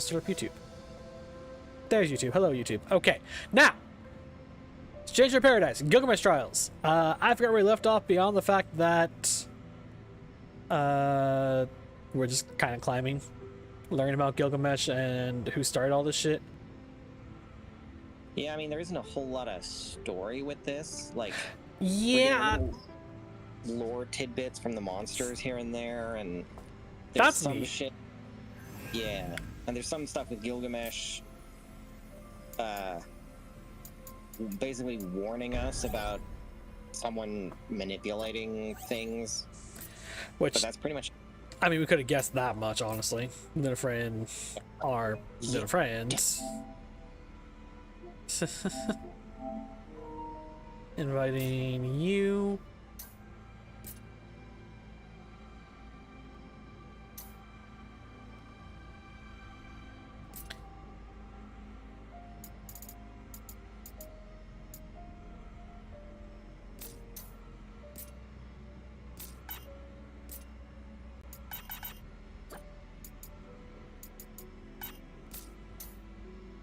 start up YouTube. There's YouTube. Hello, YouTube. Okay, now, Stranger of Paradise, Gilgamesh Trials. I forgot where we left off beyond the fact that we're just kind of climbing, learning about Gilgamesh and who started all this shit. Yeah, I mean, there isn't a whole lot of story with this. Like, yeah, lore tidbits from the monsters here and there, and there's that's some neat. shit. Yeah, and there's some stuff with Gilgamesh, basically warning us about someone manipulating things. Which, but that's pretty much. I mean, we could have guessed that much, honestly. Little friends are little friends. Inviting you.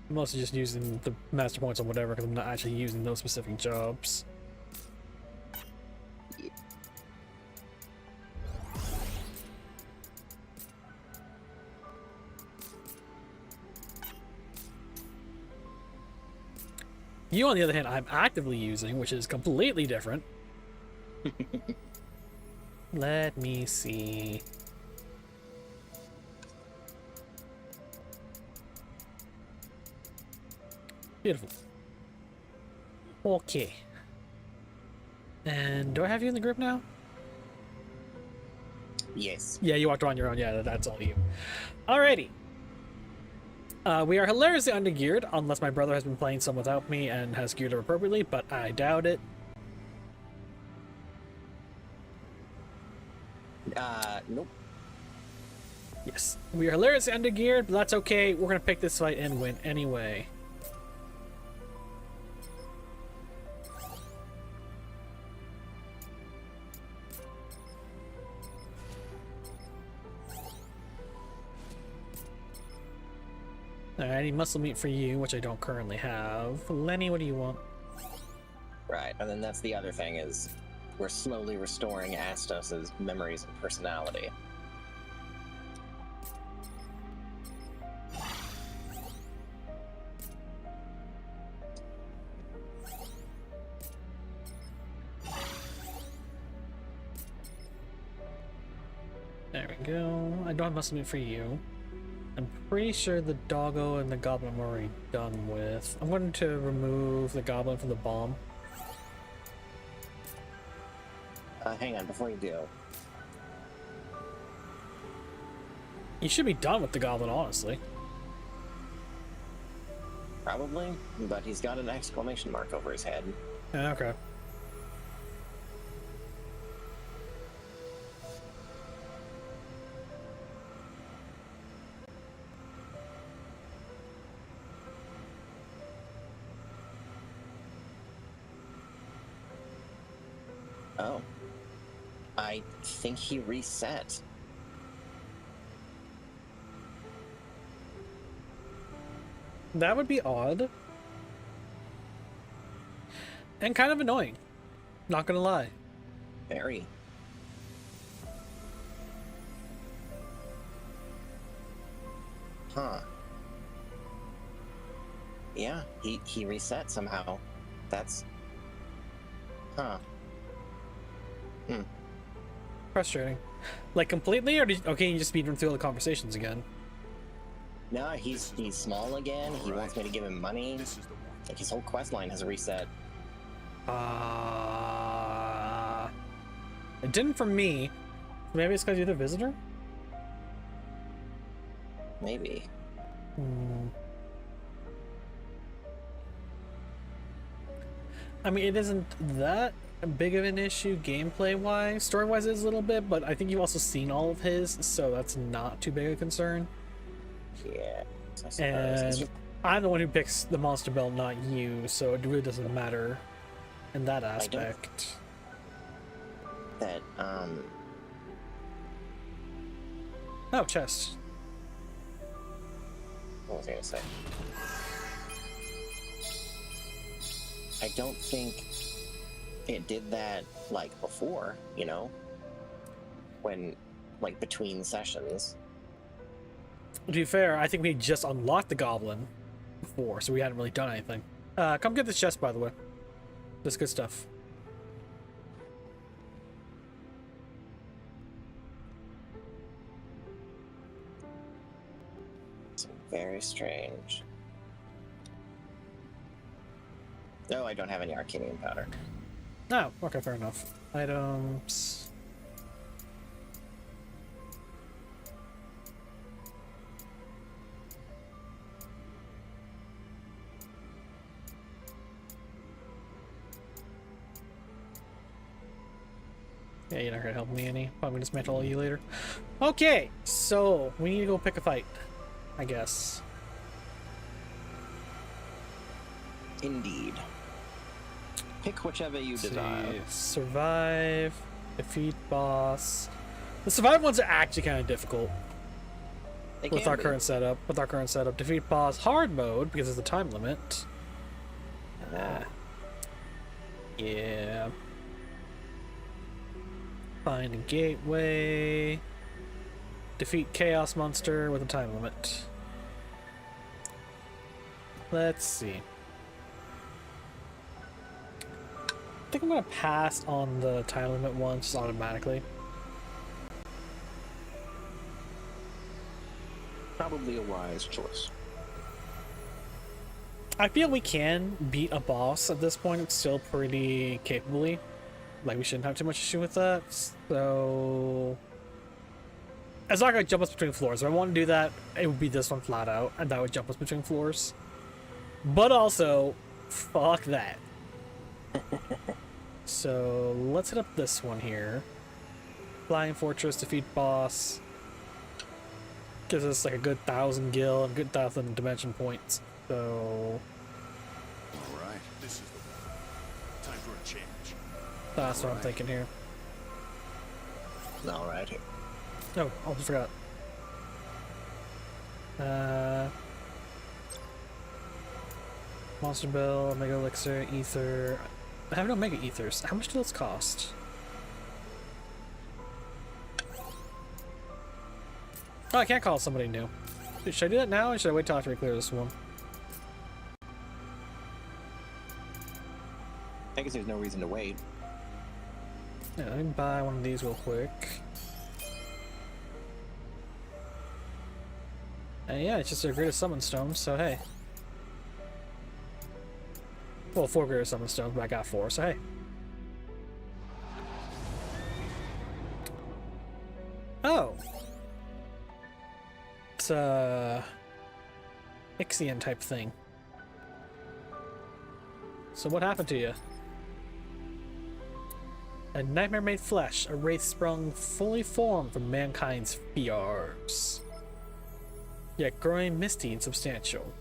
I'm mostly just using the master points on whatever because I'm not actually using those specific jobs. You, on the other hand, I'm actively using, which is completely different. Let me see. Beautiful. Okay. And do I have you in the group now? Yes. Yeah, you walked on your own. Yeah, that's all you. Alrighty. We are hilariously undergeared, unless my brother has been playing some without me and has geared up appropriately, but I doubt it. Nope. Yes. We are hilariously undergeared, but that's okay. We're gonna pick this fight and win anyway. Alright, I need muscle meat for you, which I don't currently have. Lenny, what do you want? Right, and then that's the other thing is we're slowly restoring Astos' memories and personality. There we go. I don't have muscle meat for you. I'm pretty sure the doggo and the goblin I'm already done with. I'm going to remove the goblin from the bomb. Hang on, before you do. You should be done with the goblin, honestly. Probably, but he's got an exclamation mark over his head. Yeah, okay. Oh. I think he reset. That would be odd. And kind of annoying. Not gonna lie. Very. Huh. Yeah, he reset somehow. That's... Huh. Hmm. Frustrating. Like completely, or okay, you just speed run through all the conversations again? No, he's small again. He wants me to give him money. Like his whole quest line has reset. It didn't for me. Maybe it's because you're the visitor? Maybe. I mean, it isn't that big of an issue gameplay-wise. Story-wise, it's a little bit, but I think you've also seen all of his, so that's not too big a concern. Yeah, I suppose. And I'm the one who picks the monster belt, not you, so it really doesn't matter in that aspect. That, Oh, chest. What was I gonna say? I don't think it did that, like, before, you know? When, like, between sessions. To be fair, I think we just unlocked the goblin before, so we hadn't really done anything. Come get this chest, by the way. This good stuff. It's very strange. No, I don't have any arcanium powder. Oh, okay, fair enough. Items. Yeah, you're not gonna help me any. I'm gonna dismantle you later. Okay, so we need to go pick a fight, I guess. Indeed. Pick whichever you desire. Survive, defeat boss. The survive ones are actually kind of difficult with our current setup. Defeat boss hard mode because of the time limit. Yeah. Find a gateway. Defeat chaos monster with a time limit. Let's see. I think I'm gonna pass on the time limit one just automatically. Probably a wise choice. I feel we can beat a boss at this point. It's still pretty capably. Like, we shouldn't have too much issue with that. So it's not gonna jump us between floors. If I want to do that, it would be this one flat out, and that would jump us between floors. But also, fuck that. So let's hit up this one here. Flying Fortress, defeat boss. Gives us like a good 1,000 gil and a good 1,000 dimension points. So Alright, this is the one. Time for a change. that's what I'm thinking here. Alright. Oh, almost forgot. Monster Bell, Omega Elixir, Ether. I have no Mega Ethers. How much do those cost? Oh, I can't call somebody new. Should I do that now, or should I wait till after we clear this one? I guess there's no reason to wait. Yeah, let me buy one of these real quick. And yeah, it's just a greatest summon stone, so hey. Well, 4 greater summon stones, but I got 4, so hey. Oh. It's a Ixion type thing. So what happened to you? A nightmare made flesh, a wraith sprung fully formed from mankind's fears. Yet growing misty and substantial.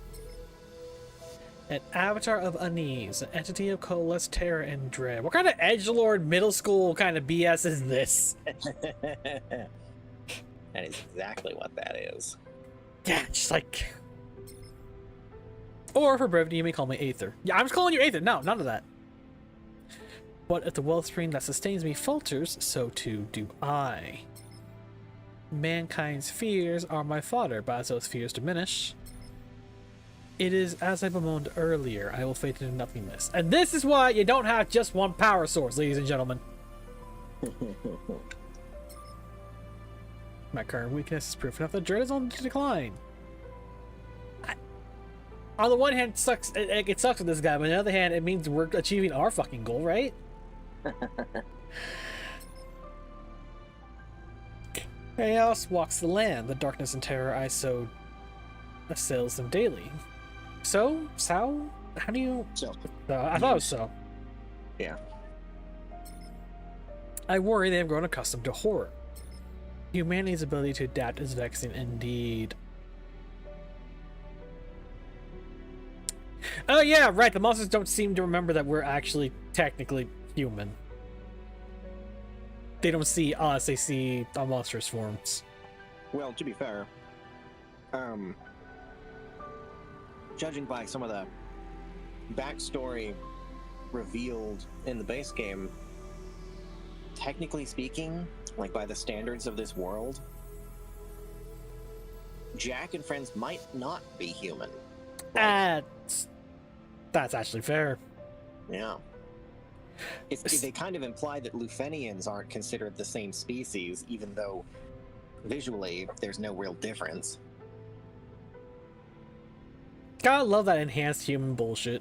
An avatar of unease, an entity of coalesced terror and dread. What kind of edgelord middle school kind of BS is this? That is exactly what that is. Yeah, just like... Or for brevity, you may call me Aether. Yeah, I'm just calling you Aether. No, none of that. But if the wellspring that sustains me falters, so too do I. Mankind's fears are my fodder, but as those fears diminish, it is as I bemoaned earlier, I will fade into nothingness. And this is why you don't have just one power source, ladies and gentlemen. My current weakness is proof enough that dread is on decline. On the one hand, it sucks with this guy, but on the other hand, it means we're achieving our fucking goal, right? Chaos walks the land. The darkness and terror I sowed assails them daily. So? How do you... So. I thought it was so. Yeah. I worry they have grown accustomed to horror. Humanity's ability to adapt is vexing indeed. Oh yeah, right, the monsters don't seem to remember that we're actually technically human. They don't see us, they see our monstrous forms. Well, to be fair, judging by some of the backstory revealed in the base game, technically speaking, like by the standards of this world, Jack and friends might not be human. That's actually fair. Yeah. They kind of imply that Lufenians aren't considered the same species, even though visually there's no real difference. Gotta love that enhanced human bullshit.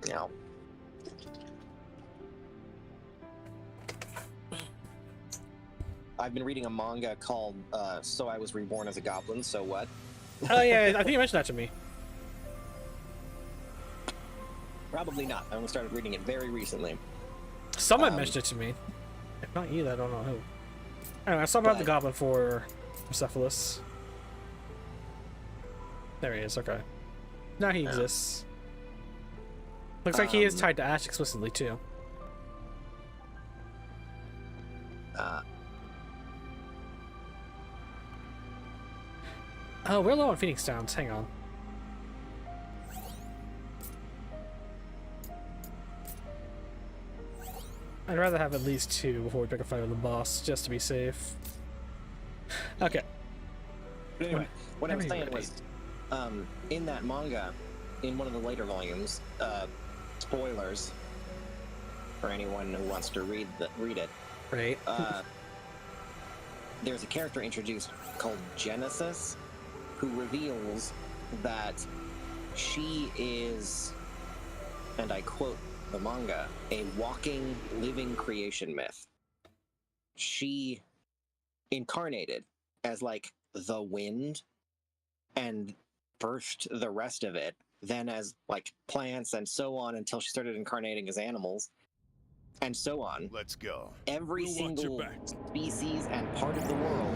Yeah. I've been reading a manga called So I Was Reborn as a Goblin, So What? Oh yeah, I think you mentioned that to me. Probably not. I only started reading it very recently. Someone mentioned it to me. If not you, I don't know who. Anyway, I saw about the goblin for Cephalus. There he is, okay. Now he exists. Looks like he is tied to Ash explicitly, too. Oh, we're low on Phoenix Downs. Hang on. I'd rather have at least 2 before we pick a fight with the boss, just to be safe. Okay. But anyway, what I was saying was, in that manga, in one of the later volumes, spoilers for anyone who wants to read it. Right. There's a character introduced called Genesis, who reveals that she is, and I quote the manga, a walking, living creation myth. She incarnated as like the wind and birthed the rest of it, then as like plants and so on, until she started incarnating as animals and so on. Let's go. Every We'll watch single your back. species and part of the world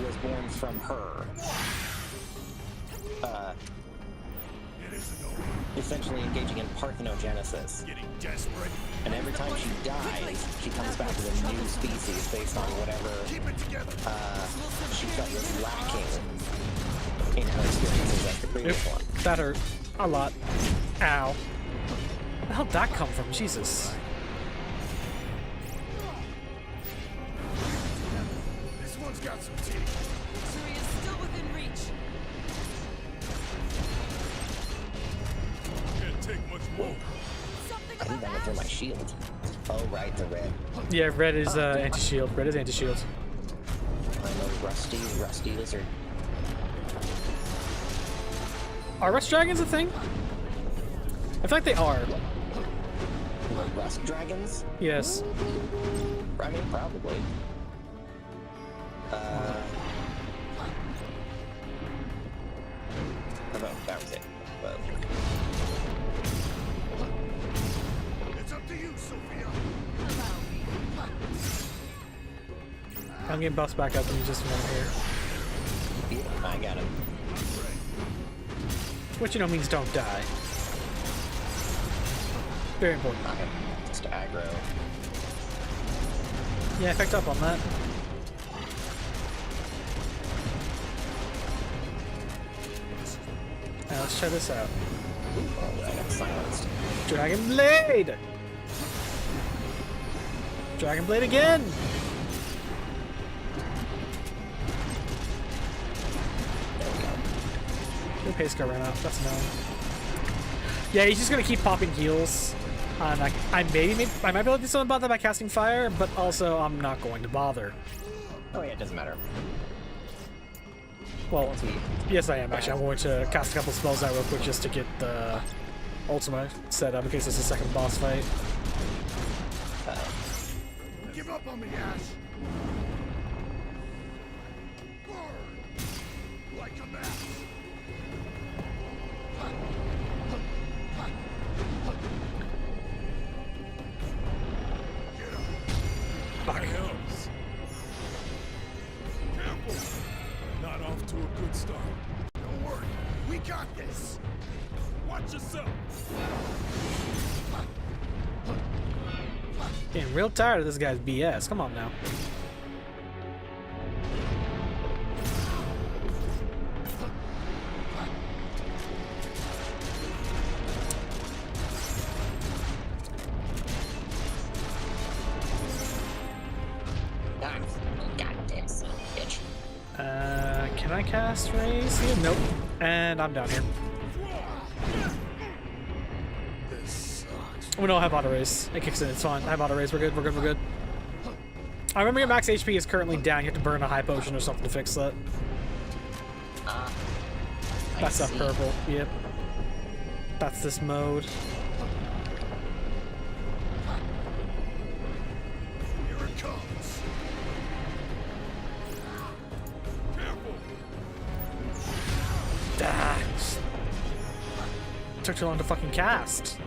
was born from her. It isn't over. Essentially engaging in parthenogenesis. Getting desperate. And every time she dies, she comes back with a new species based on whatever Keep it together. she felt was lacking in her experiences as the previous one. That hurt. A lot. Ow. Where the hell did that come from? Jesus. This one's got some teeth. Victory is still within reach. Can't take much more. Something I think about that went through my Ash. shield. Oh, right, the red. Yeah, red is anti-shield. Red is anti-shield. I know, rusty lizard. Are rust dragons a thing? I feel like they are. The rust dragons? Yes. I mean, probably. Oh, that was it. Well, It's up to you, Sophia. I'm getting buffed back up in just a minute here. yeah, I got him. Which, you know, means don't die. Very important. Okay. Just aggro. Yeah, I picked up on that. Now let's try this out. Oh, I got silenced. Dragon Blade! Dragon Blade again! There we go. The pace car ran out. That's annoying. Yeah, he's just gonna keep popping heals. I might be able to do something about that by casting fire, but also I'm not going to bother. Oh yeah, it doesn't matter. Well, Once we yes, I am actually. I'm going to cast a couple spells out real quick just to get the ultimate set up in case it's a second boss fight. Give up on me, Ash. Burn like a match. Get up. Fuck. Helps. Careful. Not off to a good start. Don't worry. We got this. Watch yourself. Getting real tired of this guy's BS. Come on now. I cast raise here? Nope. And I'm down here. This sucks. Oh no, I have auto raise. It kicks in. It's fine. I have auto raise. We're good. We're good. We're good. I remember your max HP is currently down. You have to burn a high potion or something to fix that. That's that purple. Yep. That's this mode. Here it comes. Careful. Ah, took too long to fucking cast.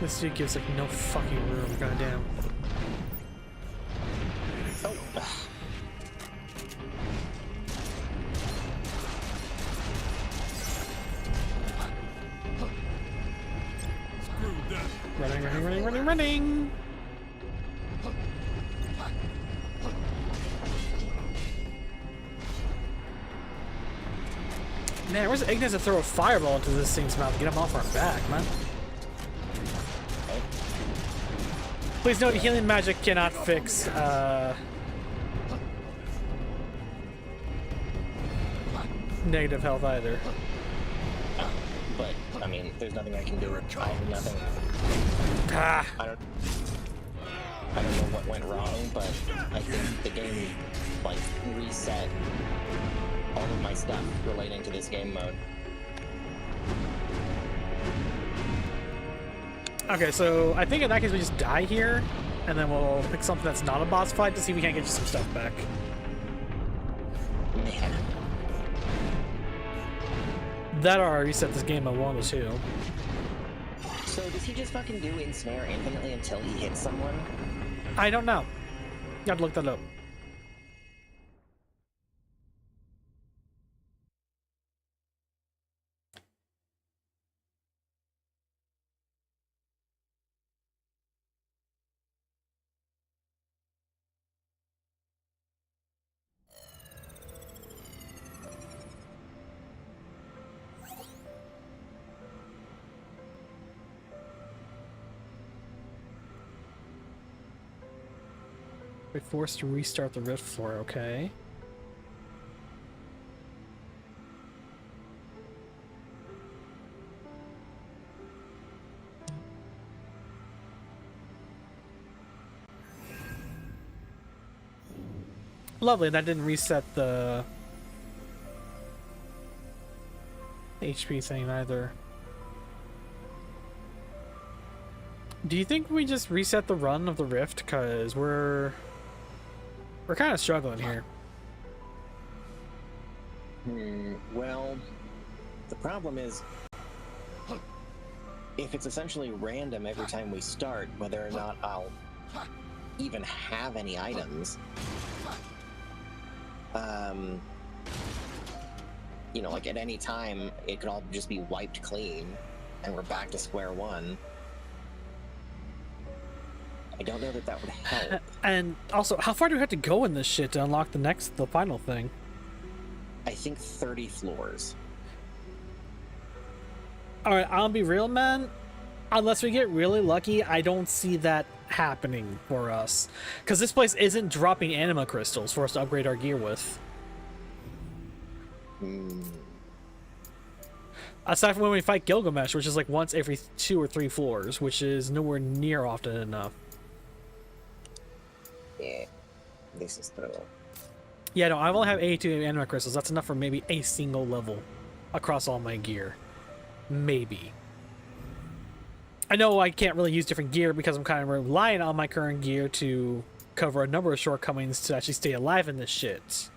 This dude gives like no fucking room, goddamn. Oh. Screw that. Running, running, running, running, running! Man, where's Ignis to throw a fireball into this thing's mouth to get him off our back, man? Please note, healing magic cannot fix, negative health either. But, I mean, there's nothing I can do. I have nothing. Ah! I don't know what went wrong, but I think the game, like, reset all of my stuff relating to this game mode. Okay, so I think in that case we just die here, and then we'll pick something that's not a boss fight to see if we can't get you some stuff back. Man. That or reset this game at 1 or 2. So does he just fucking do ensnare infinitely until he hits someone? I don't know. You have to look that up. We're forced to restart the rift floor, okay. Lovely, that didn't reset the HP thing either. Do you think we just reset the run of the rift? Cause we're kind of struggling here. Well, the problem is, if it's essentially random every time we start, whether or not I'll even have any items, you know, like at any time, it could all just be wiped clean, and we're back to square one. I don't know that that would help. And also, how far do we have to go in this shit to unlock the final thing? I think 30 floors. Alright, I'll be real, man. Unless we get really lucky, I don't see that happening for us. Because this place isn't dropping anima crystals for us to upgrade our gear with. Aside from when we fight Gilgamesh, which is like once every 2 or 3 floors, which is nowhere near often enough. Yeah, this is true. Yeah, no, I only have 82 anima crystals. That's enough for maybe a single level across all my gear. Maybe. I know I can't really use different gear because I'm kind of relying on my current gear to cover a number of shortcomings to actually stay alive in this shit.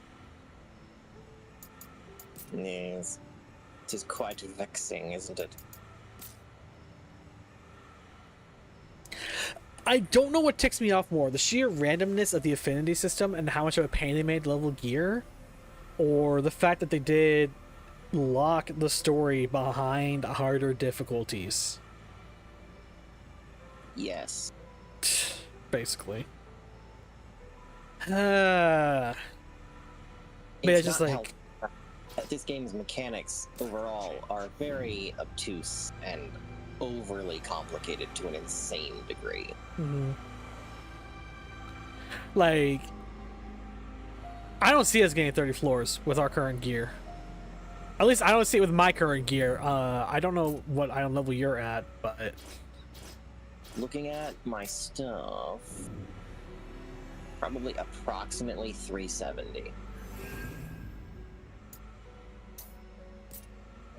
Yes. It is quite vexing, isn't it? I don't know what ticks me off more, the sheer randomness of the affinity system and how much of a pain they made to level gear, or the fact that they did lock the story behind harder difficulties. Yes. Basically. But yeah, just like... this game's mechanics overall are very obtuse and overly complicated to an insane degree. Mm-hmm. Like, I don't see us getting 30 floors with our current gear. At least I don't see it with my current gear. I don't know what item level you're at, but Looking at my stuff, probably approximately 370.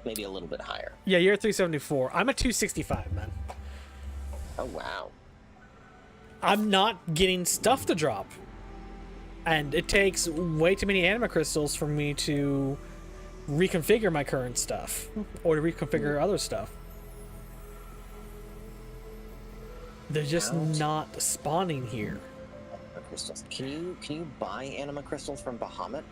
Maybe a little bit higher. yeah, you're at 374. I'm at 265, man. Oh, wow. I'm not getting stuff to drop. And it takes way too many anima crystals for me to reconfigure my current stuff. Or to reconfigure other stuff. They're just not spawning here. Anima crystals. Can you buy anima crystals from Bahamut?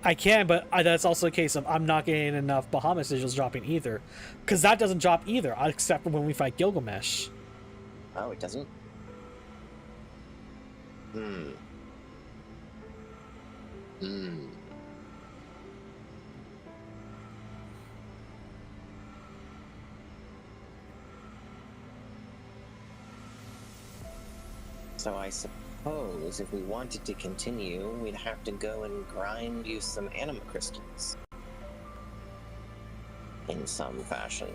I can, but that's also a case of I'm not getting enough Bahamut sigils dropping either. Because that doesn't drop either, except for when we fight Gilgamesh. Oh, it doesn't? So I suppose if we wanted to continue, we'd have to go and grind you some anima crystals. In some fashion.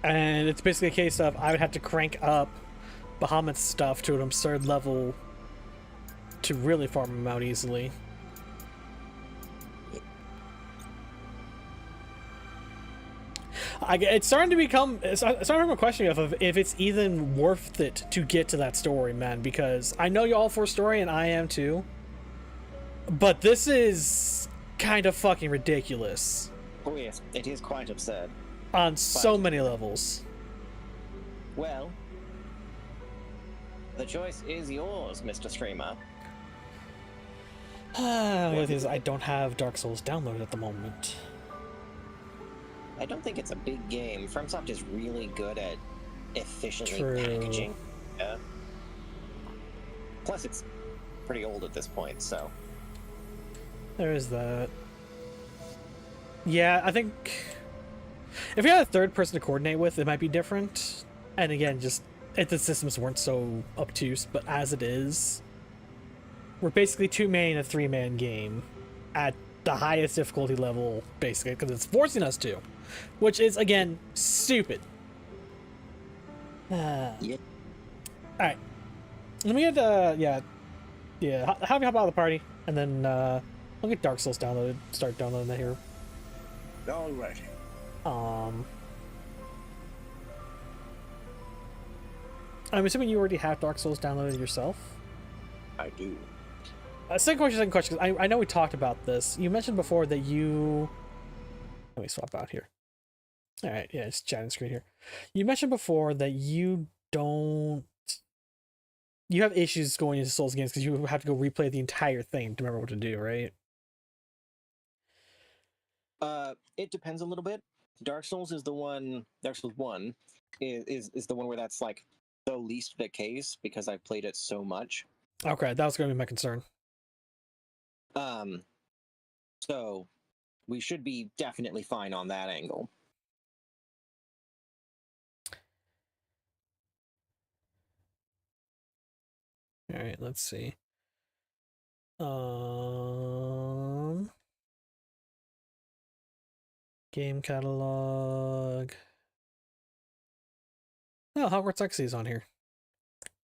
And it's basically a case of I would have to crank up Bahamut's stuff to an absurd level to really farm them out easily. It's starting to become. It's starting to become a question of if it's even worth it to get to that story, man. Because I know you're all for story, and I am too. But this is kind of fucking ridiculous. Oh yes, it is quite absurd. On so many levels. Well, the choice is yours, Mr. Streamer. The other thing is I don't have Dark Souls downloaded at the moment. I don't think it's a big game. FromSoft is really good at efficiently True. packaging. Plus, it's pretty old at this point, so. There is that. Yeah, I think if you had a third person to coordinate with, it might be different. And again, just if the systems weren't so obtuse, but as it is, we're basically 2-man in a 3-man game at the highest difficulty level, basically, because it's forcing us to, which is again stupid. Yep. All right, let me get have you hop out of the party, and then I'll get Dark Souls downloaded. Start downloading that here. All right. I'm assuming you already have Dark Souls downloaded yourself. I do. Second question, 'cause I know we talked about this. You mentioned before that you... Let me swap out here. Alright, yeah, it's chatting screen here. You mentioned before that you don't... You have issues going into Souls games because you have to go replay the entire thing to remember what to do, right? It depends a little bit. Dark Souls 1 is the one where that's like the least the case because I've played it so much. Okay, that was going to be my concern. So we should be definitely fine on that angle. Alright, let's see. Game catalog. Oh, Hogwarts Legacy is on here.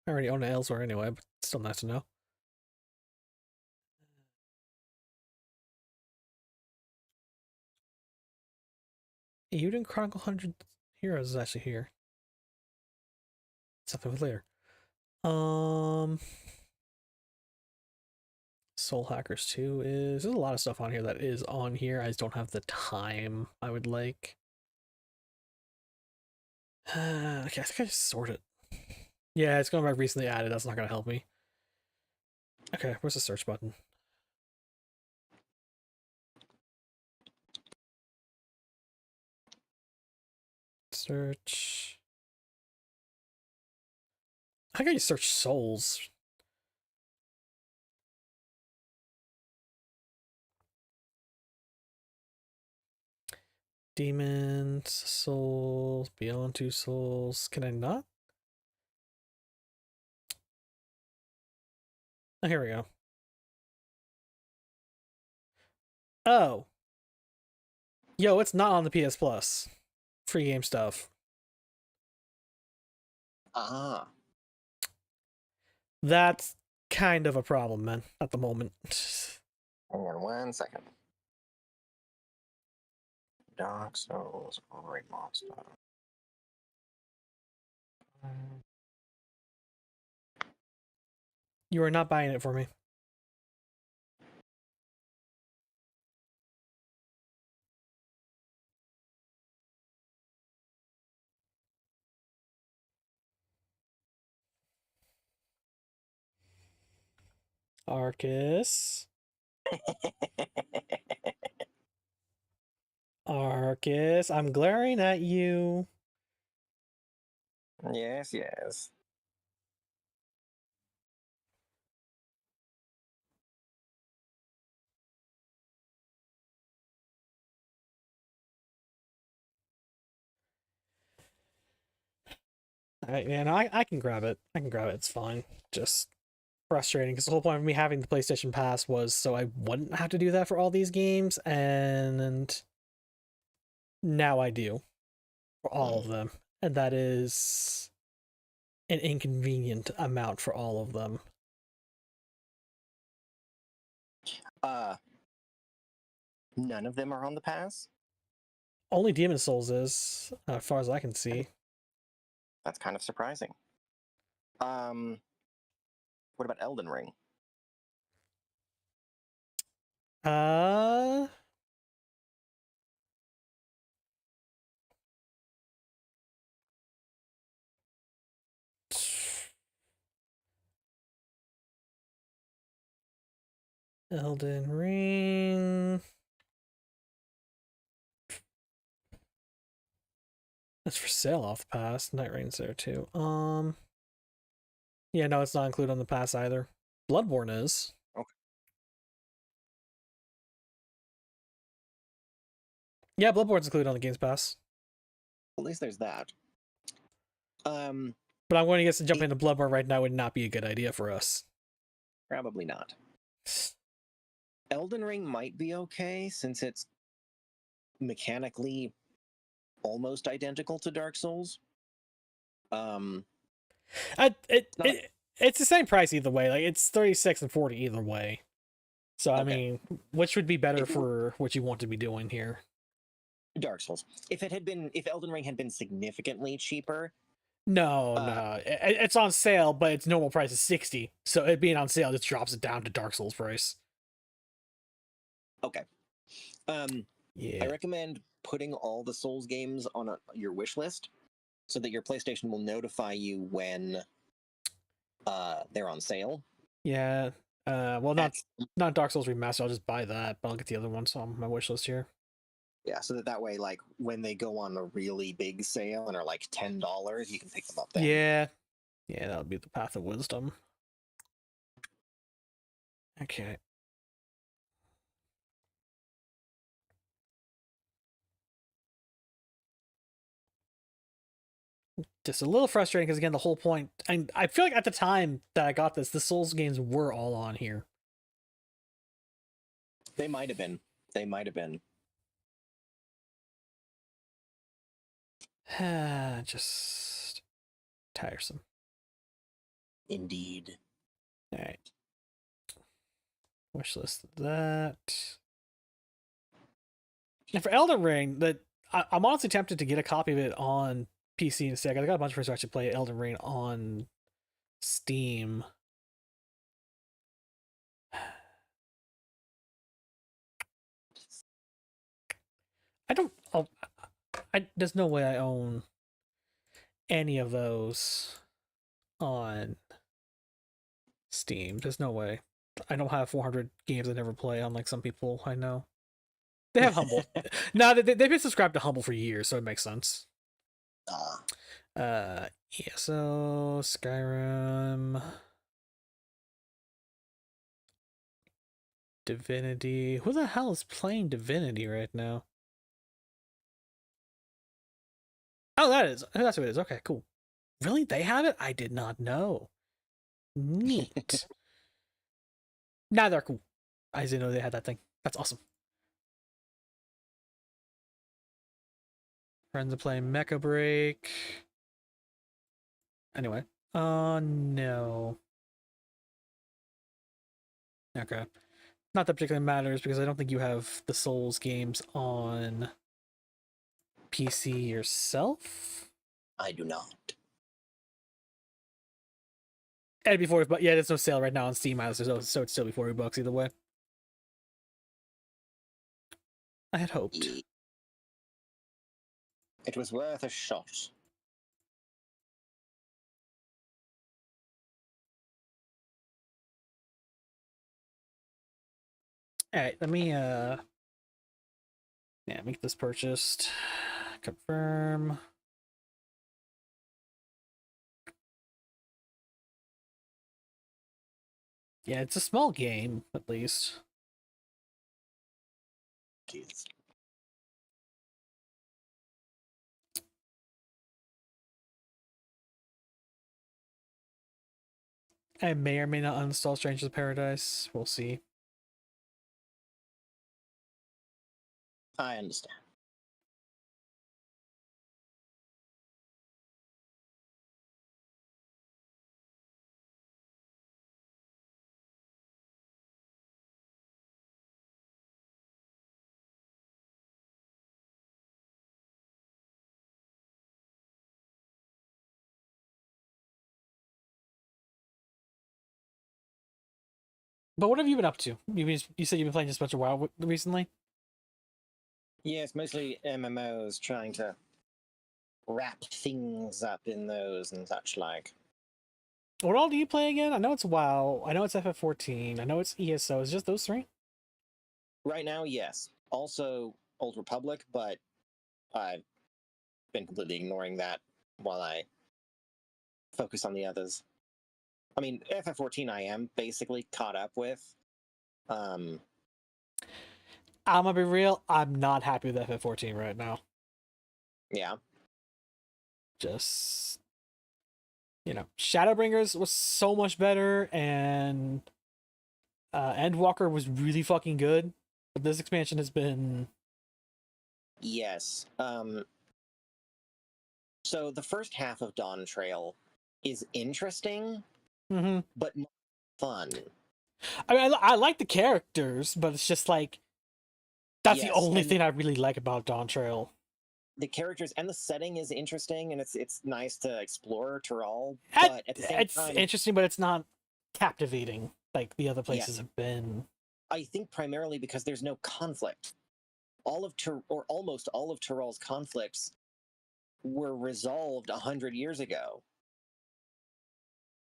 I already own an Elsewhere anyway, but still nice to know. Uden Chronicle 100 Heroes is actually here. Something with later. Soul Hackers 2 is... There's a lot of stuff on here that is on here. I just don't have the time I would like. Okay, I think I just sort it. Yeah, it's going back recently added. That's not going to help me. Okay, where's the search button? Search. How can you search souls? Demons, souls, beyond two souls. Can I not? Oh, here we go. Oh. Yo, it's not on the PS Plus. Free game stuff. Ah. That's kind of a problem, man, at the moment. Hang on 1 second. Dark Souls Remaster. You are not buying it for me. Arcas. Arcas, I'm glaring at you. Yes, yes. I can grab it. I can grab it. It's fine. Just frustrating because the whole point of me having the PlayStation Pass was so I wouldn't have to do that for all these games, and now I do for all of them, and that is an inconvenient amount for all of them. None of them are on the pass? Only Demon Souls is, as far as I can see. That's kind of surprising. What about Elden Ring? Uh, Elden Ring. That's for sale off the pass. Night Rain's there too. Yeah, no, it's not included on the pass either. Bloodborne is. Okay. Yeah, Bloodborne's included on the Games Pass. At least there's that. But I'm going to guess to jump into Bloodborne right now would not be a good idea for us. Probably not. Elden Ring might be okay since it's mechanically almost identical to Dark Souls. It's the same price either way. Like it's 36 and 40 either way. So I mean, which would be better for what you want to be doing here? Dark Souls. If Elden Ring had been significantly cheaper. No. It's on sale, but its normal price is 60. So it being on sale just drops it down to Dark Souls price. Okay. Yeah. I recommend putting all the Souls games on your wish list so that your PlayStation will notify you when they're on sale. Yeah. Well, not Dark Souls Remastered. I'll just buy that, but I'll get the other ones on my wish list here. Yeah, so that way, like, when they go on a really big sale and are like $10, you can pick them up then. Yeah. Yeah, that would be the path of wisdom. Okay. Just a little frustrating because again, the whole point, and I feel like at the time that I got this, the Souls games were all on here. They might have been. Just tiresome. Indeed. All right. Wish list that. And for Elden Ring, I'm honestly tempted to get a copy of it on PC instead. I got a bunch of friends who actually play Elden Ring on Steam. There's no way I own any of those on Steam. There's no way. I don't have 400 games I never play, unlike some people I know. They have Humble. No, they've been subscribed to Humble for years, so it makes sense. Yeah, so Skyrim, Divinity. Who the hell is playing Divinity right now? Oh, that's what it is. Okay, cool. Really? They have it? I did not know. Neat. Nah, they're cool. I didn't know they had that thing. That's awesome. Friends are playing Mecha Break. Anyway. Oh, no. Okay. Not that particularly matters because I don't think you have the Souls games on PC yourself. I do not. And before, but yeah, there's no sale right now on Steam either, so it's still be $40 either way. I had hoped. It was worth a shot. Alright, let me make this purchased. Confirm. Yeah, it's a small game, at least. Jeez. I may or may not uninstall Strangers of Paradise. We'll see. I understand. But what have you been up to? You said you've been playing just a bunch of WoW recently? Yes, mostly MMOs, trying to wrap things up in those and such like. What all do you play again? I know it's WoW. I know it's FF14. I know it's ESO. It's just those three? Right now, yes. Also Old Republic, but I've been completely ignoring that while I focus on the others. I mean, FF14 I am basically caught up with. I'm gonna be real, I'm not happy with FF14 right now. Yeah. Just, Shadowbringers was so much better, and Endwalker was really fucking good. But this expansion has been... Yes. So the first half of Dawn Trail is interesting, but not fun. I mean, I like the characters, but it's just like... That's the Yes, only and thing I really like about Dawn Trail. the characters and the setting is interesting, and it's nice to explore Tyrol, At- but at the same it's time, interesting, but it's not captivating like the other places Yeah. have been. I think primarily because there's no conflict. Almost all of Tyrol's conflicts were resolved 100 years ago.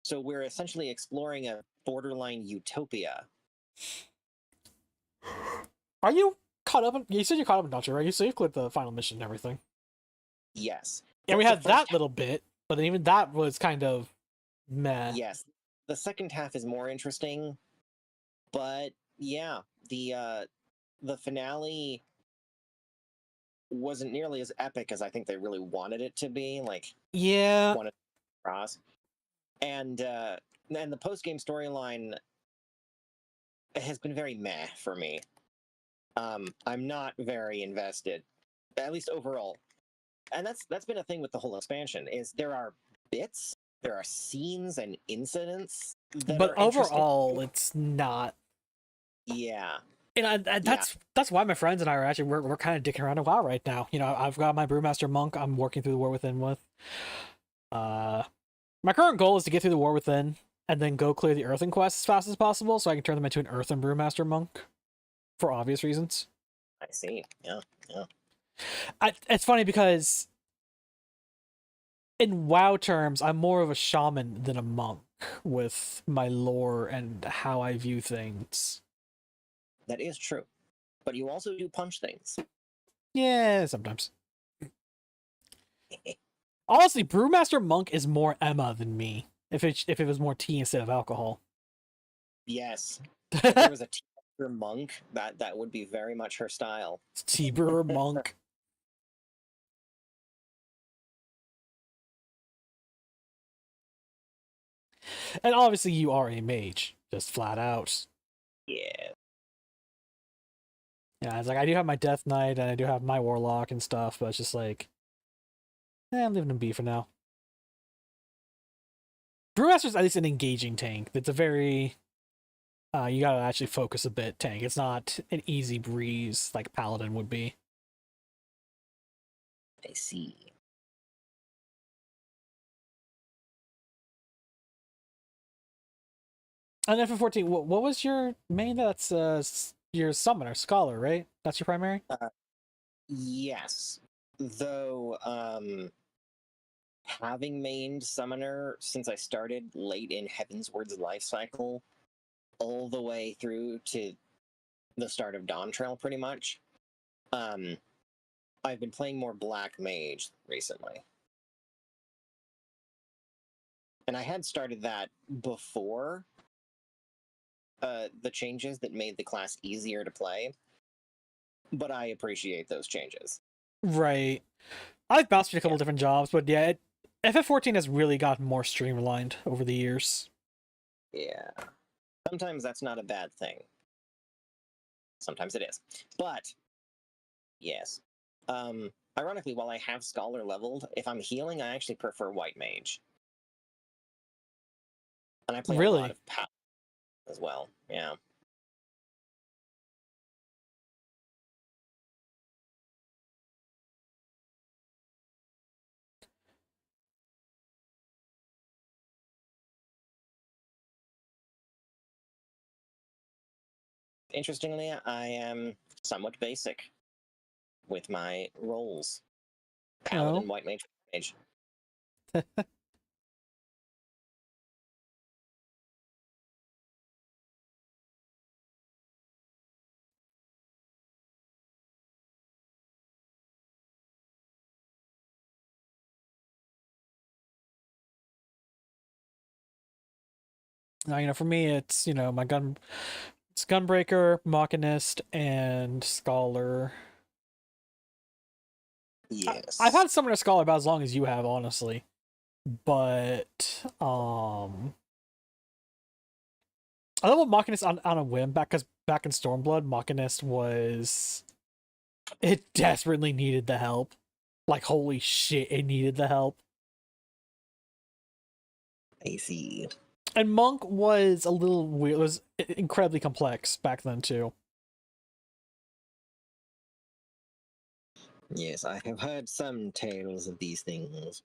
So we're essentially exploring a borderline utopia. Are you caught up? You said you're caught up in Dawn Trail, right? You saved clipped the final mission and everything. Yes. Yeah, we The had first that little bit, but then even that was kind of meh. Yes. The second half is more interesting, but yeah, the finale wasn't nearly as epic as I think they really wanted it to be. Like, Yeah. wanted to cross. And the post game storyline has been very meh for me. I'm not very invested, at least overall. And that's been a thing with the whole expansion. Is there are scenes and incidents that But are interesting. overall, it's not. Yeah. And that's why my friends and I are actually we're kind of dicking around a while right now. I've got my Brewmaster Monk I'm working through the War Within with. My current goal is to get through the War Within and then go clear the Earthen quest as fast as possible, so I can turn them into an Earthen Brewmaster Monk, for obvious reasons. I see. Yeah. It's funny because in WoW terms, I'm more of a shaman than a monk with my lore and how I view things. That is true. But you also do punch things. Yeah, sometimes. Honestly, Brewmaster Monk is more Emma than me. If it was more tea instead of alcohol. Yes. If there was a teacher monk, that would be very much her style. Tea brewer monk. And obviously you are a mage, just flat out. Yeah. Yeah, it's like I do have my Death Knight and I do have my Warlock and stuff, but it's just like, I'm leaving him be for now. Brewmaster's at least an engaging tank. It's a very you gotta actually focus a bit tank. It's not an easy breeze like Paladin would be. I see. And then for 14, what was your main? That's your summoner, scholar, right? That's your primary? Yes. Though, having mained summoner since I started late in Heavensward's life cycle, all the way through to the start of Dawn Trail, pretty much, I've been playing more Black Mage recently. And I had started that before the changes that made the class easier to play, but I appreciate those changes. Right. I've bounced between a couple Yeah. different jobs, but yeah, FF14 has really gotten more streamlined over the years. Yeah. Sometimes that's not a bad thing. Sometimes it is. But, yes. Ironically, while I have Scholar leveled, if I'm healing, I actually prefer White Mage. And I play a Really? lot of Paladin as well. Yeah. Interestingly, I am somewhat basic with my roles. Paladin, Oh. White Mage, Mage. Now, for me, it's, it's Gunbreaker, Machinist, and Scholar. Yes. I've had Summoner Scholar about as long as you have, honestly. But, I leveled Machinist on a whim, because back in Stormblood, Machinist was... It desperately needed the help. Like, holy shit, it needed the help. I see. And Monk was a little weird. It was incredibly complex back then, too. Yes, I have heard some tales of these things.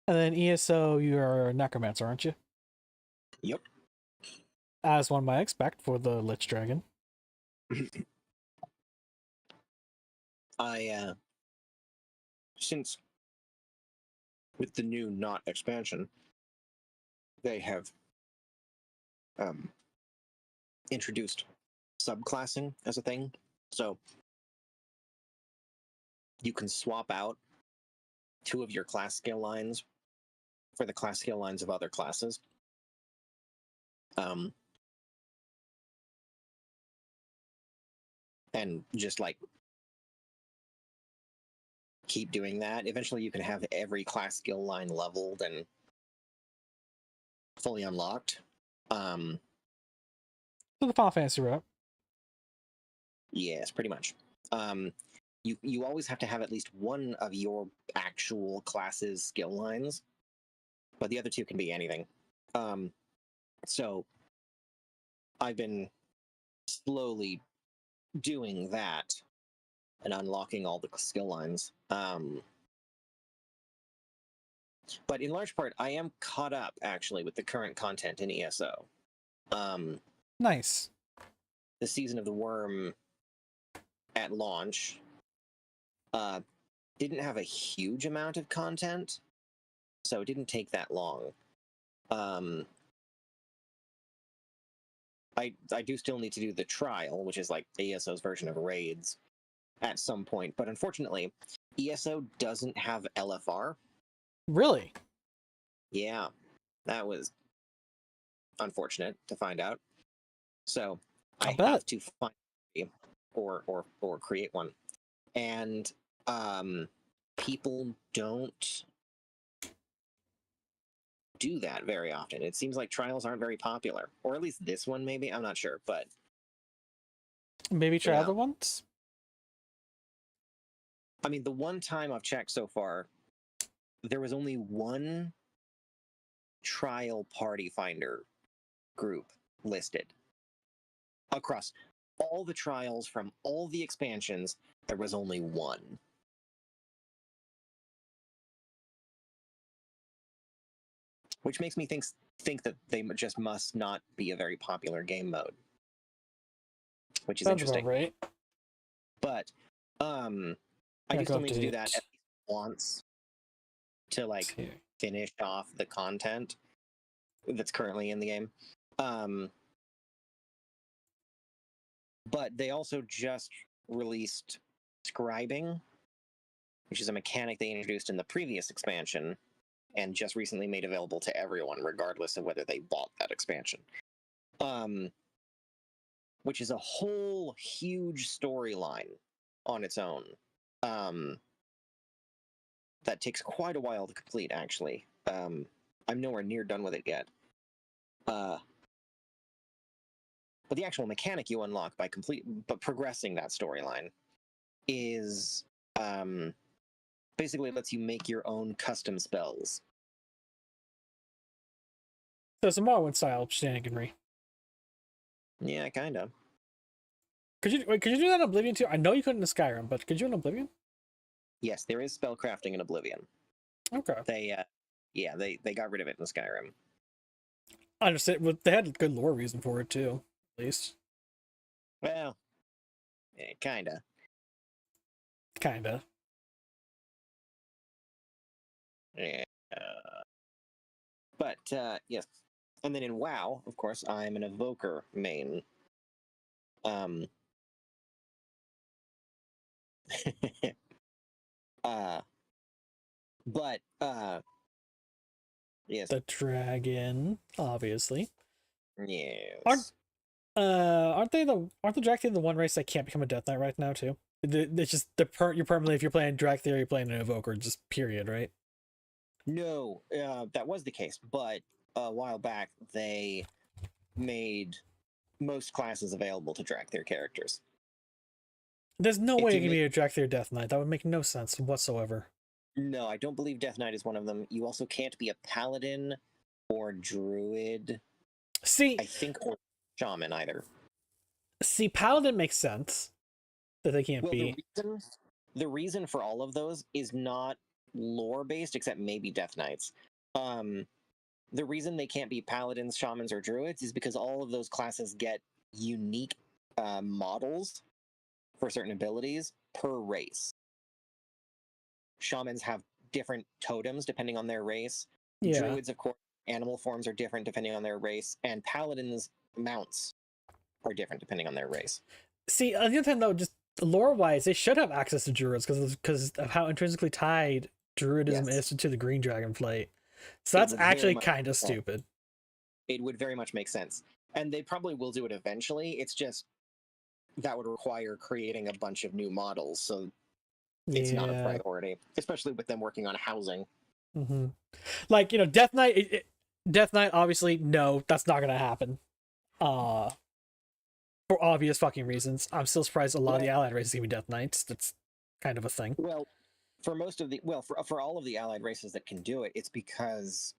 And then ESO, you're a Necromancer, aren't you? Yep. As one might expect for the Lich Dragon. Since with the new not expansion, they have introduced subclassing as a thing. So you can swap out 2 of your class skill lines for the class skill lines of other classes. And just like keep doing that. Eventually you can have every class skill line leveled and fully unlocked. So the Final Fantasy route. Yes, pretty much. You always have to have at least one of your actual class's skill lines, but the other 2 can be anything. So I've been slowly doing that and unlocking all the skill lines. But in large part, I am caught up actually with the current content in ESO. Nice. the Season of the Worm at launch didn't have a huge amount of content, so it didn't take that long. I do still need to do the trial, which is like ESO's version of raids, at some point, but unfortunately, ESO doesn't have LFR. Really? Yeah, that was unfortunate to find out. So I have to find or create one, and people don't do that very often. It seems like trials aren't very popular, or at least this one, maybe. I'm not sure, but maybe try yeah. other ones. I mean, the one time I've checked so far, there was only one trial party finder group listed across all the trials from all the expansions. There was only one. Which makes me think that they just must not be a very popular game mode, which is Sounds interesting. about right. But I do still need to do that at least once to like finish off the content that's currently in the game. But they also just released scribing, which is a mechanic they introduced in the previous expansion and just recently made available to everyone, regardless of whether they bought that expansion. Which is a whole huge storyline on its own. That takes quite a while to complete, actually. I'm nowhere near done with it yet. But the actual mechanic you unlock by progressing that storyline is basically lets you make your own custom spells. So some Morrowind style shenaniganry. Yeah, kind of. Could you do that in Oblivion too? I know you couldn't in Skyrim, but could you in Oblivion? Yes, there is spellcrafting in Oblivion. Okay. They got rid of it in Skyrim. I understand. Well, they had a good lore reason for it too, at least. Well, kinda. Kinda. Yeah. But yes, and then in WoW, of course, I'm an evoker main. But yes, The dragon, obviously. yes. Aren't the Drag Theory the one race that can't become a Death Knight right now too? It's just you're permanently, if you're playing Drag Theory, you're playing an Evoker, just period, right? No, that was the case, but a while back they made most classes available to drag their characters. There's no way it can be a Drag Theory Death Knight. That would make no sense whatsoever. No, I don't believe Death Knight is one of them. You also can't be a paladin or druid. See, I think, or shaman either. See, paladin makes sense that they can't be. The reason for all of those is not lore based, except maybe Death Knights. The reason they can't be paladins, shamans, or druids is because all of those classes get unique models for certain abilities per race. Shamans have different totems depending on their race. Yeah. Druids, of course, animal forms are different depending on their race, and paladins' mounts are different depending on their race. See, on the other hand, though, just lore-wise, they should have access to druids because of how intrinsically tied druidism is to the Green Dragon Flight. So that's actually kind of stupid. It would very much make sense. And they probably will do it eventually. It's just that would require creating a bunch of new models, so it's not a priority, especially with them working on housing. Mm-hmm. Like, Death Knight, Death Knight, obviously, no, that's not going to happen. For obvious fucking reasons. I'm still surprised a lot of the allied races can be Death Knights. That's kind of a thing. Well, for all of the allied races that can do it, it's because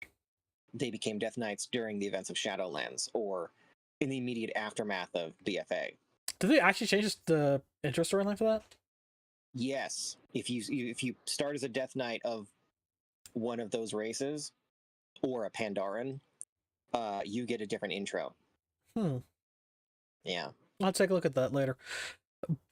they became Death Knights during the events of Shadowlands or in the immediate aftermath of BFA. Did they actually change the intro storyline for that? Yes. If you start as a Death Knight of one of those races or a Pandaren, you get a different intro. Yeah. I'll take a look at that later.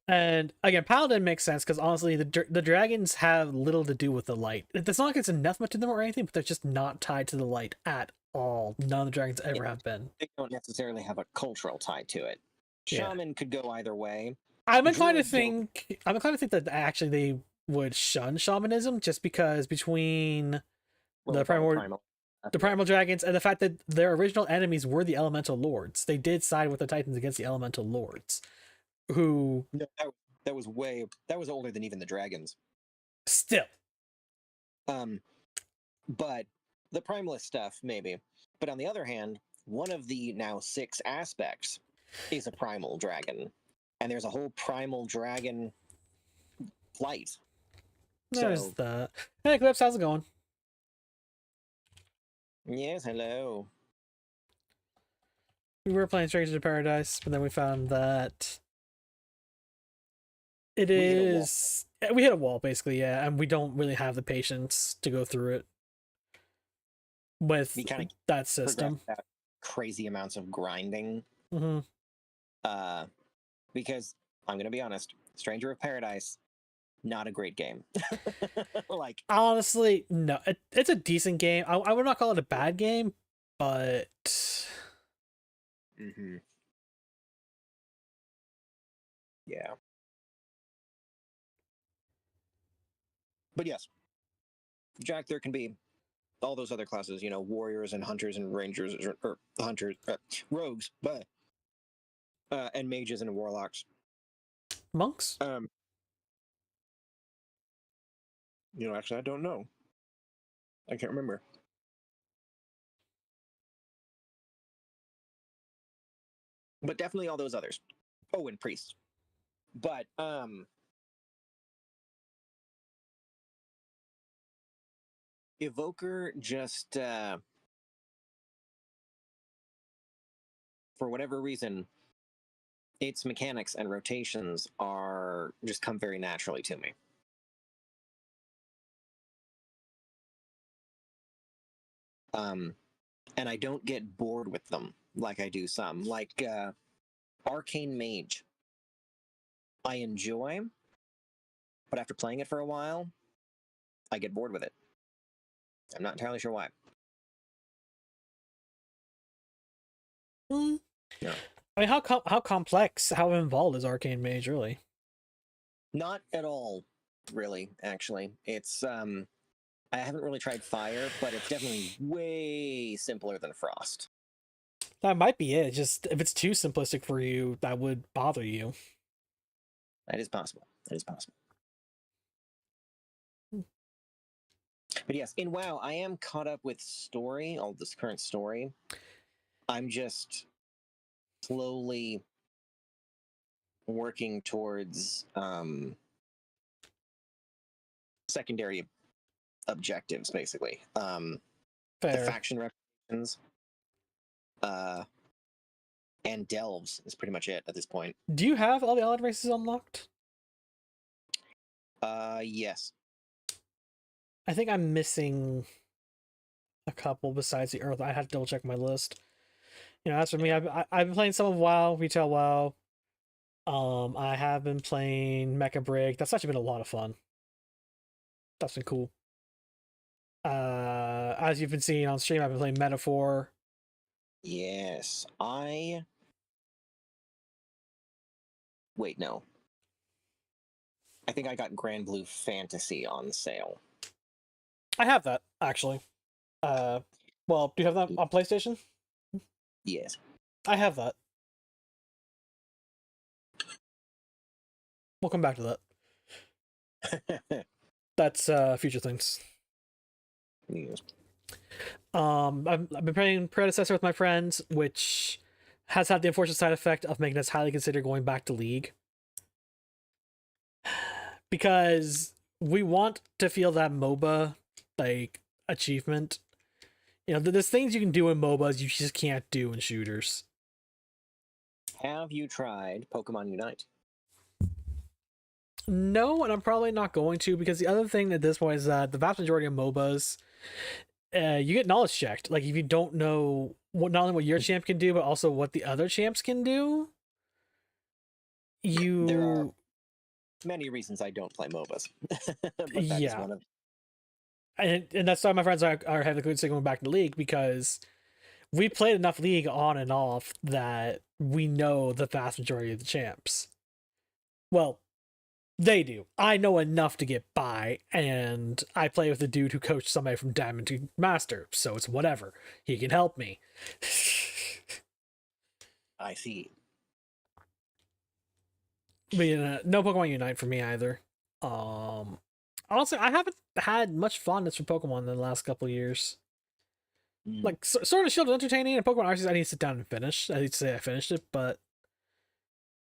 And again, Paladin makes sense because honestly, the dragons have little to do with the light. It's not like it's anathema to them or anything, but they're just not tied to the light at all. None of the dragons ever have been. They don't necessarily have a cultural tie to it. Yeah. Shaman could go either way. I'm inclined to Druids think that actually they would shun shamanism just because between the primal dragons and the fact that their original enemies were the elemental lords. They did side with the Titans against the elemental lords, who No, that was older than even the dragons. still. But the primalist stuff, maybe. But on the other hand, one of the now 6 aspects is a primal dragon. And there's a whole primal dragon flight. There's that. Hey, Clips, how's it going? Yes, hello. We were playing Strangers in Paradise, but then we found that it is. We hit a wall, basically, yeah, and we don't really have the patience to go through it with that system. That crazy amounts of grinding. Mm-hmm. Because I'm gonna be honest, Stranger of Paradise, not a great game. Like, honestly, no, it's a decent game. I would not call it a bad game, but yeah. But yes, Jack, there can be all those other classes, warriors and hunters and rangers, or hunters, rogues, but and mages and warlocks. Monks? Actually, I don't know. I can't remember. But definitely all those others. Oh, and priests. But Evoker just for whatever reason, its mechanics and rotations are just come very naturally to me. And I don't get bored with them like I do some. Like Arcane Mage, I enjoy, but after playing it for a while, I get bored with it. I'm not entirely sure why. Yeah. I mean, how complex, how involved is Arcane Mage really? Not at all, really. Actually, it's I haven't really tried Fire, but it's definitely way simpler than Frost. That might be it. Just if it's too simplistic for you, that would bother you. That is possible. But yes, in WoW, I am caught up with story, all this current story. I'm just slowly working towards secondary objectives, basically. The faction reputations, and delves is pretty much it at this point. Do you have all the allied races unlocked? Yes. I think I'm missing a couple besides the Earth. I have to double check my list. As for me, I've been playing some of WoW, retail WoW. I have been playing Mecha Break. That's actually been a lot of fun. That's been cool. As you've been seeing on stream, I've been playing Metaphor. Yes, Wait, no. I think I got Grand Blue Fantasy on sale. I have that, actually. Well, do you have that on PlayStation? Yes. I have that. We'll come back to that. That's future things. Yes. I've been playing Predecessor with my friends, which has had the unfortunate side effect of making us highly consider going back to League. Because we want to feel that MOBA achievement. There's things you can do in MOBAs you just can't do in shooters. Have you tried Pokemon Unite? No, and I'm probably not going to, because the other thing at this point is that the vast majority of MOBAs, you get knowledge checked. Like, if you don't know not only what your champ can do, but also what the other champs can do, There are you many reasons I don't play MOBAs, but that is yeah, one of. and that's why my friends are having a good going back to League, because we played enough League on and off that we know the vast majority of the champs. Well, they do. I know enough to get by, and I play with a dude who coached somebody from Diamond to Master, so it's whatever. He can help me. I see. But no Pokemon Unite for me either. Honestly, I haven't had much fondness for Pokemon in the last couple of years. Like, Sword and Shield is entertaining, and Pokemon Arceus I need to sit down and finish. I need to say I finished it, but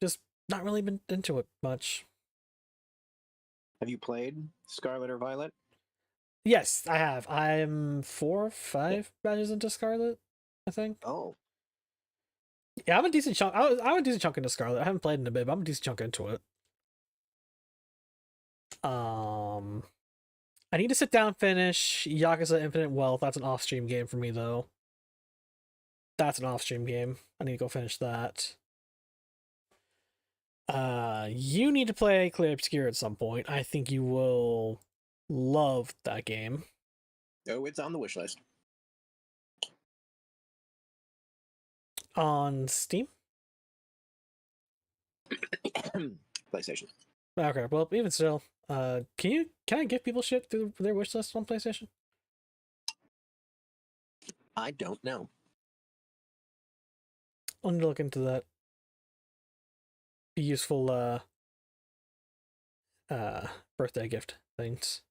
just not really been into it much. Have you played Scarlet or Violet? Yes, I have. I'm 4 or 5 matches into Scarlet, I think. Oh, Yeah, I'm a decent chunk. I'm a decent chunk into Scarlet. I haven't played in a bit, but I'm a decent chunk into it. I need to sit down and finish Yakuza Infinite Wealth. That's an off-stream game for me, though. That's an off-stream game. I need to go finish that. You need to play Clear Obscure at some point. I think you will love that game. oh, it's on the wish list. On Steam? PlayStation. Okay, well, even still, can I give people shit through their wish list on PlayStation? I don't know. I'll need to look into that. Useful birthday gift things.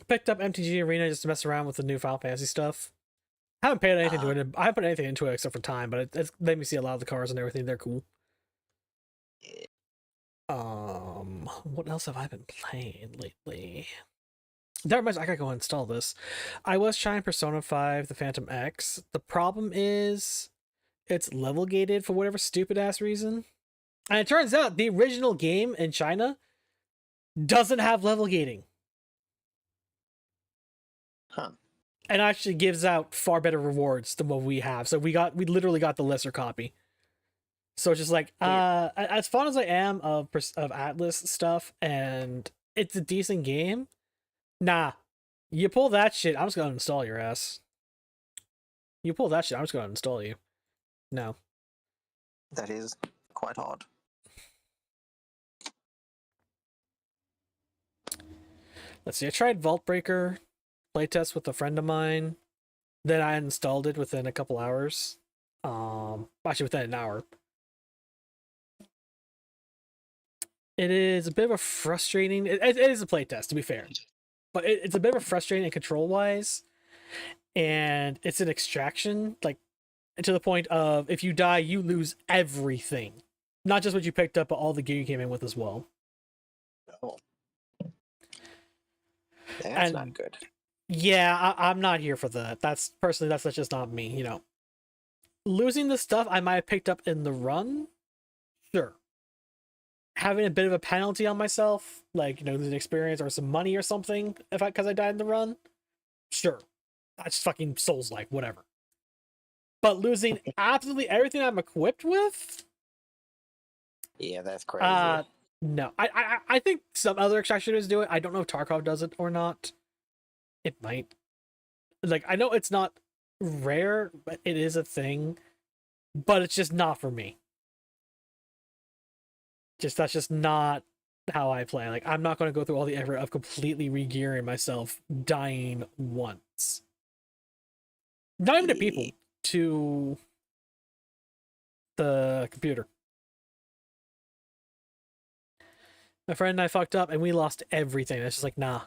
Picked up MTG Arena just to mess around with the new Final Fantasy stuff. I haven't paid anything to it. I haven't put anything into it except for time, but it's made me see a lot of the cars and everything. They're cool. What else have I been playing lately? That reminds me, I gotta go install this. I was trying Persona 5, the Phantom X. The problem is it's level gated for whatever stupid ass reason. And it turns out the original game in China doesn't have level gating. Huh. And actually gives out far better rewards than what we have. So we literally got the lesser copy. So it's just like, as fond as I am of Atlas stuff, and it's a decent game, nah, you pull that shit, I'm just gonna install your ass. You pull that shit, I'm just gonna install you. No. That is quite odd. Let's see, I tried Vault Breaker playtest with a friend of mine. Then I installed it within a couple hours. Actually within an hour. It is a bit of a frustrating. It is a playtest, to be fair, but it's a bit of a frustrating control-wise, and it's an extraction, like to the point of if you die, you lose everything, not just what you picked up, but all the gear you came in with as well. Oh, that's And not good. yeah, I'm not here for that. That's just not me. You know, losing the stuff I might have picked up in the run, sure. Having a bit of a penalty on myself, like, you know, losing experience or some money or something, because I died in the run, sure, that's fucking Souls-like, whatever. But losing absolutely everything I'm equipped with, Yeah, that's crazy. no. I think some other extractors do it. I don't know if Tarkov does it or not. It might. Like, I know it's not rare, but it is a thing. But it's just not for me. That's just not how I play. Like, I'm not going to go through all the effort of completely re-gearing myself, dying once. Not even to people, to the computer. My friend and I fucked up, and we lost everything. It's just like, nah,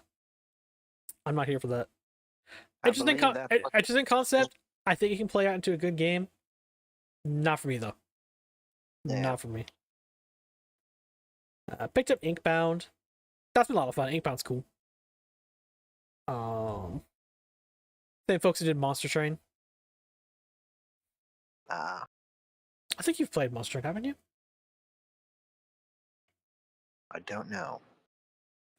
I'm not here for that. Interesting concept. I think it can play out into a good game. Not for me though. Yeah. Not for me. Picked up Inkbound. That's been a lot of fun. Inkbound's cool. Same folks who did Monster Train. I think you've played Monster Train, haven't you? I don't know.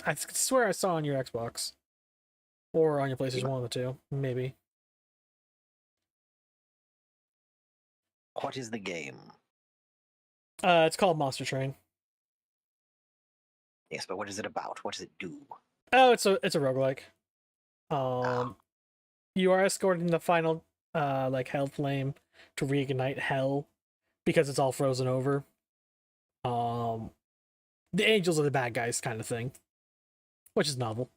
I swear I saw on your Xbox. Or on your PlayStation, one of the two. Maybe. What is the game? It's called Monster Train. Yes, but what is it about? What does it do? Oh, it's a roguelike. You are escorting the final like hell flame to reignite hell because it's all frozen over. The angels are the bad guys kind of thing, which is novel.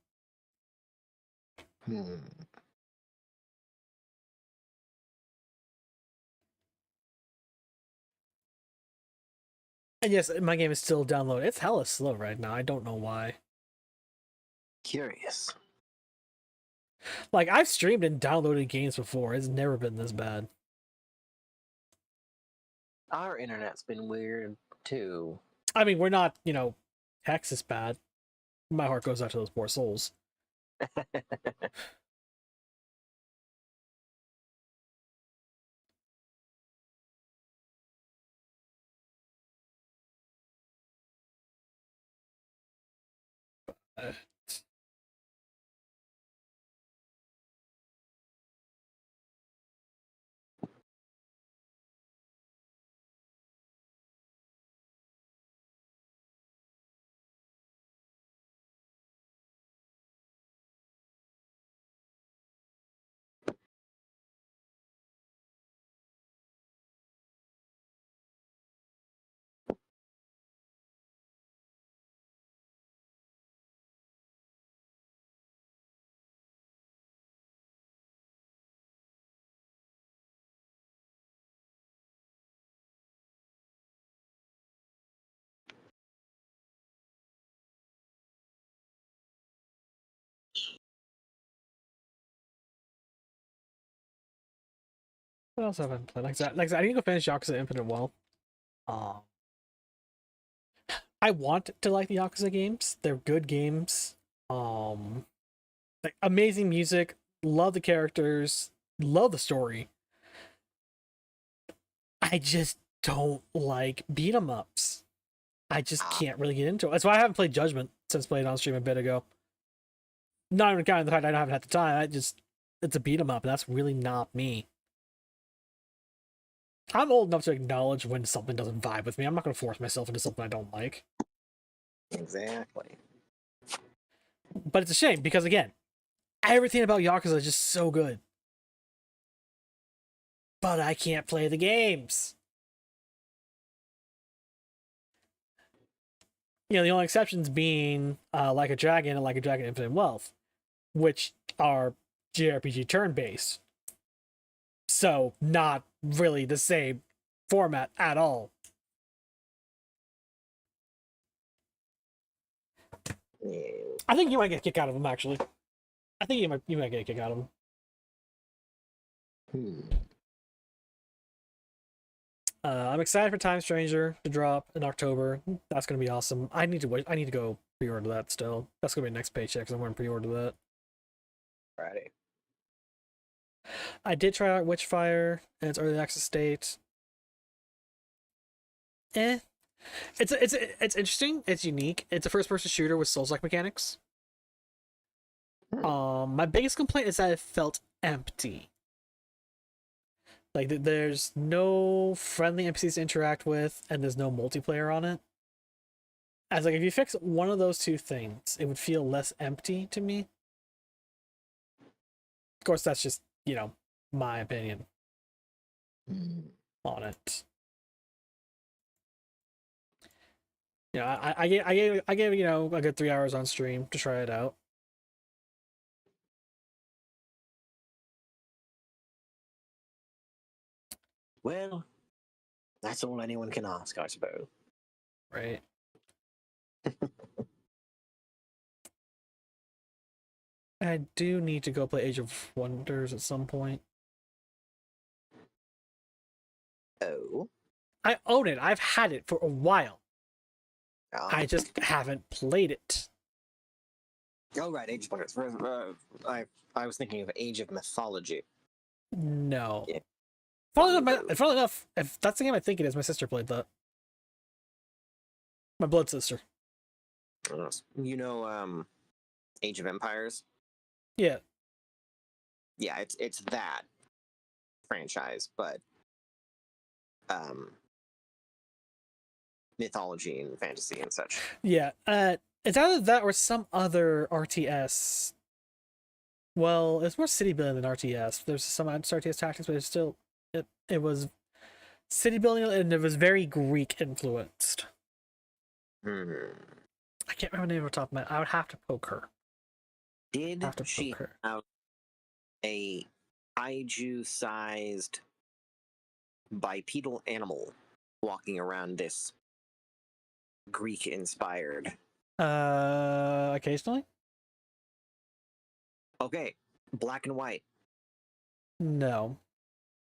Hmm. And yes, my game is still downloaded. It's hella slow right now. I don't know why. Curious. Like, I've streamed and downloaded games before. It's never been this bad. Our internet's been weird too. I mean, we're not, Hex is bad. My heart goes out to those poor souls. Uh, what else have I played? Like that, I need to go finish Yakuza Infinite Well. Um, I want to like the Yakuza games. They're good games. Like amazing music. Love the characters. Love the story. I just don't like beat 'em ups. I just can't really get into it. That's why I haven't played Judgment since playing on stream a bit ago. Not even counting the fact I haven't had the time. It's a beat 'em up, and that's really not me. I'm old enough to acknowledge when something doesn't vibe with me. I'm not going to force myself into something I don't like. Exactly. But it's a shame because, again, everything about Yakuza is just so good. But I can't play the games. The only exceptions being Like a Dragon and Like a Dragon Infinite Wealth, which are JRPG turn-based. So, not really the same format at all. Yeah. I think you might get a kick out of them, actually. I think you might get a kick out of them. I'm excited for Time Stranger to drop in October. That's gonna be awesome. I need to wait. I need to go pre-order that still. That's gonna be next paycheck because I'm going to pre-order that. Friday. I did try out Witchfire in its early access state. It's interesting. It's unique. It's a first-person shooter with Souls-like mechanics. My biggest complaint is that it felt empty. Like there's no friendly NPCs to interact with, and there's no multiplayer on it. As like if you fix one of those two things, it would feel less empty to me. Of course, that's just my opinion on it. I gave a good 3 hours on stream to try it out. Well, that's all anyone can ask, I suppose. Right. I do need to go play Age of Wonders at some point. Oh. I own it. I've had it for a while. I just haven't played it. Oh, right, Age of Wonders. I was thinking of Age of Mythology. No. Yeah. Funnily enough, if that's the game I think it is, my sister played that. My blood sister. You know, Age of Empires? Yeah. Yeah, it's that franchise, but um, mythology and fantasy and such. Yeah, it's either that or some other RTS. Well, it's more city building than RTS. There's some RTS tactics, but it's still it was city building and it was very Greek influenced. Hmm. I can't remember the name off the top of my head. I would have to poke her. Did Have to she poke her. have a kaiju-sized bipedal animal walking around this Greek-inspired? Occasionally? Okay, black and white, No.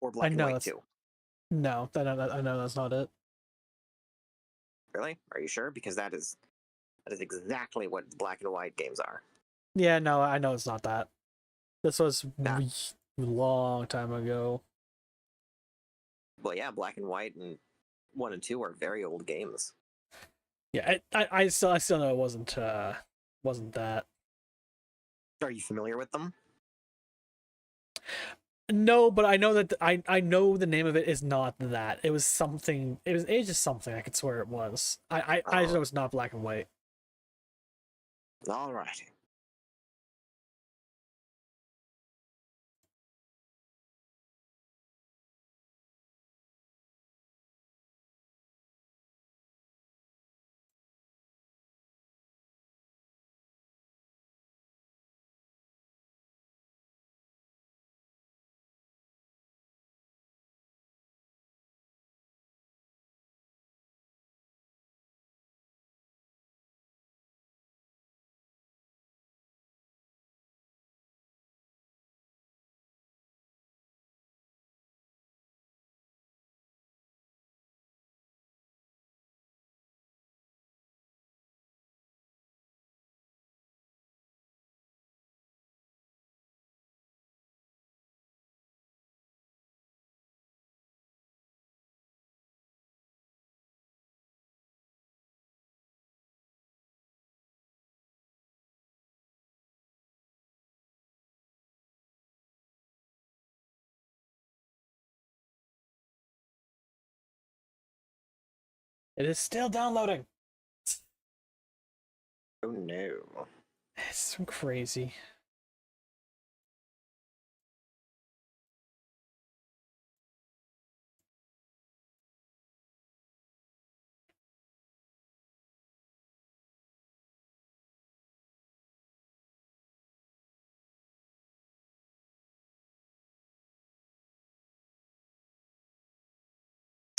or I black and know white that's too. no. I know that's not it. Really? Are you sure? Because that is exactly what black and white games are. Yeah, no, I know it's not that. This was Nah. long time ago. Well, yeah, black and white and 1 and 2 are very old games. Yeah, I still know it wasn't that. Are you familiar with them? No, but I know that I know the name of it is not that. It was something. It was just something. I could swear it was. I just know it's not black and white. All right. It is still downloading. Oh no. It's so crazy.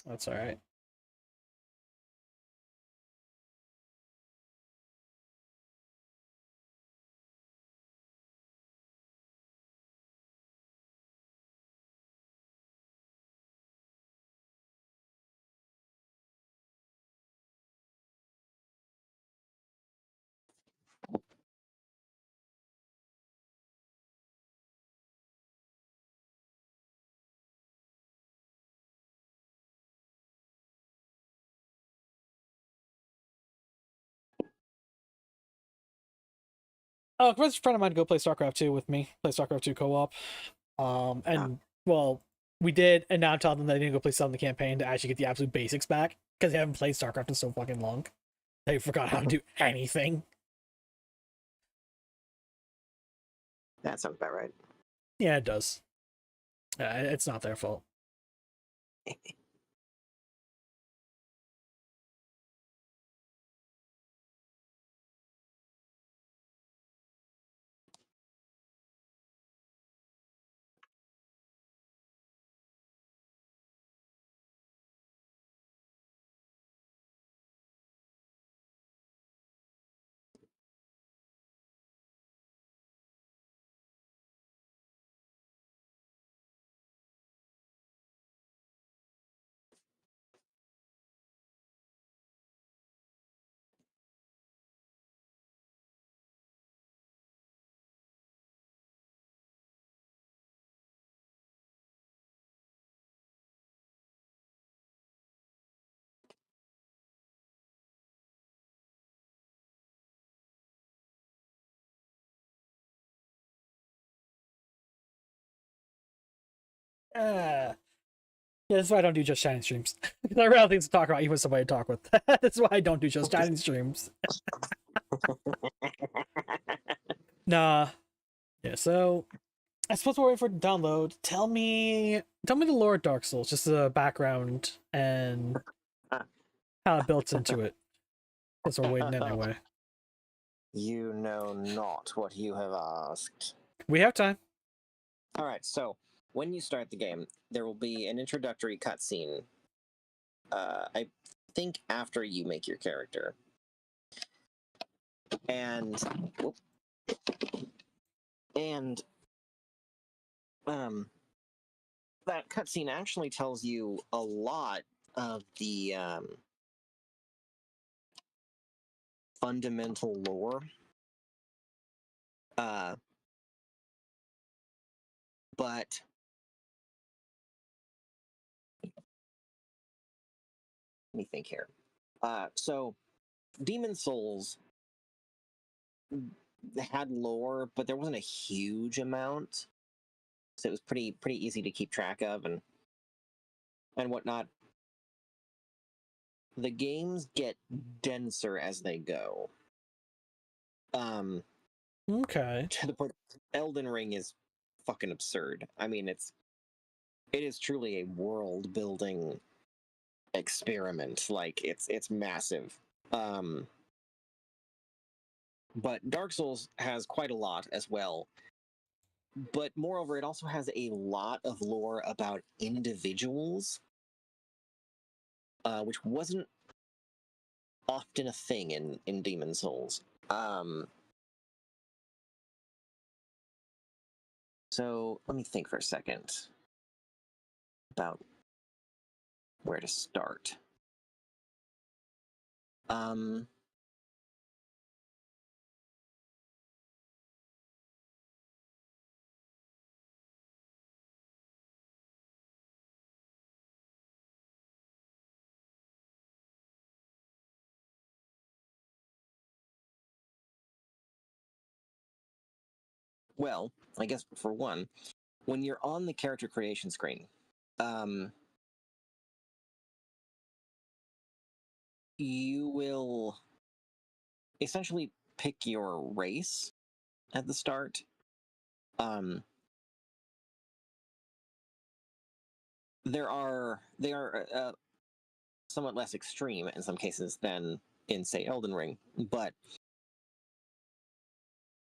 That's all right. Oh, a friend of mine to go play StarCraft 2 with me. Play StarCraft 2 co-op. And well, we did, and now I'm telling them that I need to go play some of the campaign to actually get the absolute basics back because they haven't played StarCraft in so fucking long. They forgot how to do anything. That sounds about right. Yeah, it does. It's not their fault. Yeah, that's why I don't do just chatting streams. I run out of things to talk about, even with somebody to talk with. That's why I don't do just chatting streams. Nah. Yeah, so I suppose we're waiting for it to download. Tell me the lore of Dark Souls, just the background and how it built into it. Because we're waiting anyway. You know not what you have asked. We have time. All right, so when you start the game, there will be an introductory cutscene. I think after you make your character, and that cutscene actually tells you a lot of the fundamental lore. But let me think here. So Demon Souls had lore, but there wasn't a huge amount, so it was pretty easy to keep track of and whatnot. The games get denser as they go. Okay. To the point, Elden Ring is fucking absurd. I mean, it is truly a world building experiment. Like it's massive. But Dark Souls has quite a lot as well. But moreover, it also has a lot of lore about individuals, which wasn't often a thing in Demon Souls. So let me think for a second about where to start. Well, I guess for one, when you're on the character creation screen, you will essentially pick your race at the start. They are somewhat less extreme in some cases than in, say, Elden Ring, but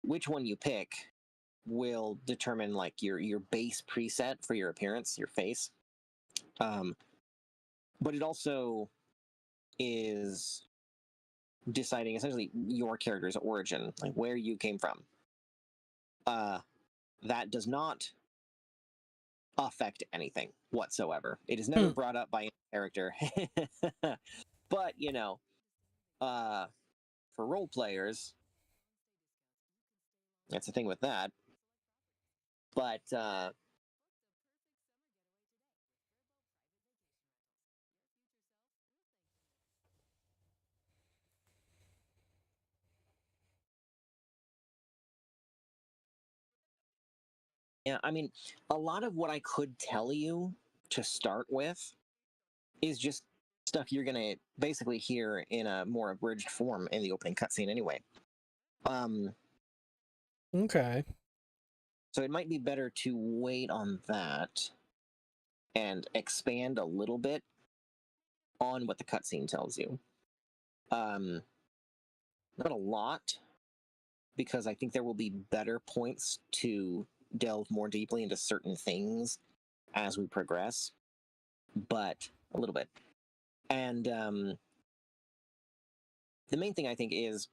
which one you pick will determine like your base preset for your appearance, your face. But it also is deciding essentially your character's origin, like where you came from. That does not affect anything whatsoever. It is never brought up by any character. But, you know, for role players, that's the thing with that. But yeah, I mean, a lot of what I could tell you to start with is just stuff you're gonna basically hear in a more abridged form in the opening cutscene anyway. Okay. So it might be better to wait on that and expand a little bit on what the cutscene tells you. Not a lot, because I think there will be better points to delve more deeply into certain things as we progress, but a little bit. And the main thing I think is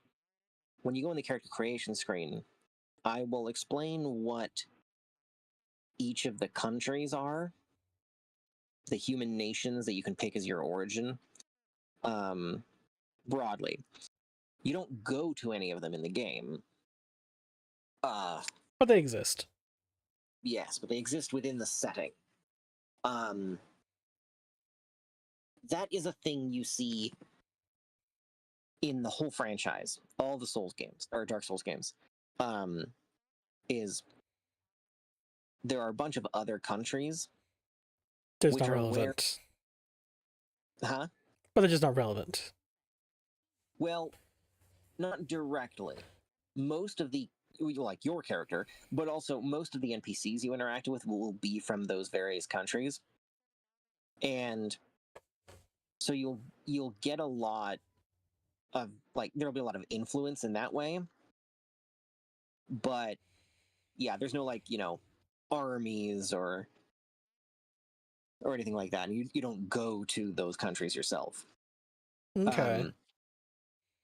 when you go in the character creation screen, I will explain what each of the countries are, the human nations that you can pick as your origin, broadly. You don't go to any of them in the game. But they exist. Yes, but they exist within the setting. That is a thing you see in the whole franchise, all the Souls games, or Dark Souls games, is there are a bunch of other countries Just which not are relevant. Huh? But they're just not relevant. Well, not directly. Most of the like your character, but also most of the NPCs you interact with will be from those various countries, and so you'll get a lot of like there'll be a lot of influence in that way. But yeah, there's no like armies or anything like that, and you don't go to those countries yourself. Okay.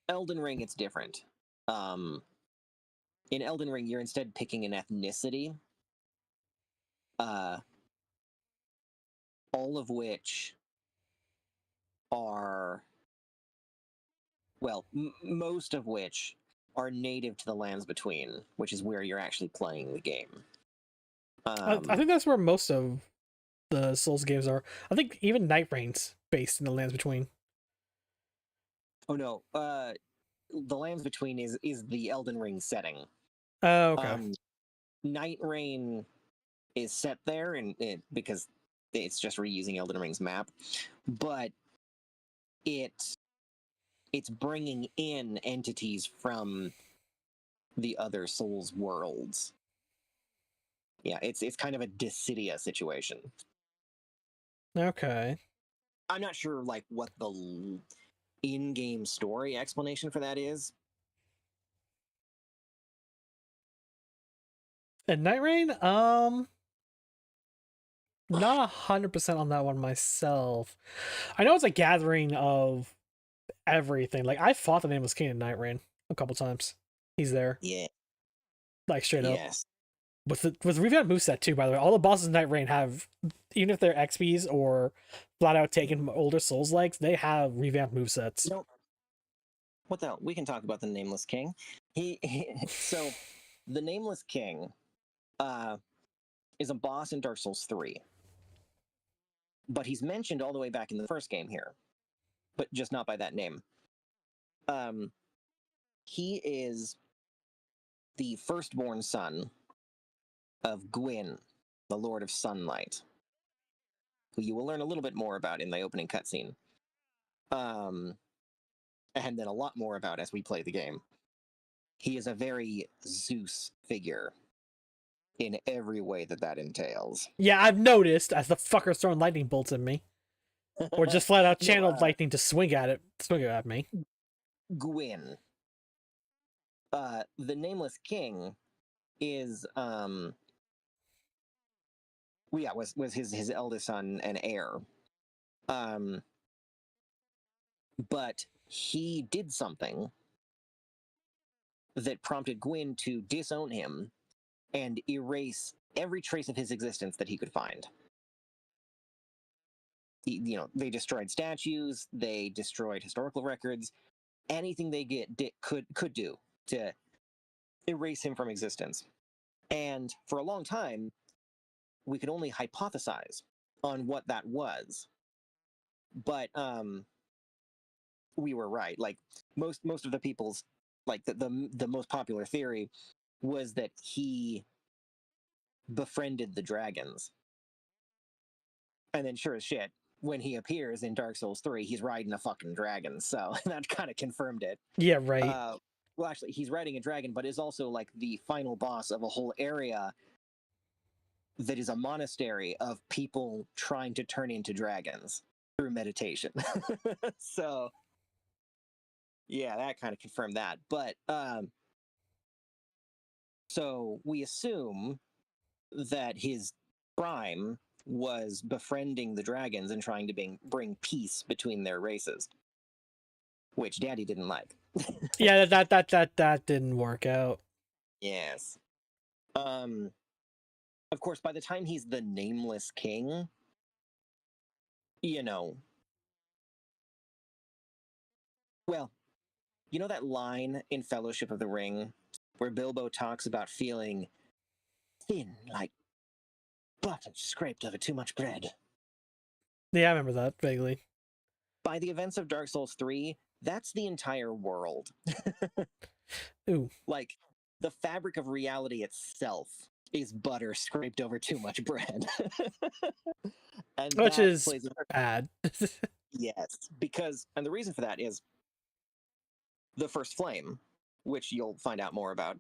Elden Ring, it's different. In Elden Ring, you're instead picking an ethnicity, uh, all of which are, well, most of which are native to the Lands Between, which is where you're actually playing the game. I think that's where most of the Souls games are. I think even Night Rain's based in the Lands Between. Oh no, the Lands Between is the Elden Ring setting. Oh, okay. Night Rain is set there, and because it's just reusing Elden Ring's map, but it's bringing in entities from the other Souls worlds. Yeah, it's kind of a Dissidia situation. Okay. I'm not sure like what the in-game story explanation for that is. And Night Rain, not 100% on that one myself. I know it's a gathering of everything. Like I fought the Nameless King in Night Rain a couple times. He's there, Yeah. like straight up. Yes. With revamped moveset too, by the way. All the bosses in Night Rain have, even if they're XPs or flat out taken older Souls likes, they have revamped movesets. What the hell? We can talk about the Nameless King. So the Nameless King is a boss in Dark Souls 3. But he's mentioned all the way back in the first game here, but just not by that name. He is the firstborn son of Gwyn, the Lord of Sunlight, who you will learn a little bit more about in the opening cutscene. And then a lot more about as we play the game. He is a very Zeus figure in every way that entails. Yeah, I've noticed as the fucker's throwing lightning bolts at me. Or just flat out channeled lightning to swing at me. Gwyn. The Nameless King is was his eldest son and heir. But he did something that prompted Gwyn to disown him and erase every trace of his existence that he could find. They destroyed statues, they destroyed historical records, anything they could do to erase him from existence. And for a long time, we could only hypothesize on what that was. But we were right. Like most of the people's, like the most popular theory was that he befriended the dragons. And then sure as shit, when he appears in Dark Souls 3, he's riding a fucking dragon. So that kind of confirmed it. Yeah, right. Well, actually, he's riding a dragon, but is also like the final boss of a whole area that is a monastery of people trying to turn into dragons through meditation. So, yeah, that kind of confirmed that. But, so we assume that his prime was befriending the dragons and trying to bring peace between their races, which Daddy didn't like. Yeah, that didn't work out. Yes. Of course, by the time he's the Nameless King, well, you know that line in Fellowship of the Ring where Bilbo talks about feeling thin like butter scraped over too much bread? Yeah, I remember that vaguely. By the events of Dark Souls 3, that's the entire world. Ooh. Like, the fabric of reality itself is butter scraped over too much bread. And Which that is plays a bad. yes, because and the reason for that is the first flame, which you'll find out more about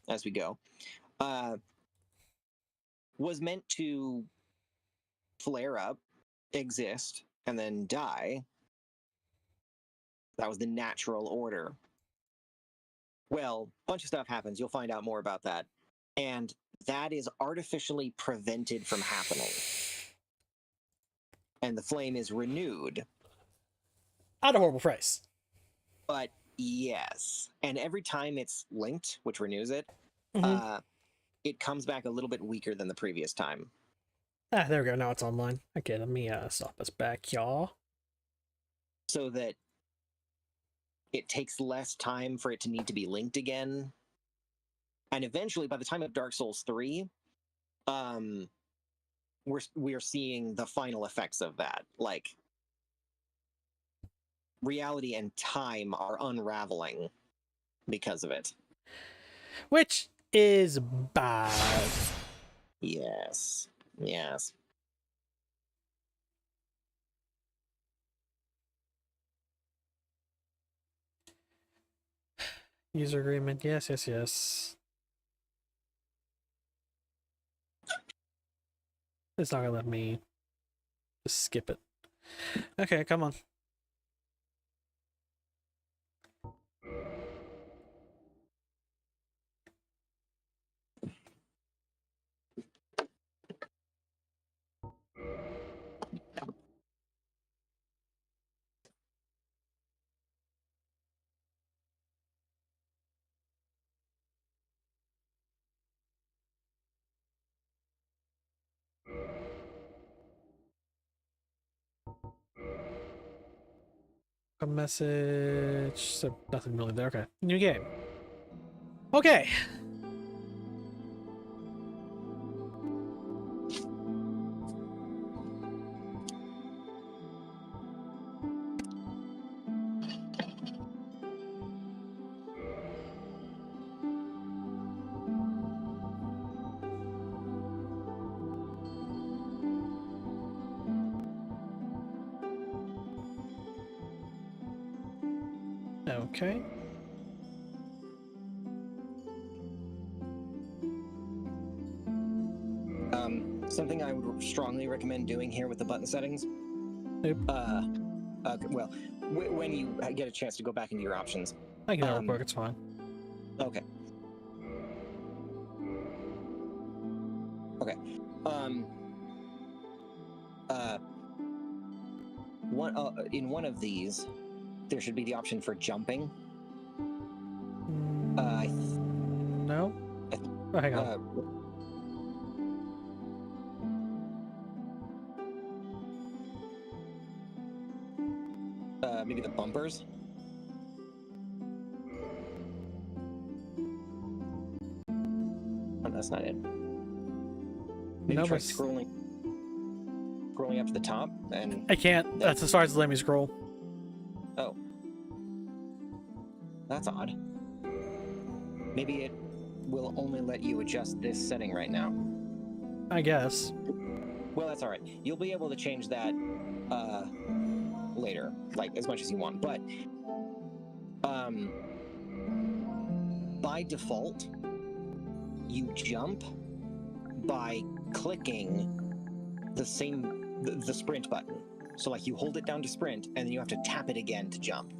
as we go, was meant to flare up, exist, and then die. That was the natural order. Well, a bunch of stuff happens. You'll find out more about that. And that is artificially prevented from happening. And the flame is renewed. Not a horrible phrase. But yes. And every time it's linked, which renews it, it comes back a little bit weaker than the previous time. Ah, there we go. Now it's online. Okay, let me stop us back, y'all. So that it takes less time for it to need to be linked again. And eventually, by the time of Dark Souls 3, we're seeing the final effects of that. Like, reality and time are unraveling because of it. Which is bad. Yes. Yes. User agreement. Yes, yes, yes. It's not gonna let me just skip it. Okay, come on. A message. So nothing really there. Okay. New game. Okay. Okay. Something I would strongly recommend doing here with the button settings. Nope. Okay, well, when you get a chance to go back into your options. I can real quick. It's fine. Okay. Okay. In one of these, there should be the option for jumping. No. Oh, hang on. Maybe the bumpers. Oh, that's not it. Maybe No, try but scrolling up to the top, and I can't. That's as far as let me scroll. oh, that's odd. Maybe it will only let you adjust this setting right now. I guess. Well, that's all right. You'll be able to change that later, like as much as you want. But by default, you jump by clicking the sprint button. So like you hold it down to sprint, and then you have to tap it again to jump.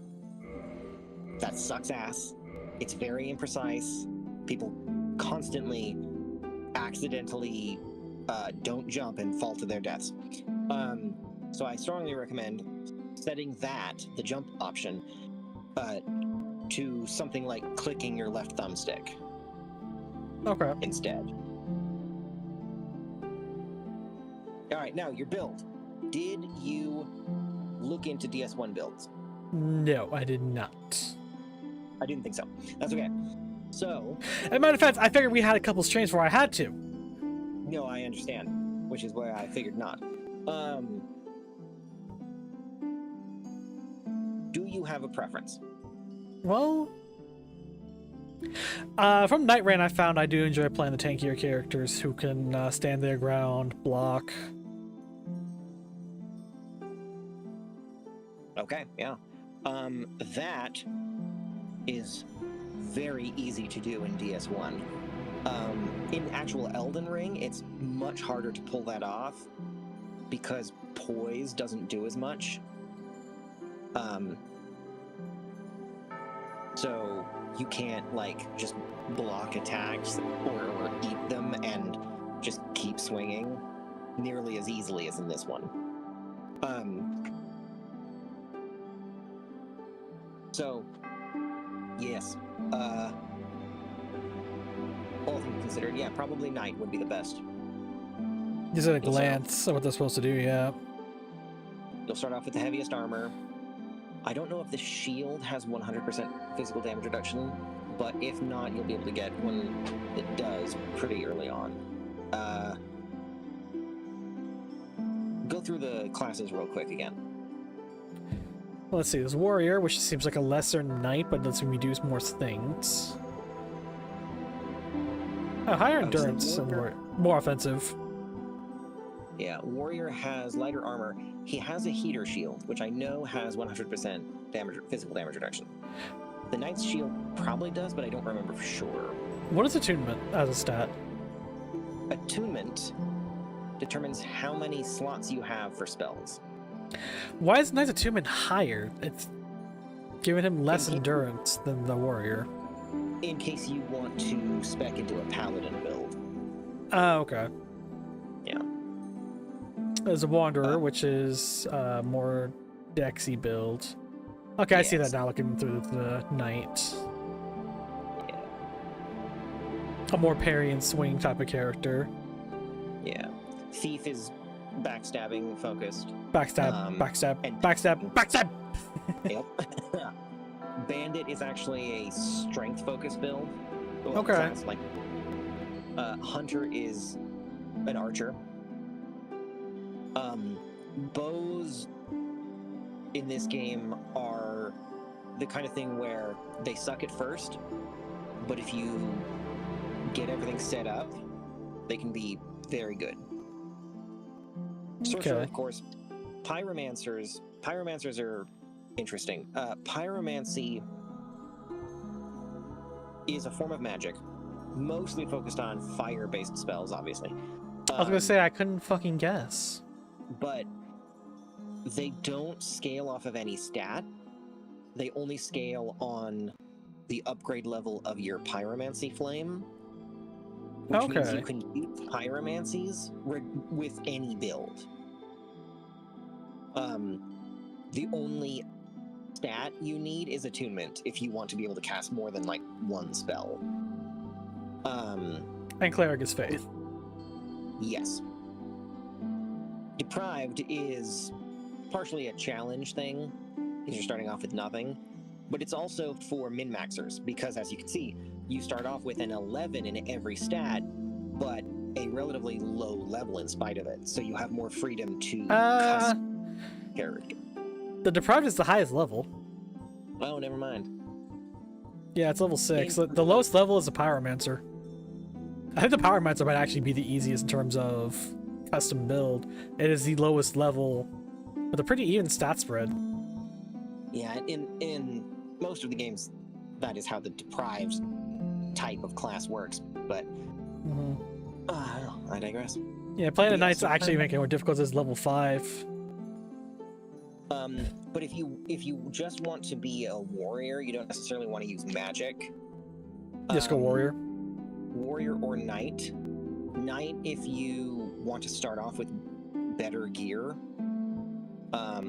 That sucks ass. It's very imprecise. People constantly accidentally don't jump and fall to their deaths. So I strongly recommend setting the jump option, to something like clicking your left thumbstick. Okay. Instead. All right, now your build. Did you look into DS1 builds? No, I did not. I didn't think so. That's okay. So, As a matter of fact, I figured we had a couple streams where I had to. no, I understand, which is why I figured not. Do you have a preference? Well, From Night Rain, I found I do enjoy playing the tankier characters who can stand their ground, block. Okay, yeah. That is very easy to do in DS1. In actual Elden Ring, it's much harder to pull that off because poise doesn't do as much. So you can't like just block attacks or eat them and just keep swinging nearly as easily as in this one. So yes, all things considered, yeah, probably Knight would be the best. These are a glance of what they're supposed to do, yeah. You'll start off with the heaviest armor. I don't know if the shield has 100% physical damage reduction, but if not, you'll be able to get one that does pretty early on. Go through the classes real quick again. Well, let's see, there's Warrior, which seems like a lesser knight, but lets me do more things. Oh, higher endurance and more offensive. Yeah, Warrior has lighter armor. He has a heater shield, which I know has 100% physical damage reduction. The Knight's shield probably does, but I don't remember for sure. What is attunement as a stat? Attunement determines how many slots you have for spells. Why is Knight's attunement higher? It's giving him less endurance than the Warrior. In case you want to spec into a Paladin build. Oh, okay. Yeah. There's a Wanderer, which is more Dexy build. Okay, I see that now looking through the Knight. Yeah. A more parry and swing type of character. Yeah. Thief is backstabbing focused. Backstab, backstab. Yep. Bandit is actually a strength focused build. Well, okay. Class, like, Hunter is an archer. Bows in this game are the kind of thing where they suck at first, but if you get everything set up, they can be very good. Sorcerer, of course. Pyromancers are interesting. Pyromancy is a form of magic, mostly focused on fire-based spells, obviously. I was gonna say, I couldn't fucking guess. But they don't scale off of any stat. They only scale on the upgrade level of your pyromancy flame. Which means you can use pyromancies with any build. The only stat you need is attunement if you want to be able to cast more than like one spell. And Cleric is Faith. Yes. Deprived is partially a challenge thing, because you're starting off with nothing, but it's also for min-maxers, because as you can see, you start off with an 11 in every stat, but a relatively low level in spite of it, so you have more freedom to custom character. The Deprived is the highest level. Oh, never mind. Yeah, it's level 6. The lowest level is a Pyromancer. I think the Pyromancer might actually be the easiest in terms of custom build. It is the lowest level with a pretty even stat spread. Yeah, in most of the games, that is how the Deprived type of class works, but I digress. Yeah, playing the Knights actually making it more difficult as level 5. But if you just want to be a warrior, you don't necessarily want to use magic. Just go warrior. Warrior or knight. Knight if you want to start off with better gear. I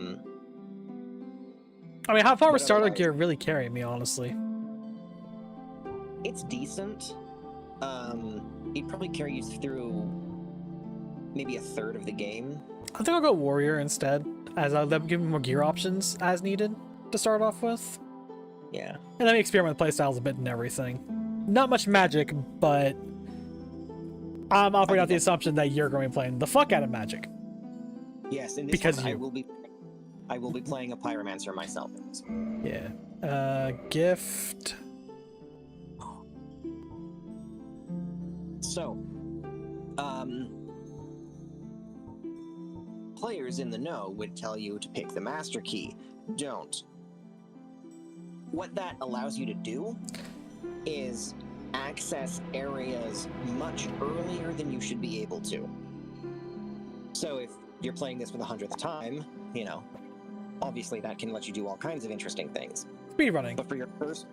mean, how far would starter gear really carry me, honestly? It's decent. It'd probably carry you through maybe a third of the game. I think I'll go warrior instead, as I'll give me more gear options as needed to start off with. Yeah. And let me experiment with playstyles a bit and everything. Not much magic, but I'm operating out the assumption that you're going to be playing the fuck out of magic. Yes, in this because one, I will be playing a pyromancer myself. Yeah. Gift. So, players in the know would tell you to pick the master key. Don't. What that allows you to do is access areas much earlier than you should be able to. So if you're playing this for the 100th time, you know, obviously that can let you do all kinds of interesting things. Speedrunning. But for your first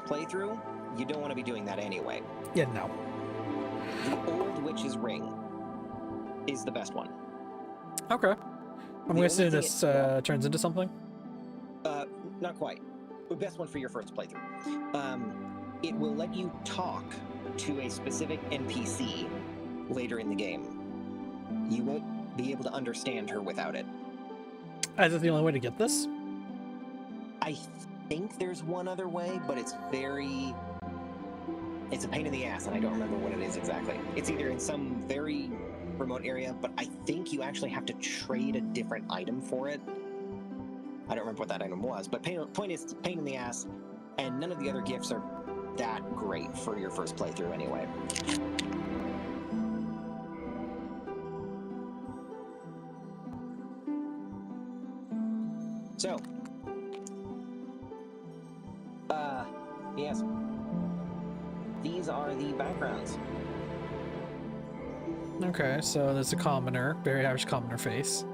playthrough, you don't want to be doing that anyway. Yeah, no. The Old Witch's Ring is the best one. Okay. I'm The guessing only this thing turns into something. Not quite. The best one for your first playthrough. It will let you talk to a specific NPC later in the game. You won't be able to understand her without it. Is that the only way to get this? I think there's one other way, but it's a pain in the ass, and I don't remember what it is exactly. It's either in some very remote area, but I think you actually have to trade a different item for it. I don't remember what that item was, but point is, pain in the ass, and none of the other gifts are that great for your first playthrough anyway. So, yes. These are the backgrounds. Okay, so there's a commoner, very average commoner face.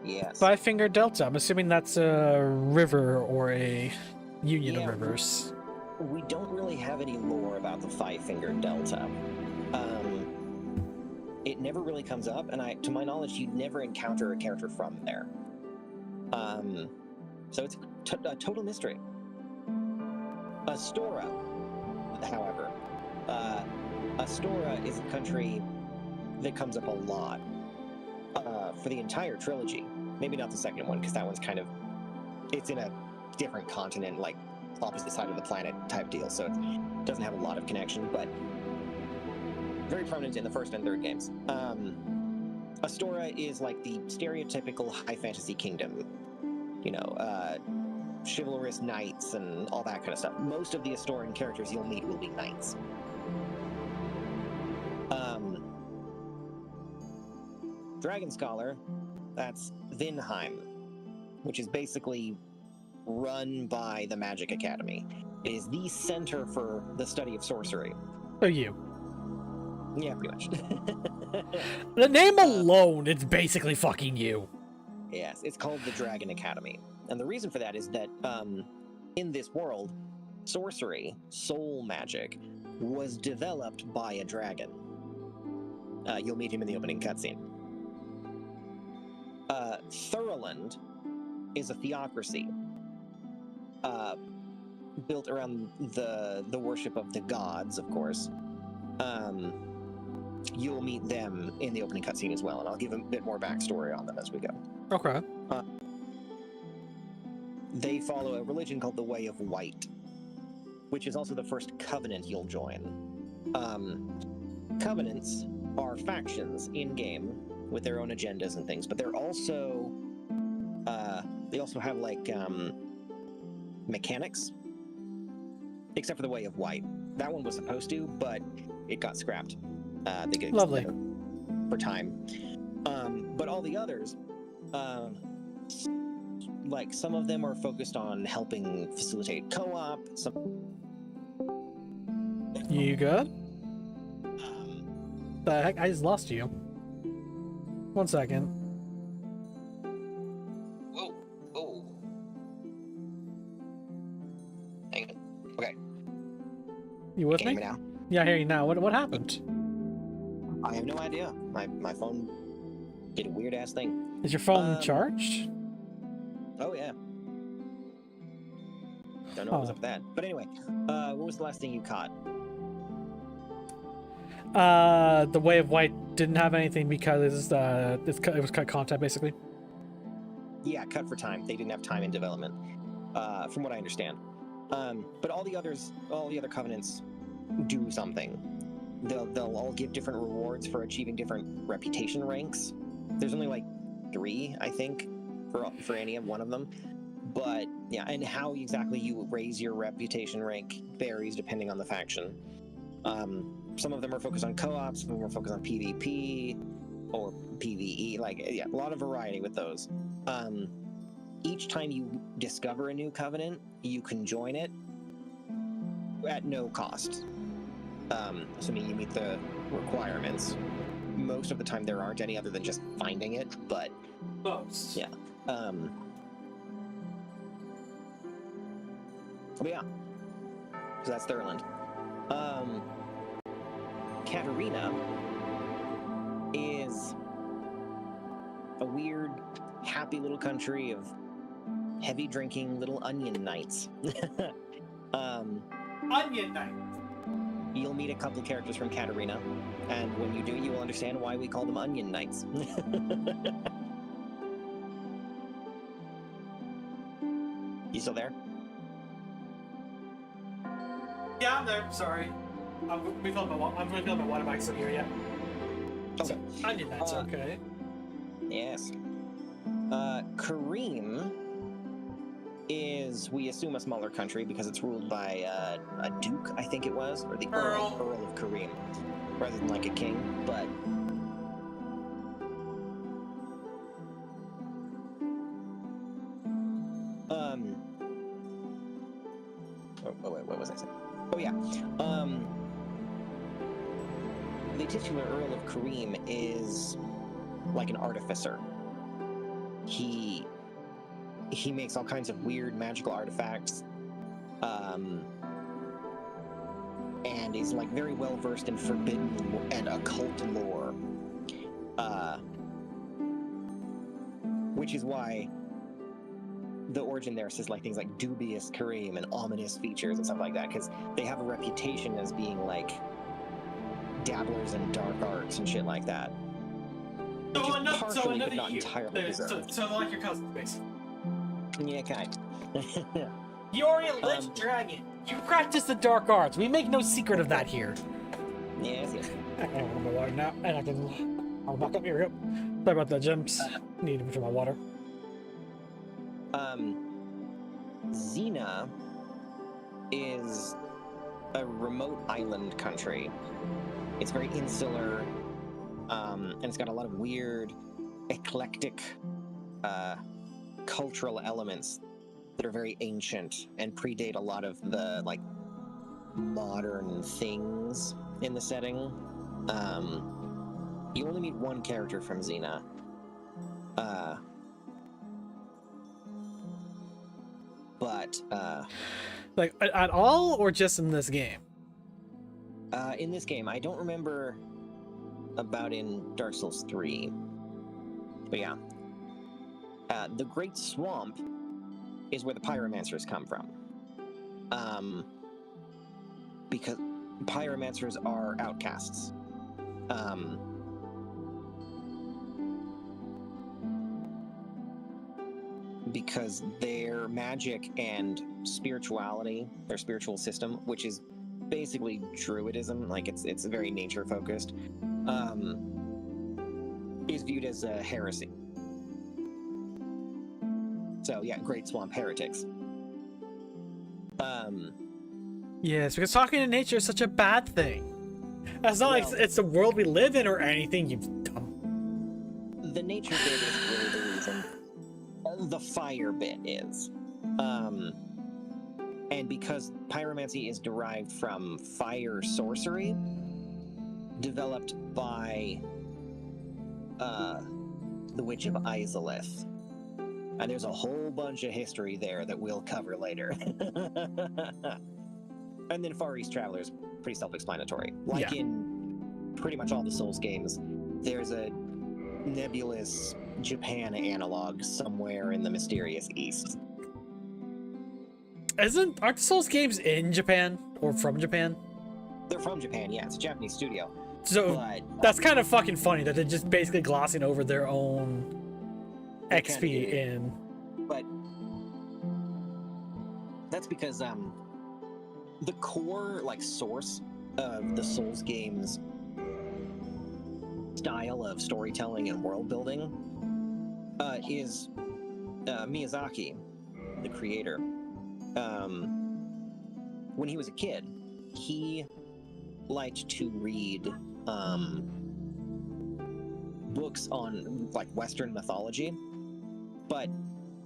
Yes. 5-finger delta. I'm assuming that's a river or a union of rivers. We don't really have any lore about the 5-finger delta. It never really comes up, and to my knowledge, you'd never encounter a character from there. So it's a total mystery. Astora, however, Astora is a country that comes up a lot for the entire trilogy. Maybe not the second one, because that one's it's in a different continent, like opposite side of the planet type deal, so it doesn't have a lot of connection, but very prominent in the first and third games. Astora is like the stereotypical high fantasy kingdom, you know, chivalrous knights and all that kind of stuff. Most of the Astoran characters you'll meet will be knights. Dragon Scholar, that's Vinheim, which is basically run by the Magic Academy. It is the center for the study of sorcery. So you. Yeah, pretty much. The name alone, it's basically fucking you. Yes, it's called the Dragon Academy. And the reason for that is that in this world, sorcery, soul magic, was developed by a dragon. You'll meet him in the opening cutscene. Thurland is a theocracy built around the worship of the gods, of course. You'll meet them in the opening cutscene as well, and I'll give a bit more backstory on them as we go. Okay. They follow a religion called the Way of White, which is also the first covenant you'll join. Covenants are factions in-game with their own agendas and things, but they're also they also have like mechanics, except for the Way of White. That one was supposed to, but it got scrapped. They get Lovely for time. But all the others, like some of them are focused on helping facilitate co-op. You good? The heck? I just lost you. 1 second. Whoa. Oh. Hang on. Okay. You with Can you me? hear me now? Yeah, I hear you now. What happened? I have no idea. My phone did a weird ass thing. Is your phone charged? Oh yeah. Don't know what was up with that. But anyway, what was the last thing you caught? The Way of White didn't have anything because it was cut content basically. Yeah, cut for time. They didn't have time in development, from what I understand. But all the other covenants do something. They'll all give different rewards for achieving different reputation ranks. There's only like 3, I think, for any one of them. But yeah, and how exactly you raise your reputation rank varies depending on the faction. Some of them are focused on co-op, some of them are focused on PvP or PvE. Like, yeah, a lot of variety with those. Each time you discover a new covenant, you can join it at no cost. Assuming you meet the requirements. Most of the time there aren't any other than just finding it, but Most. yeah. But yeah. So that's Thurland. Katarina is a weird, happy little country of heavy drinking little onion knights. Onion Knight. You'll meet a couple characters from Katarina, and when you do, you will understand why we call them onion knights. You still there? Yeah, I'm there. Sorry. I'm refilling my water bag still here yet. Okay. Onion Knights, okay. Yes. Kareem is, we assume, a smaller country because it's ruled by a duke, I think it was, or the Earl of Kareem, rather than like a king, but... wait, what was I saying? Oh yeah. The titular Earl of Kareem is like an artificer. He makes all kinds of weird magical artifacts, and is like very well versed in forbidden and occult lore, which is why the origin there says like things like dubious Kareem and ominous features and stuff like that, because they have a reputation as being like dabblers in dark arts and shit like that. Which is partially, but not entirely deserved. So like your cousins, basically. Yeah, kind. You're a lich dragon. You practice the dark arts. We make no secret of that here. Yes. I want my water now, and I'll back up here. Sorry about the gems. Need to my water. Xena is a remote island country. It's very insular, and it's got a lot of weird, eclectic, cultural elements that are very ancient and predate a lot of the like modern things in the setting. You only meet one character from Xena. But like at all, or just in this game? In this game, I don't remember about in Dark Souls 3. But yeah. The Great Swamp is where the pyromancers come from. Because pyromancers are outcasts. Because their magic and spirituality, their spiritual system, which is basically druidism, like it's very nature focused, is viewed as a heresy. So yeah, Great Swamp heretics. Yes, because talking to nature is such a bad thing. It's not like it's the world we live in or anything, you dumb. The nature bit is really the reason. The fire bit is. And because pyromancy is derived from fire sorcery, developed by the Witch of Izalith. And there's a whole bunch of history there that we'll cover later. And then Far East Traveler is pretty self-explanatory. Like in pretty much all the Souls games, there's a nebulous Japan analog somewhere in the mysterious East. Aren't the Souls games in Japan or from Japan? They're from Japan, yeah. It's a Japanese studio. So but, that's kind of fucking funny that they're just basically glossing over their own XP in. But that's because the core like source of the Souls games style of storytelling and world building is Miyazaki, the creator. When he was a kid, he liked to read books on like Western mythology, but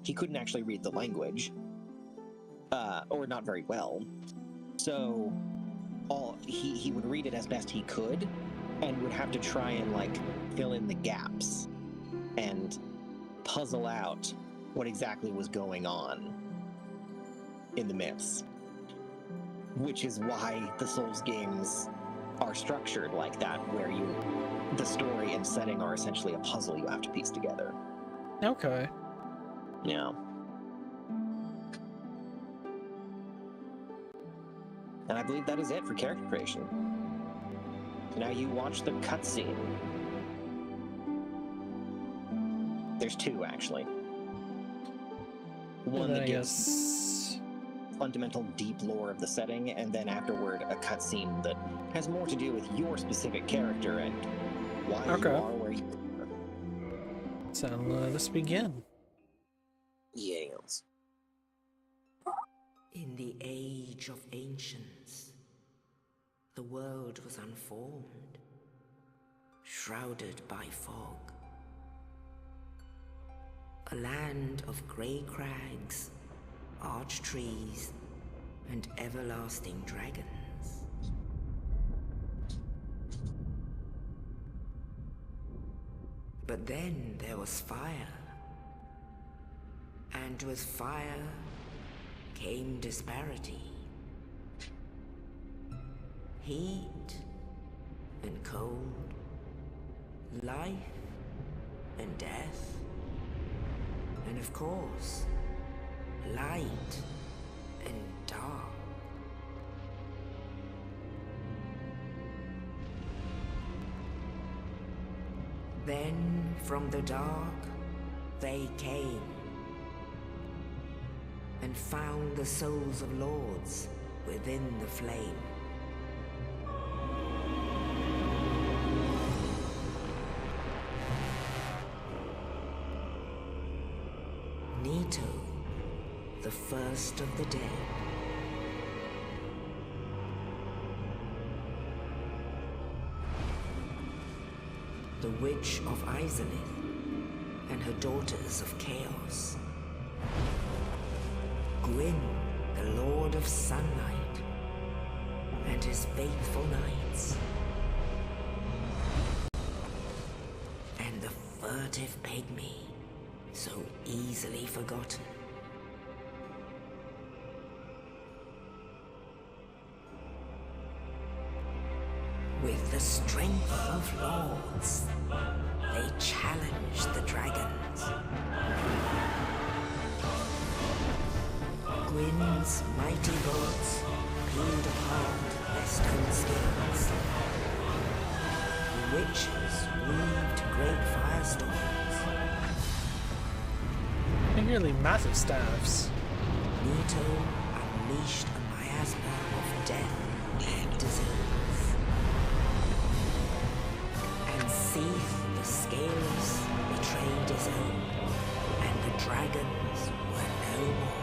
he couldn't actually read the language, or not very well. So he would read it as best he could, and would have to try and like fill in the gaps and puzzle out what exactly was going on in the myths. Which is why the Souls games are structured like that, where the story and setting are essentially a puzzle you have to piece together. Okay. Yeah. And I believe that is it for character creation. So now you watch the cutscene. There's two, actually. One that gives fundamental deep lore of the setting, and then afterward a cutscene that has more to do with your specific character and why you are where you are. So let's begin. Yes. In the age of ancients, the world was unformed, shrouded by fog. A land of grey crags, arch trees, and everlasting dragons. But then there was fire. And with fire came disparity. Heat and cold, life and death, and of course, light and dark. Then from the dark they came and found the souls of lords within the flame. Nito, the first of the dead. The Witch of Izalith and her daughters of Chaos. Gwyn, the Lord of Sunlight, and his faithful knights. And the furtive pygmy, so easily forgotten. With the strength of lords, they challenged the dragons. Gwyn's mighty bolts peeled apart their stone skins. The witches weaved great firestorms. They're nearly massive staffs. Nito unleashed a miasma of death and disease. And Seath, the Scaleless, betrayed his own, and the dragons were no more.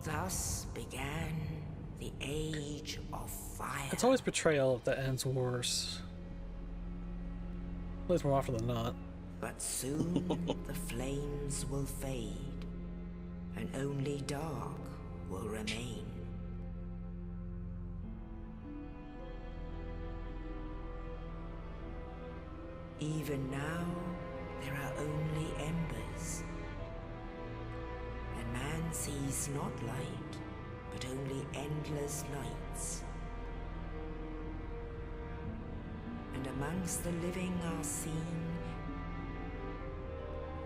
Thus began the Age of Fire. It's always betrayal that ends worse. At least more often than not. But soon the flames will fade, and only dark will remain. Even now, there are only embers. And man sees not light, but only endless nights. And amongst the living are seen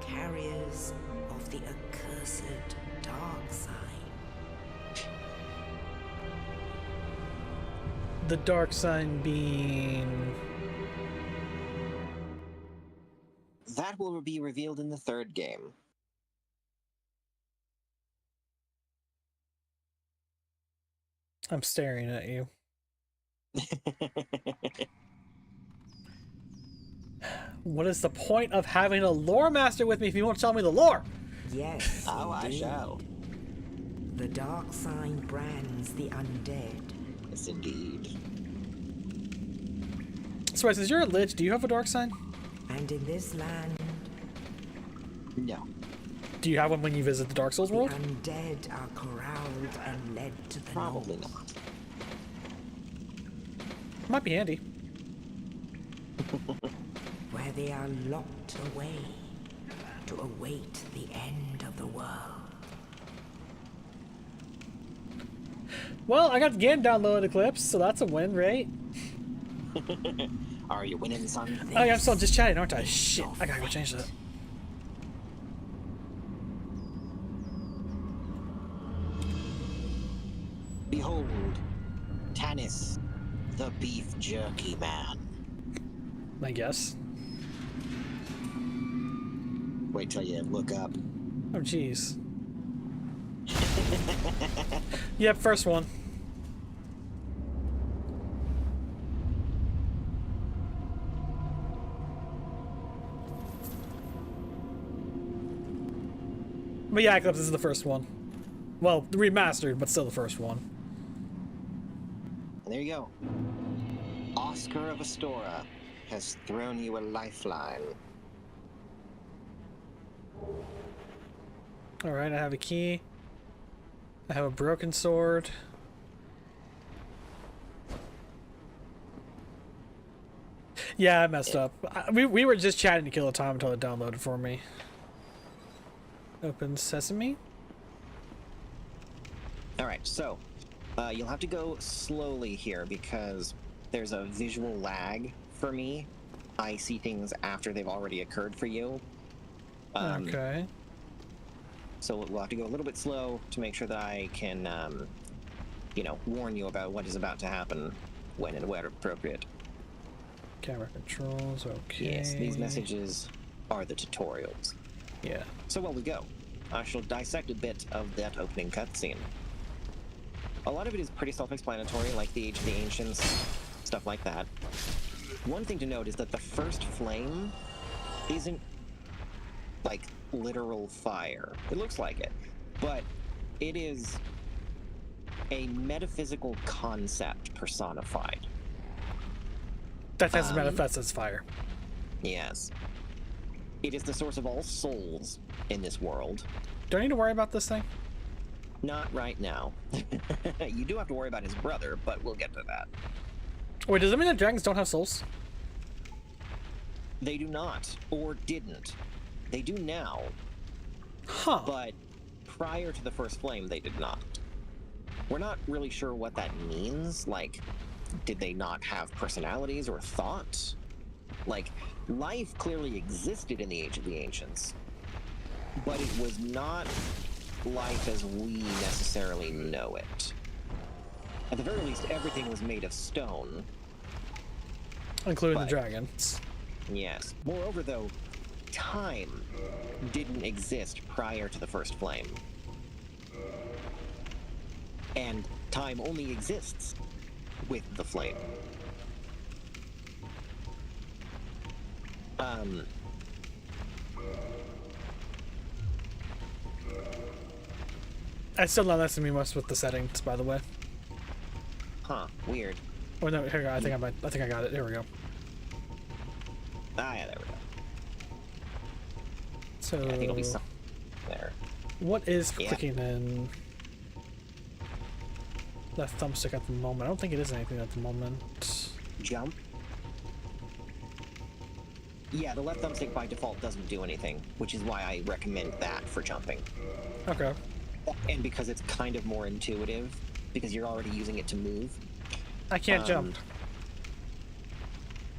carriers of the accursed dark side. The dark sign being... That will be revealed in the third game. I'm staring at you. What is the point of having a lore master with me if you won't tell me the lore? Yes, Oh, I indeed. shall. The dark sign brands the undead. Yes, indeed. So, since you're a lich, do you have a dark sign? And in this land, No. Do you have one when you visit the Dark Souls the world? undead are corralled and led to the Probably north. not. Might be handy. Where they are locked away to await the end of the world. Well, I got the game downloaded Eclipse, so that's a win, right? Are you winning, son? Oh yeah, I'm still just chatting, aren't I? Shit, I gotta go change that. Behold, Tanis, the beef jerky man. I guess. Wait till you look up. Oh jeez. Yep, first one. But yeah, Eclipse is the first one. Well, remastered, but still the first one. And there you go. Oscar of Astora has thrown you a lifeline. Alright, I have a key. I have a broken sword. Yeah, I messed up. We were just chatting to kill the time until it downloaded for me. Open sesame. Alright, so you'll have to go slowly here because there's a visual lag for me. I see things after they've already occurred for you. Okay. So we'll have to go a little bit slow to make sure that I can, warn you about what is about to happen when and where appropriate. Camera controls, okay. Yes, these messages are the tutorials. Yeah. So while we go, I shall dissect a bit of that opening cutscene. A lot of it is pretty self-explanatory, like the Age of the Ancients, stuff like that. One thing to note is that the first flame isn't, like, literal fire. It looks like it, but it is a metaphysical concept personified. That doesn't manifest as fire. Yes. It is the source of all souls in this world. Do I need to worry about this thing? Not right now. You do have to worry about his brother, but we'll get to that. Wait, does that mean that dragons don't have souls? They do not, or didn't. They do now, Huh. but prior to the first flame, they did not. We're not really sure what that means. Like, did they not have personalities or thoughts? Like, life clearly existed in the Age of the Ancients, but it was not life as we necessarily know it. At the very least, everything was made of stone. Including but- the dragons. Yes. Moreover, though, time didn't exist prior to the first flame. And time only exists with the flame. I still not letting me mess with the settings, by the way. Huh, weird. Oh no, here we go. I think I got it. Here we go. Ah, yeah, there we go. So I think it'll be something there. what is Yeah. clicking in left thumbstick at the moment? I don't think it is anything at the moment. Jump? Yeah, the left thumbstick by default doesn't do anything, which is why I recommend that for jumping. Okay. And because it's kind of more intuitive, because you're already using it to move. I can't jump.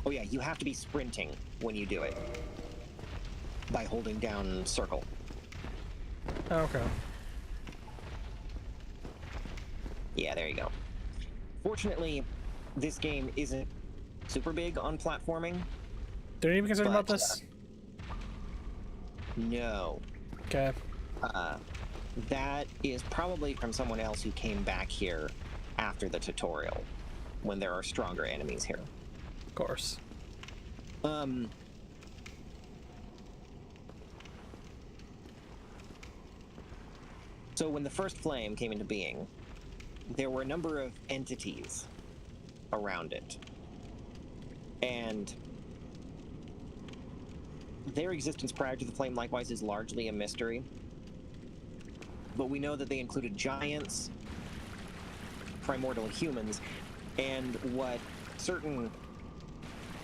Oh yeah, you have to be sprinting when you do it. By holding down circle. Okay. Yeah, there you go. Fortunately, this game isn't super big on platforming. Did you even concerned about But, this? No. Okay. That is probably from someone else who came back here after the tutorial, when there are stronger enemies here. Of course. So when the first flame came into being, there were a number of entities around it. And their existence prior to the flame likewise is largely a mystery. But we know that they included giants, primordial humans, and what certain,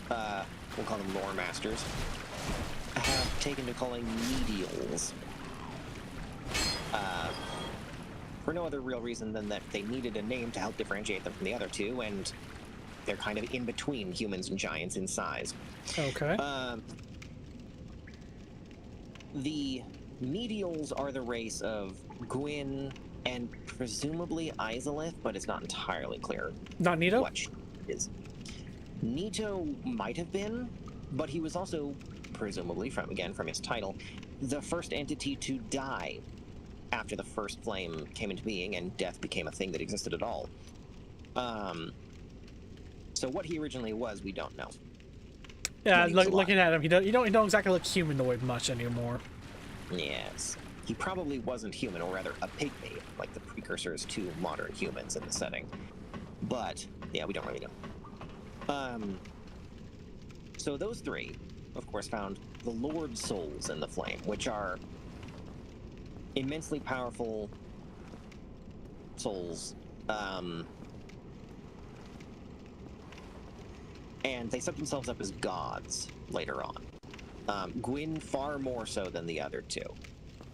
we'll call them lore masters, have taken to calling medials. For no other real reason than that they needed a name to help differentiate them from the other two, and they're kind of in between humans and giants in size. Okay. The medials are the race of Gwyn and presumably Izalith, but it's not entirely clear Not Nito? what she is. Nito might have been, but he was also, presumably, from his title, the first entity to die after the first flame came into being and death became a thing that existed at all. So what he originally was, we don't know. Yeah, when he was looking at him, he don't exactly look humanoid much anymore. Yes. He probably wasn't human, or rather a pygmy, like the precursors to modern humans in the setting. But, yeah, we don't really know. So those three, of course, found the Lord Souls in the flame, which are immensely powerful souls. And they set themselves up as gods later on. Gwyn far more so than the other two.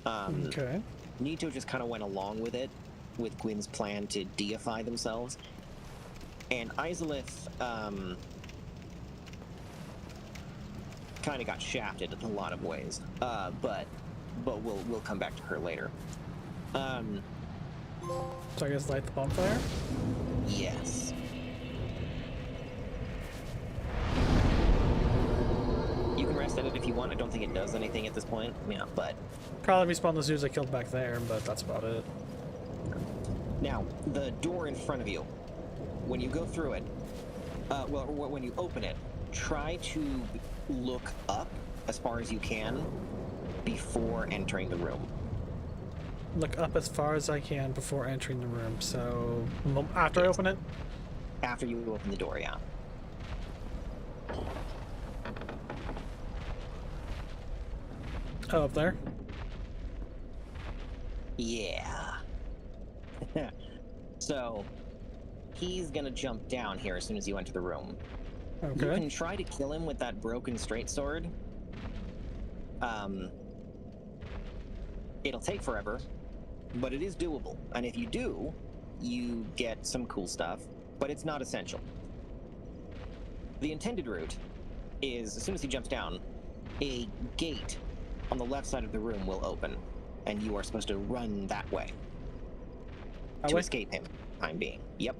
Okay. Nito just kind of went along with it, with Gwyn's plan to deify themselves. And Izalith kind of got shafted in a lot of ways, but we'll come back to her later. So I guess light the bonfire? Yes. You can rest at it if you want. I don't think it does anything at this point. Yeah, but Probably respawn the zoos I killed back there, but that's about it. now the door in front of you, when you go through it, when you open it, try to look up as far as you can before entering the room. Look up as far as I can before entering the room. So after I Yes. open it? After you open the door, yeah. Oh, up there? Yeah. So, he's gonna jump down here as soon as you enter the room. You Okay. can try to kill him with that broken straight sword. It'll take forever, but it is doable. And if you do, you get some cool stuff, but it's not essential. The intended route is, as soon as he jumps down, a gate on the left side of the room will open, and you are supposed to run that way That to way? escape him, for the time being. Yep.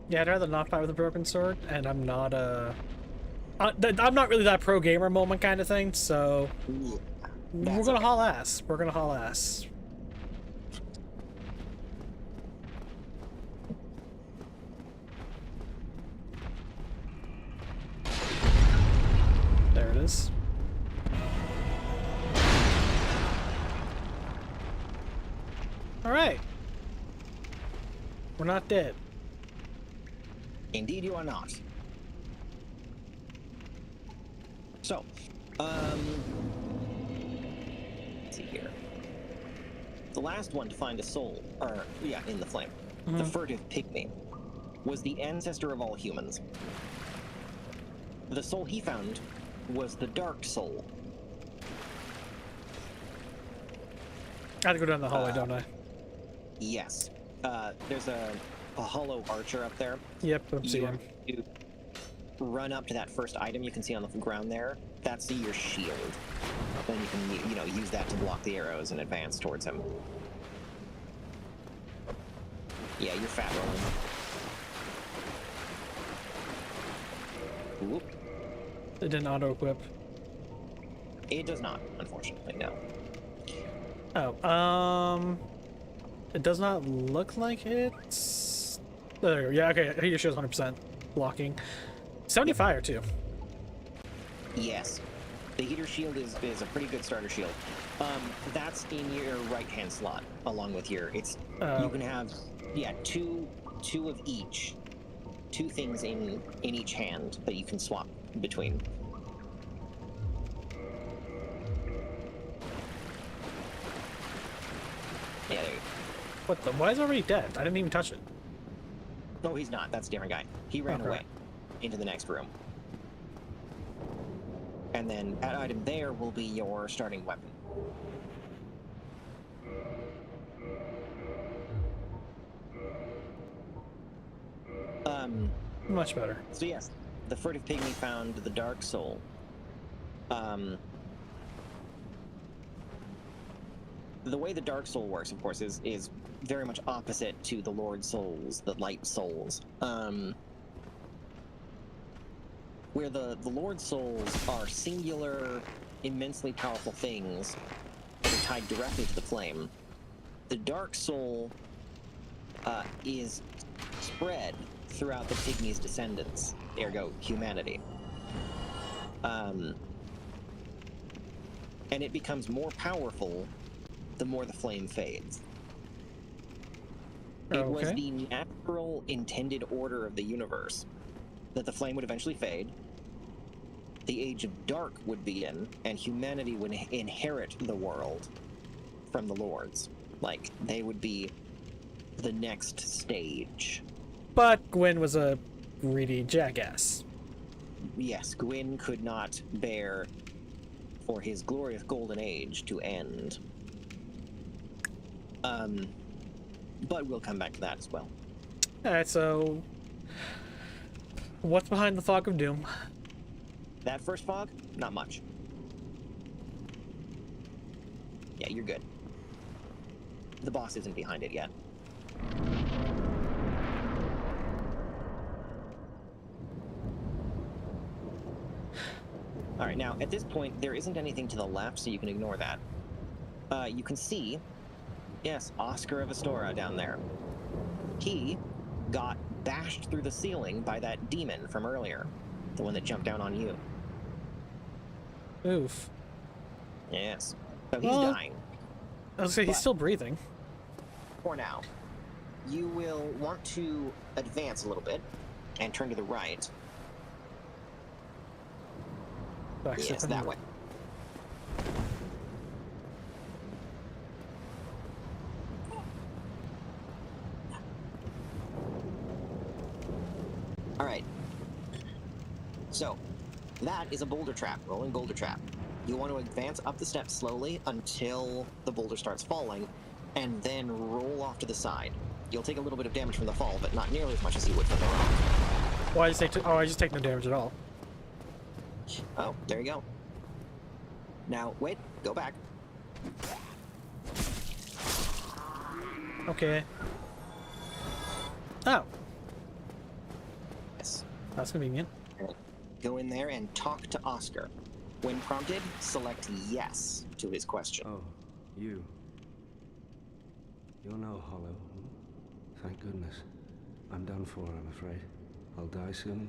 Yeah, I'd rather not fight with a broken sword, and I'm not I'm not really that pro gamer moment kind of thing, so we're That's gonna okay. haul ass. We're gonna haul ass. There it is. Alright. We're not dead. Indeed, you are not. So, let's see here. The last one to find a soul, in the flame, the furtive pygmy, was the ancestor of all humans. The soul he found was the dark soul. I have to go down the hallway, don't I? Yes. There's a hollow archer up there. Yep, I'm seeing him. You run up to that first item you can see on the ground there. That's your shield. Then you can, use that to block the arrows and advance towards him. Yeah, you're fat rolling. Whoop. It didn't auto-equip. It does not, unfortunately, no. Oh, it does not look like it's... There we go. Yeah, okay, your show's 100% blocking. 70 fire, too. Yes. The heater shield is a pretty good starter shield. That's in your right-hand slot, along with your. You can have, two of each, two things in each hand that you can swap between. Yeah, there you go. What the? Why is it already dead? I didn't even touch it. No, he's not. That's a different guy. He ran Okay. away into the next room. And then that item there will be your starting weapon. Much better. So yes, the furtive pygmy found the dark soul. The way the dark soul works, of course, is very much opposite to the Lord souls, the light souls. Where the Lord souls are singular, immensely powerful things that are tied directly to the flame. The dark soul is spread throughout the pygmy's descendants, ergo humanity. And it becomes more powerful the more the flame fades. It was Okay. the natural intended order of the universe that the flame would eventually fade, the Age of Dark would begin, and humanity would inherit the world from the Lords. Like, they would be the next stage. But Gwen was a greedy jackass. Yes, Gwyn could not bear for his glorious golden age to end. But we'll come back to that as well. Alright, so what's behind the fog of doom? That first fog, not much. Yeah, you're good. The boss isn't behind it yet. Alright, now, at this point, there isn't anything to the left, so you can ignore that. You can see, yes, Oscar of Astora down there. He got bashed through the ceiling by that demon from earlier. The one that jumped down on you. Oof. Yes. So he's Well, dying. I was gonna say, he's But- still breathing. For now. You will want to advance a little bit and turn to the right. Backstep Yes, in that the- way. Alright. So, that is a boulder trap, rolling boulder trap. You want to advance up the steps slowly until the boulder starts falling, and then roll off to the side. You'll take a little bit of damage from the fall, but not nearly as much as you would from the rock. Well, I just take no damage at all. Oh, there you go. Now, wait, go back. Okay. Oh, Yes. that's convenient. Go in there and talk to Oscar. When prompted, select yes to his question. Oh, you. You're no hollow. Thank goodness. I'm done for, I'm afraid. I'll die soon,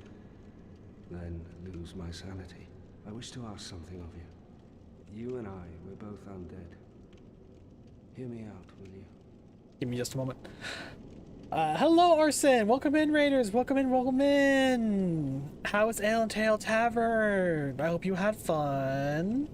then lose my sanity. I wish to ask something of you. You and I, we're both undead. Hear me out, will you? Give me just a moment. Hello, Arson! Welcome in, Raiders! Welcome in, welcome in! How is Ale and Tail Tavern? I hope you had fun.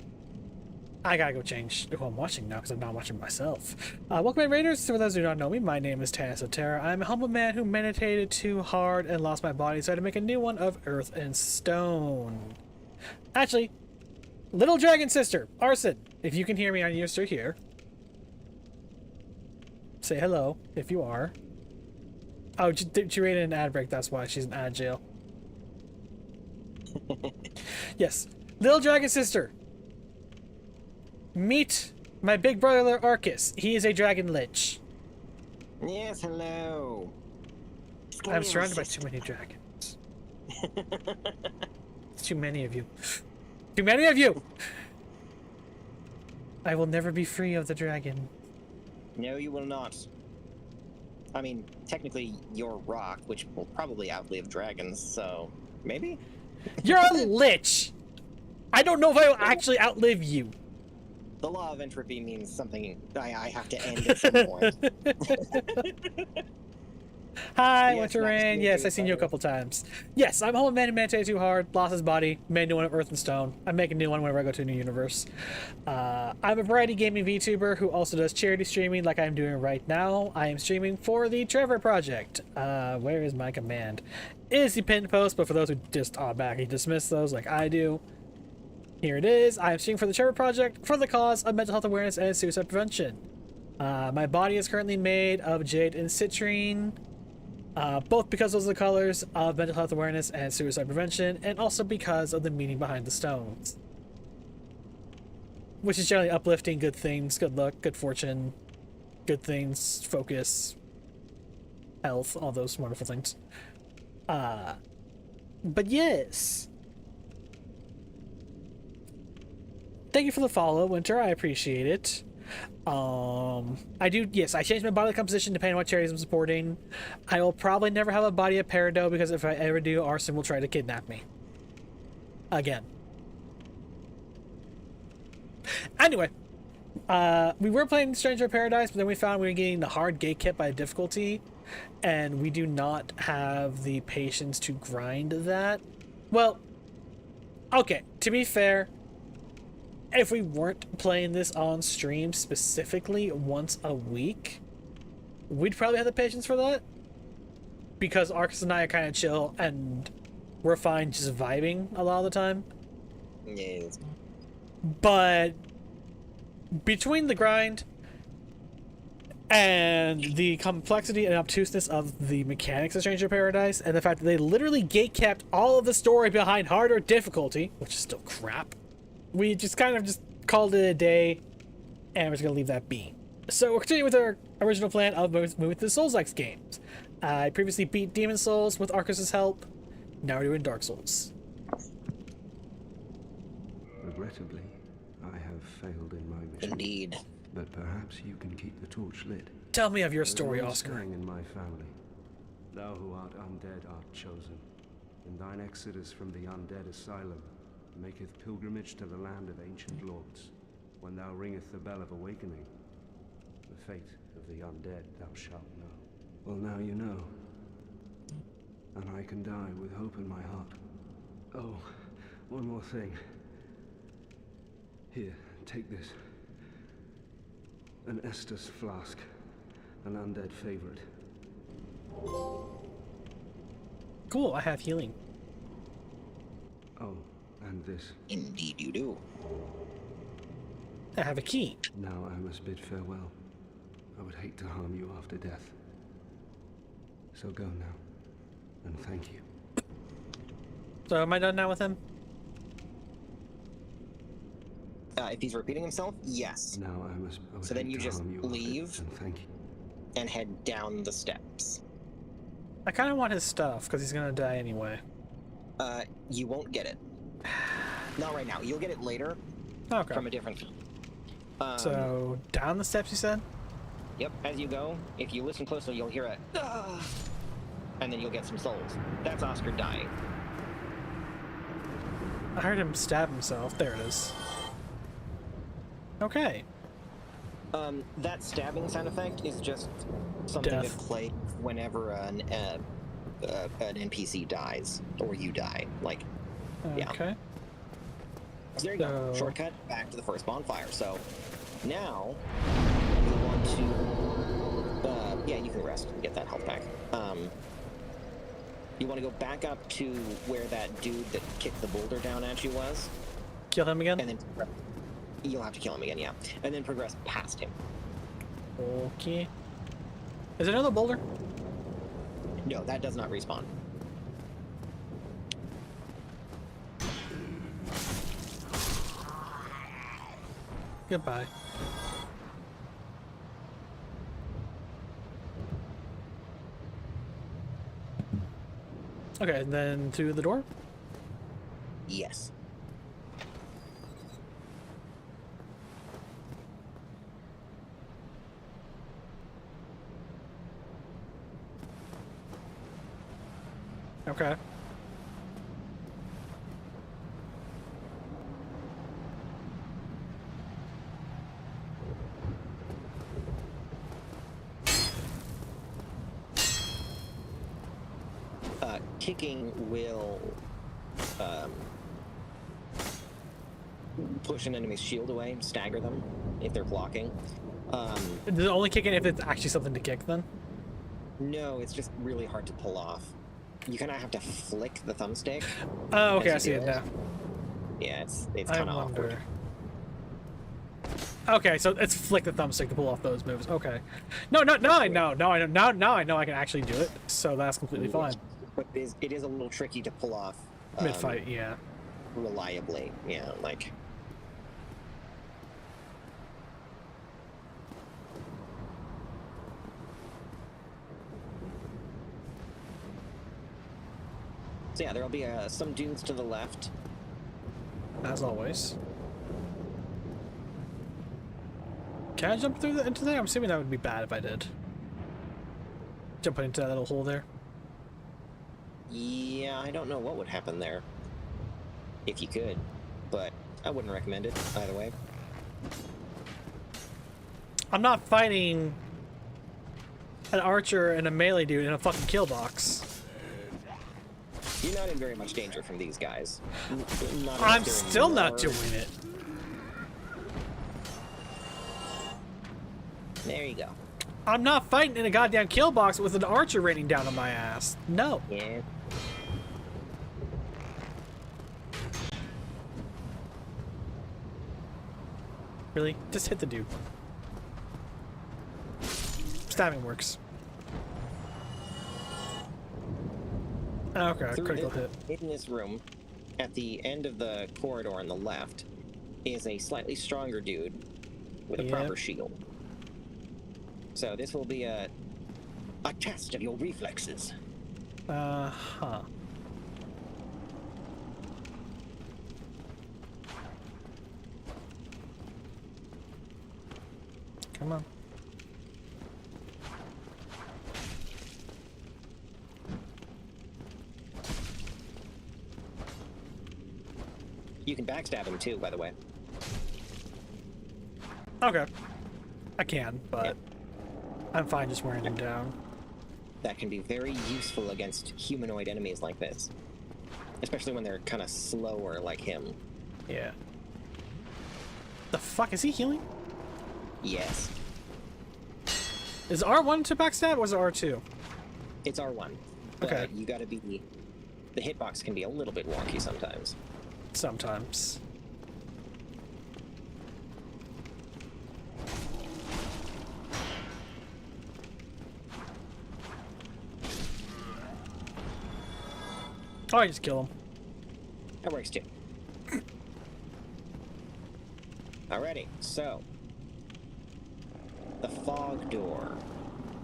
I gotta go change who I'm watching now because I'm not watching myself. Welcome in, Raiders! For those who do not know me, my name is Tanis of Terra. I'm a humble man who meditated too hard and lost my body, so I had to make a new one of earth and stone. Actually, little dragon sister, Arson, if you can hear me, you're still here. Say hello, if you are. Oh, she ran in an ad break, that's why she's in ad jail. Yes, little dragon sister. Meet my big brother Arcas. He is a dragon lich. Yes, hello. I'm surrounded by too many dragons. It's too many of you. Too many of you! I will never be free of the dragon. No, you will not. I mean, technically, you're rock, which will probably outlive dragons, so maybe? You're a lich! I don't know if I will actually outlive you. The law of entropy means something I have to end at some point. Hi, Yes, Winter Max, Rain. you Yes, do, I've seen you a brother. couple times. Yes, I'm home. Man, too hard. Lost his body. Made a new one of Earth and Stone. I make a new one whenever I go to a new universe. I'm a variety gaming VTuber who also does charity streaming like I'm doing right now. I am streaming for the Trevor Project. Where is my command? Is the pinned post, but for those who just automatically dismiss those like I do, here it is. I am streaming for the Trevor Project for the cause of mental health awareness and suicide prevention. My body is currently made of jade and citrine. Both because those are the colors of mental health awareness and suicide prevention, and also because of the meaning behind the stones. Which is generally uplifting, good things, good luck, good fortune, good things, focus, health, all those wonderful things. But yes. Thank you for the follow, Winter. I appreciate it. I changed my body composition depending on what charities I'm supporting. I will probably never have a body of Peridot because if I ever do, Arson will try to kidnap me. Again. Anyway, we were playing Stranger of Paradise, but then we found we were getting the hard gate kept by difficulty, and we do not have the patience to grind that. Well, okay, to be fair, if we weren't playing this on stream specifically once a week, we'd probably have the patience for that. Because Arcas and I are kind of chill and we're fine just vibing a lot of the time. Yes. But between the grind and the complexity and obtuseness of the mechanics of Stranger Paradise, and the fact that they literally gatekept all of the story behind harder difficulty, which is still crap, we just kind of just called it a day, and we're just gonna leave that be. So we're continuing with our original plan of moving to the Souls-like games. I previously beat Demon Souls with Arcas' help. Now we're doing Dark Souls. Regrettably, I have failed in my mission. Indeed. But perhaps you can keep the torch lit. Tell me of your There is story, one Oscar. saying in my family, thou who art undead art chosen. In thine exodus from the undead asylum, maketh pilgrimage to the land of ancient lords. When thou ringeth the bell of awakening, the fate of the undead thou shalt know. Well, now you know. And I can die with hope in my heart. Oh, one more thing. Here, take this. An Estus flask. An undead favorite. Cool, I have healing. Oh, and this. Indeed you do. I have a key. Now I must bid farewell. I would hate to harm you after death. So go now. And thank you. So am I done now with him? If he's repeating himself, yes. Now I would So then hate you to just harm you leave? and thank you. And head down the steps. I kind of want his stuff, because he's gonna die anyway. You won't get it. Not right now. You'll get it later Okay. from a different... So, down the steps, you said? Yep, as you go, if you listen closely, you'll hear a... "Ah," and then you'll get some souls. That's Oscar dying. I heard him stab himself. There it is. Okay. That stabbing sound effect is just something Death. to play whenever an NPC dies, or you die. Like, yeah. Okay. So there you go. So- Shortcut back to the first bonfire. So now you want to, yeah, you can rest and get that health back. You want to go back up to where that dude that kicked the boulder down at you was, Kill him again? and then you'll have to kill him again, yeah, and then progress past him. Okay. Is there another boulder? No, that does not respawn. Goodbye. Okay, and then through the door? Yes. Okay. kicking will push an enemy's shield away, stagger them if they're blocking. Does it only kick in if it's actually something to kick then? No, it's just really hard to pull off. You kind of have to flick the thumbstick. Oh, okay, I as see you it do now. Yeah, it's I kind of awkward. wonder. Okay, so it's flick the thumbstick to pull off those moves. Okay. No, I know. Now I know I can actually do it, so that's completely fine. But it is a little tricky to pull off. Mid-fight, yeah. Reliably, yeah, like. So yeah, there'll be some dunes to the left. As always. Can I jump through into there? I'm assuming that would be bad if I did. Jumping into that little hole there. Yeah, I don't know what would happen there. If you could, but I wouldn't recommend it either way. I'm not fighting an archer and a melee dude in a fucking kill box. You're not in very much danger from these guys. Not I'm unless they're in still not more- doing it. There you go. I'm not fighting in a goddamn kill box with an archer raining down on my ass. No. Yeah. Really? Just hit the dude. Stabbing works. Okay, critical hit. In this room, at the end of the corridor on the left, is a slightly stronger dude with a Yep. proper shield. So this will be a test of your reflexes. Huh. Come on. You can backstab him too, by the way. Okay. I can, but Yeah. I'm fine just wearing him down. That can be very useful against humanoid enemies like this. Especially when they're kind of slower like him. Yeah. The fuck? Is he healing? Yes. Is R1 to backstab or is it R2? It's R1. But Okay. you gotta be... The hitbox can be a little bit wonky sometimes. Sometimes. Oh, I just kill him. That works too. Alrighty, so... The fog door.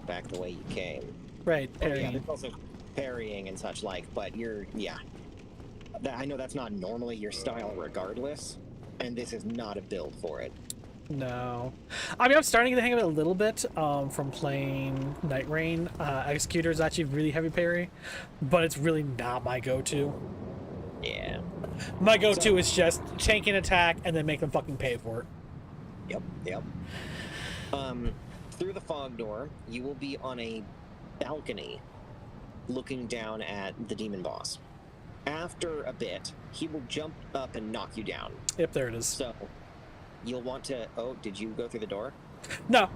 Back the way you came. Right, Oh, yeah, parrying. there's also parrying and such like, but yeah. I know that's not normally your style regardless, and this is not a build for it. No. I mean, I'm starting to hang of it a little bit from playing Night Rain. Executor is actually really heavy parry, but it's really not my go-to. Yeah. My go-to is just tank an attack and then make them fucking pay for it. Yep. Through the fog door, you will be on a balcony looking down at the demon boss. After a bit, he will jump up and knock you down. Yep, there it is. So, you'll want to... Oh, did you go through the door? No.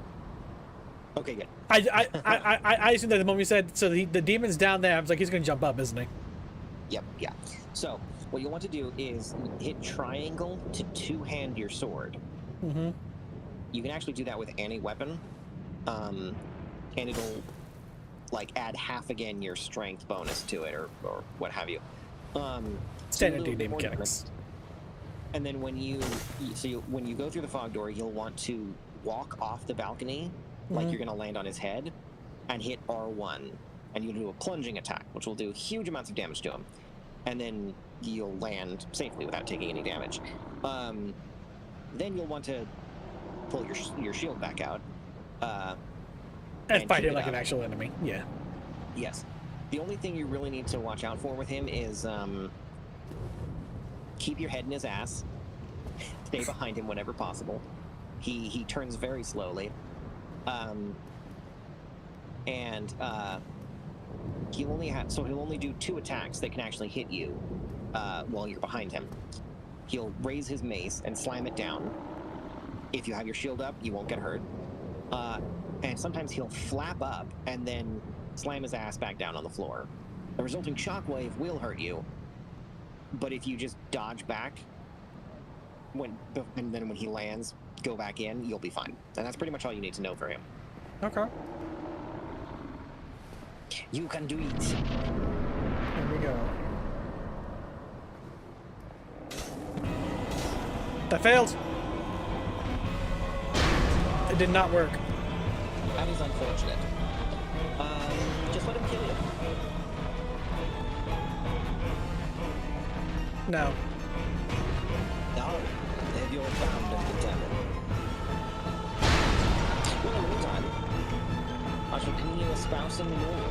Okay, good. I assumed that the moment you said, so the demon's down there, I was like, he's going to jump up, isn't he? Yep, yeah. So, what you'll want to do is hit triangle to two-hand your sword. Mm-hmm. You can actually do that with any weapon, and it'll, like, add half again your strength bonus to it, or what have you. Standard so D&D more mechanics. damage. And then when when you go through the fog door, you'll want to walk off the balcony like Mhm. you're going to land on his head, and hit R1, and you'll do a plunging attack, which will do huge amounts of damage to him, and then you'll land safely without taking any damage. Then you'll want to pull your shield back out. And fight keep him it like an up. actual enemy, yeah. Yes. The only thing you really need to watch out for with him is keep your head in his ass. Stay behind him whenever possible. He turns very slowly. he'll only do 2 attacks that can actually hit you while you're behind him. He'll raise his mace and slam it down. If you have your shield up, you won't get hurt. And sometimes he'll flap up and then slam his ass back down on the floor. The resulting shockwave will hurt you, but if you just dodge back, and then when he lands, go back in, you'll be fine. And that's pretty much all you need to know for him. Okay. You can do it. Here we go. That failed. It did not work. That is unfortunate. Just let him kill you. No. Now, have you found and determined? Well, in the meantime, I shall continue espousing the law.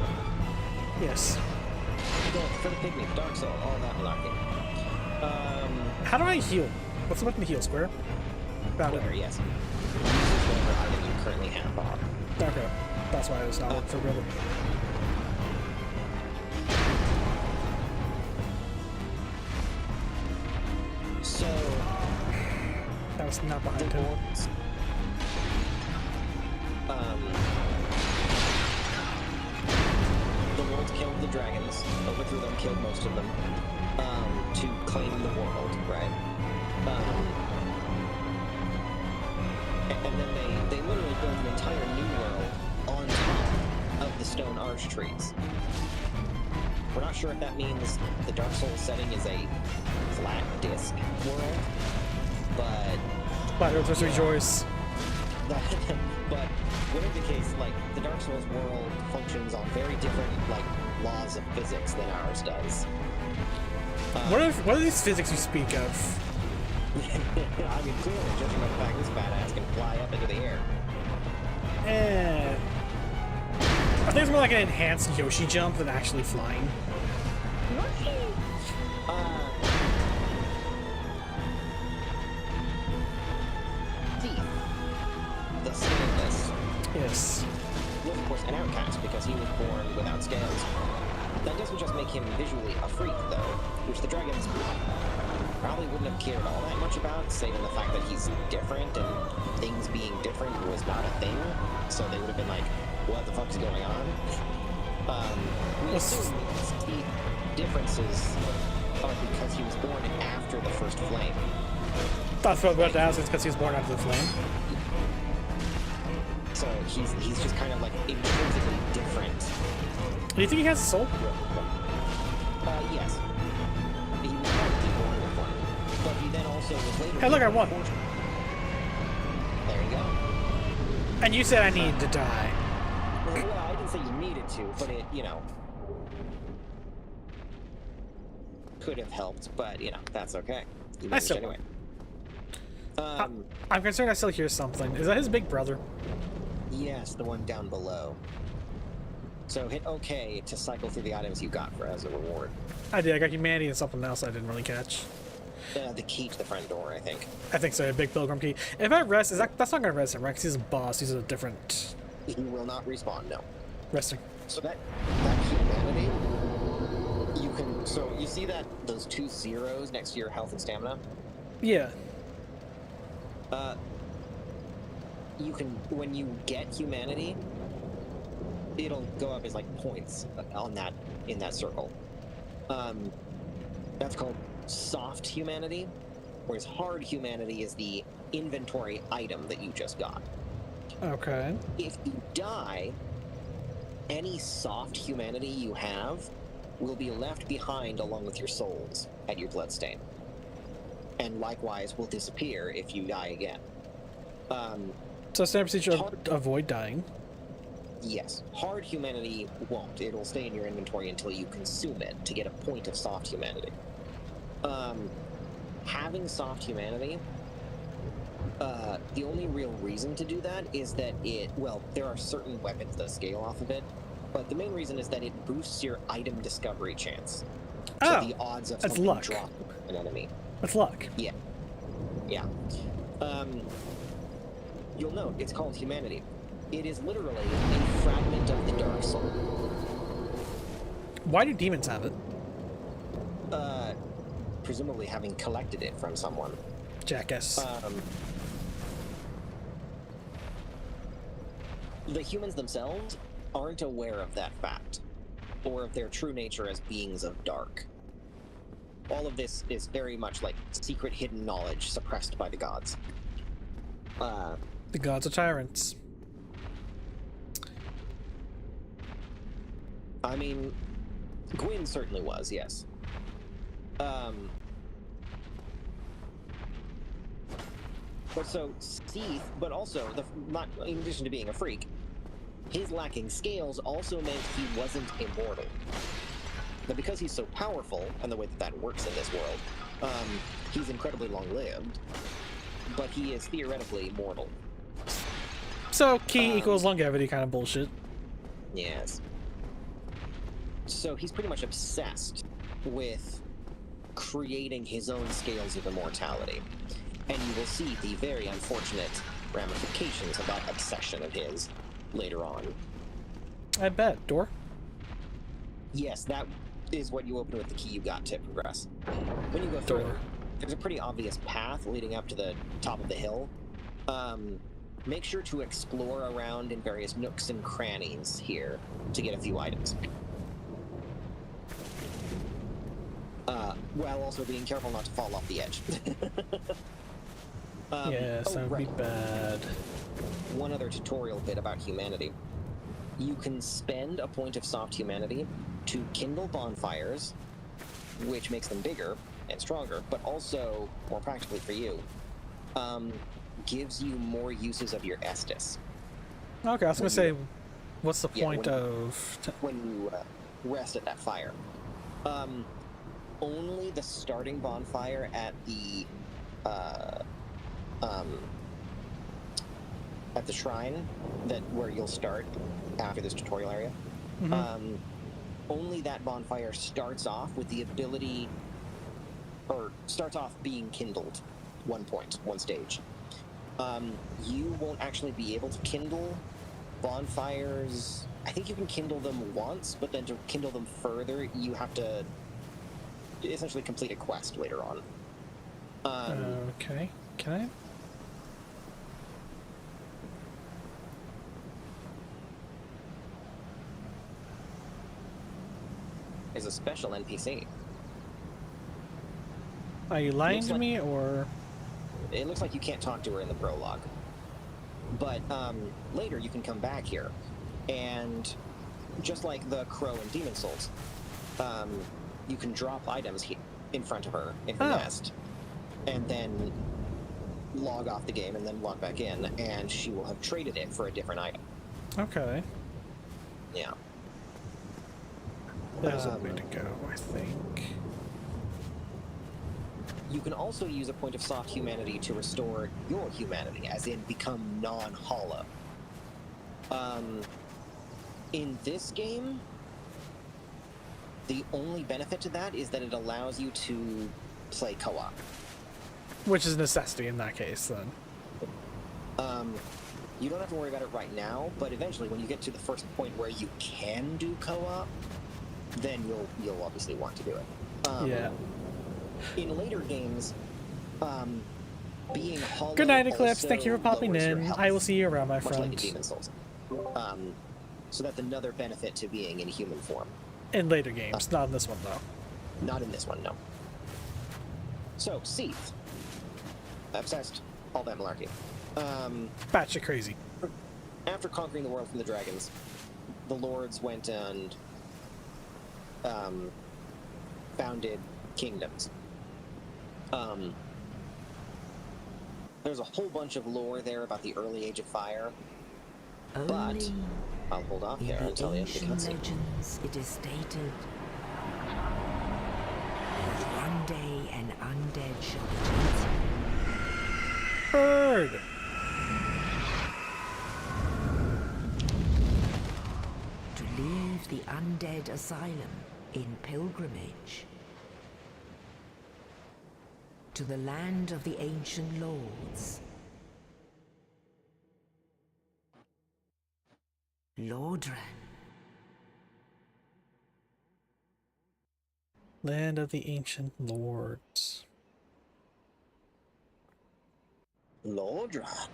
Yes. Go for the pygmy, dark soul, all that malarkey. How do I heal? What's the button to heal? Square? Found Square, it. yes. Whatever item you currently have, Bob. Okay. That's why I was not looking for brother. So, That was not behind him. The Lords killed the dragons, overthrew them, killed most of them, to claim the world, right? And then they literally built an entire new world on top of the stone arch trees. We're not sure if that means the Dark Souls setting is a flat disc world, but Flat Earthers rejoice. but whatever the case, like, the Dark Souls world functions on very different, like, laws of physics than ours does. What are these physics you speak of? I mean, clearly, judging by the fact this badass can fly up into the air. I think it's more like an enhanced Yoshi jump than actually flying. Thief, the scaleless, Yes. was of course an outcast because he was born without scales. That doesn't just make him visually a freak, though, which the dragons probably wouldn't have cared all that much about, save in the fact that he's different and things being different was not a thing. So they would have been like, what the fuck's going on? We assume the differences are because he was born after the first flame. That's what I was about to ask. It's because he was born after the flame. So he's just kind of like intrinsically different. Do you think he has a soul? Yes. He was probably born with one, but he then also was later. Hey, look, I won. There you go. And you said I needed to die. Well, I didn't say you needed to, but it, could have helped, but, that's okay. You managed still anyway. I'm concerned I still hear something. Is that his big brother? Yes, the one down below. So hit OK to cycle through the items you got as a reward. I did. I got humanity and something else I didn't really catch. The key to the front door, I think. I think so. A big pilgrim key. If I rest, that's not gonna rest him, right? Because he's a boss. He's a different. He will not respawn. No. Resting. So that humanity, you can. So you see those 2 zeros next to your health and stamina. Yeah. You can, when you get humanity, it'll go up as like points in that circle. That's called soft humanity, whereas hard humanity is the inventory item that you just got. Okay. If you die, any soft humanity you have will be left behind along with your souls at your bloodstain, and likewise will disappear if you die again. So standard procedure avoid dying. Yes. Hard humanity won't. It'll stay in your inventory until you consume it to get a point of soft humanity. Having soft humanity, the only real reason to do that is that there are certain weapons that scale off of it, but the main reason is that it boosts your item discovery chance. So the odds of something dropping an enemy. That's luck. Yeah. Yeah. You'll note, it's called humanity. It is literally a fragment of the Dark Soul. Why do demons have it? Presumably having collected it from someone. Jackass. The humans themselves aren't aware of that fact, or of their true nature as beings of dark. All of this is very much like secret hidden knowledge suppressed by the gods. The gods are tyrants. I mean, Gwyn certainly was, yes. But so, Seath, but also, not in addition to being a freak, his lacking scales also meant he wasn't immortal. But because he's so powerful, and the way that works in this world, he's incredibly long-lived, but he is theoretically mortal. So, key equals longevity kind of bullshit. Yes. So he's pretty much obsessed with creating his own scales of immortality. And you will see the very unfortunate ramifications of that obsession of his later on. I bet. Door? Yes, that is what you open with the key you got to progress. When you go through, Door. there's a pretty obvious path leading up to the top of the hill. Make sure to explore around in various nooks and crannies here to get a few items. While also being careful not to fall off the edge. Yes, that would be bad. One other tutorial bit about humanity. You can spend a point of soft humanity to kindle bonfires, which makes them bigger and stronger, but also, more practically for you, gives you more uses of your Estus. Okay, I was gonna say, what's the point when of... when you rest at that fire. Only the starting bonfire at the shrine where you'll start after this tutorial area. Only that bonfire starts off with the ability, or starts off being kindled. One stage. You won't actually be able to kindle bonfires. I think you can kindle them once, but then to kindle them further, you have to essentially complete a quest later on. Okay. Can I? Is a special NPC. Are you lying Looks to like- me, or... It looks like you can't talk to her in the prologue. But later you can come back here. And just like the crow in Demon Souls, you can drop items in front of her in her nest. And then log off the game and then log back in, and she will have traded it for a different item. Okay. Yeah. There's a way to go, I think. You can also use a point of soft humanity to restore your humanity, as in become non-hollow. In this game, the only benefit to that is that it allows you to play co-op. Which is a necessity in that case, then. You don't have to worry about it right now, but eventually when you get to the first point where you can do co-op, then you'll obviously want to do it. Yeah. In later games, being hollow. Good night, Eclipse. also Thank you for popping lowers your in. health, I will see you around, my much like friend. in Demon Souls. So that's another benefit to being in human form. In later games, not in this one, though. Not in this one, no. So, Seath. Obsessed. All that malarkey. Batshit crazy. After conquering the world from the dragons, the lords went and founded kingdoms. There's a whole bunch of lore there about the early age of fire, but Only I'll hold off in there the until the end of the ancient cutscene. legends it is stated that one day an undead shall be Bird! to leave the undead asylum in pilgrimage to the land of the ancient lords. Lordran. Land of the Ancient Lords. Lordra.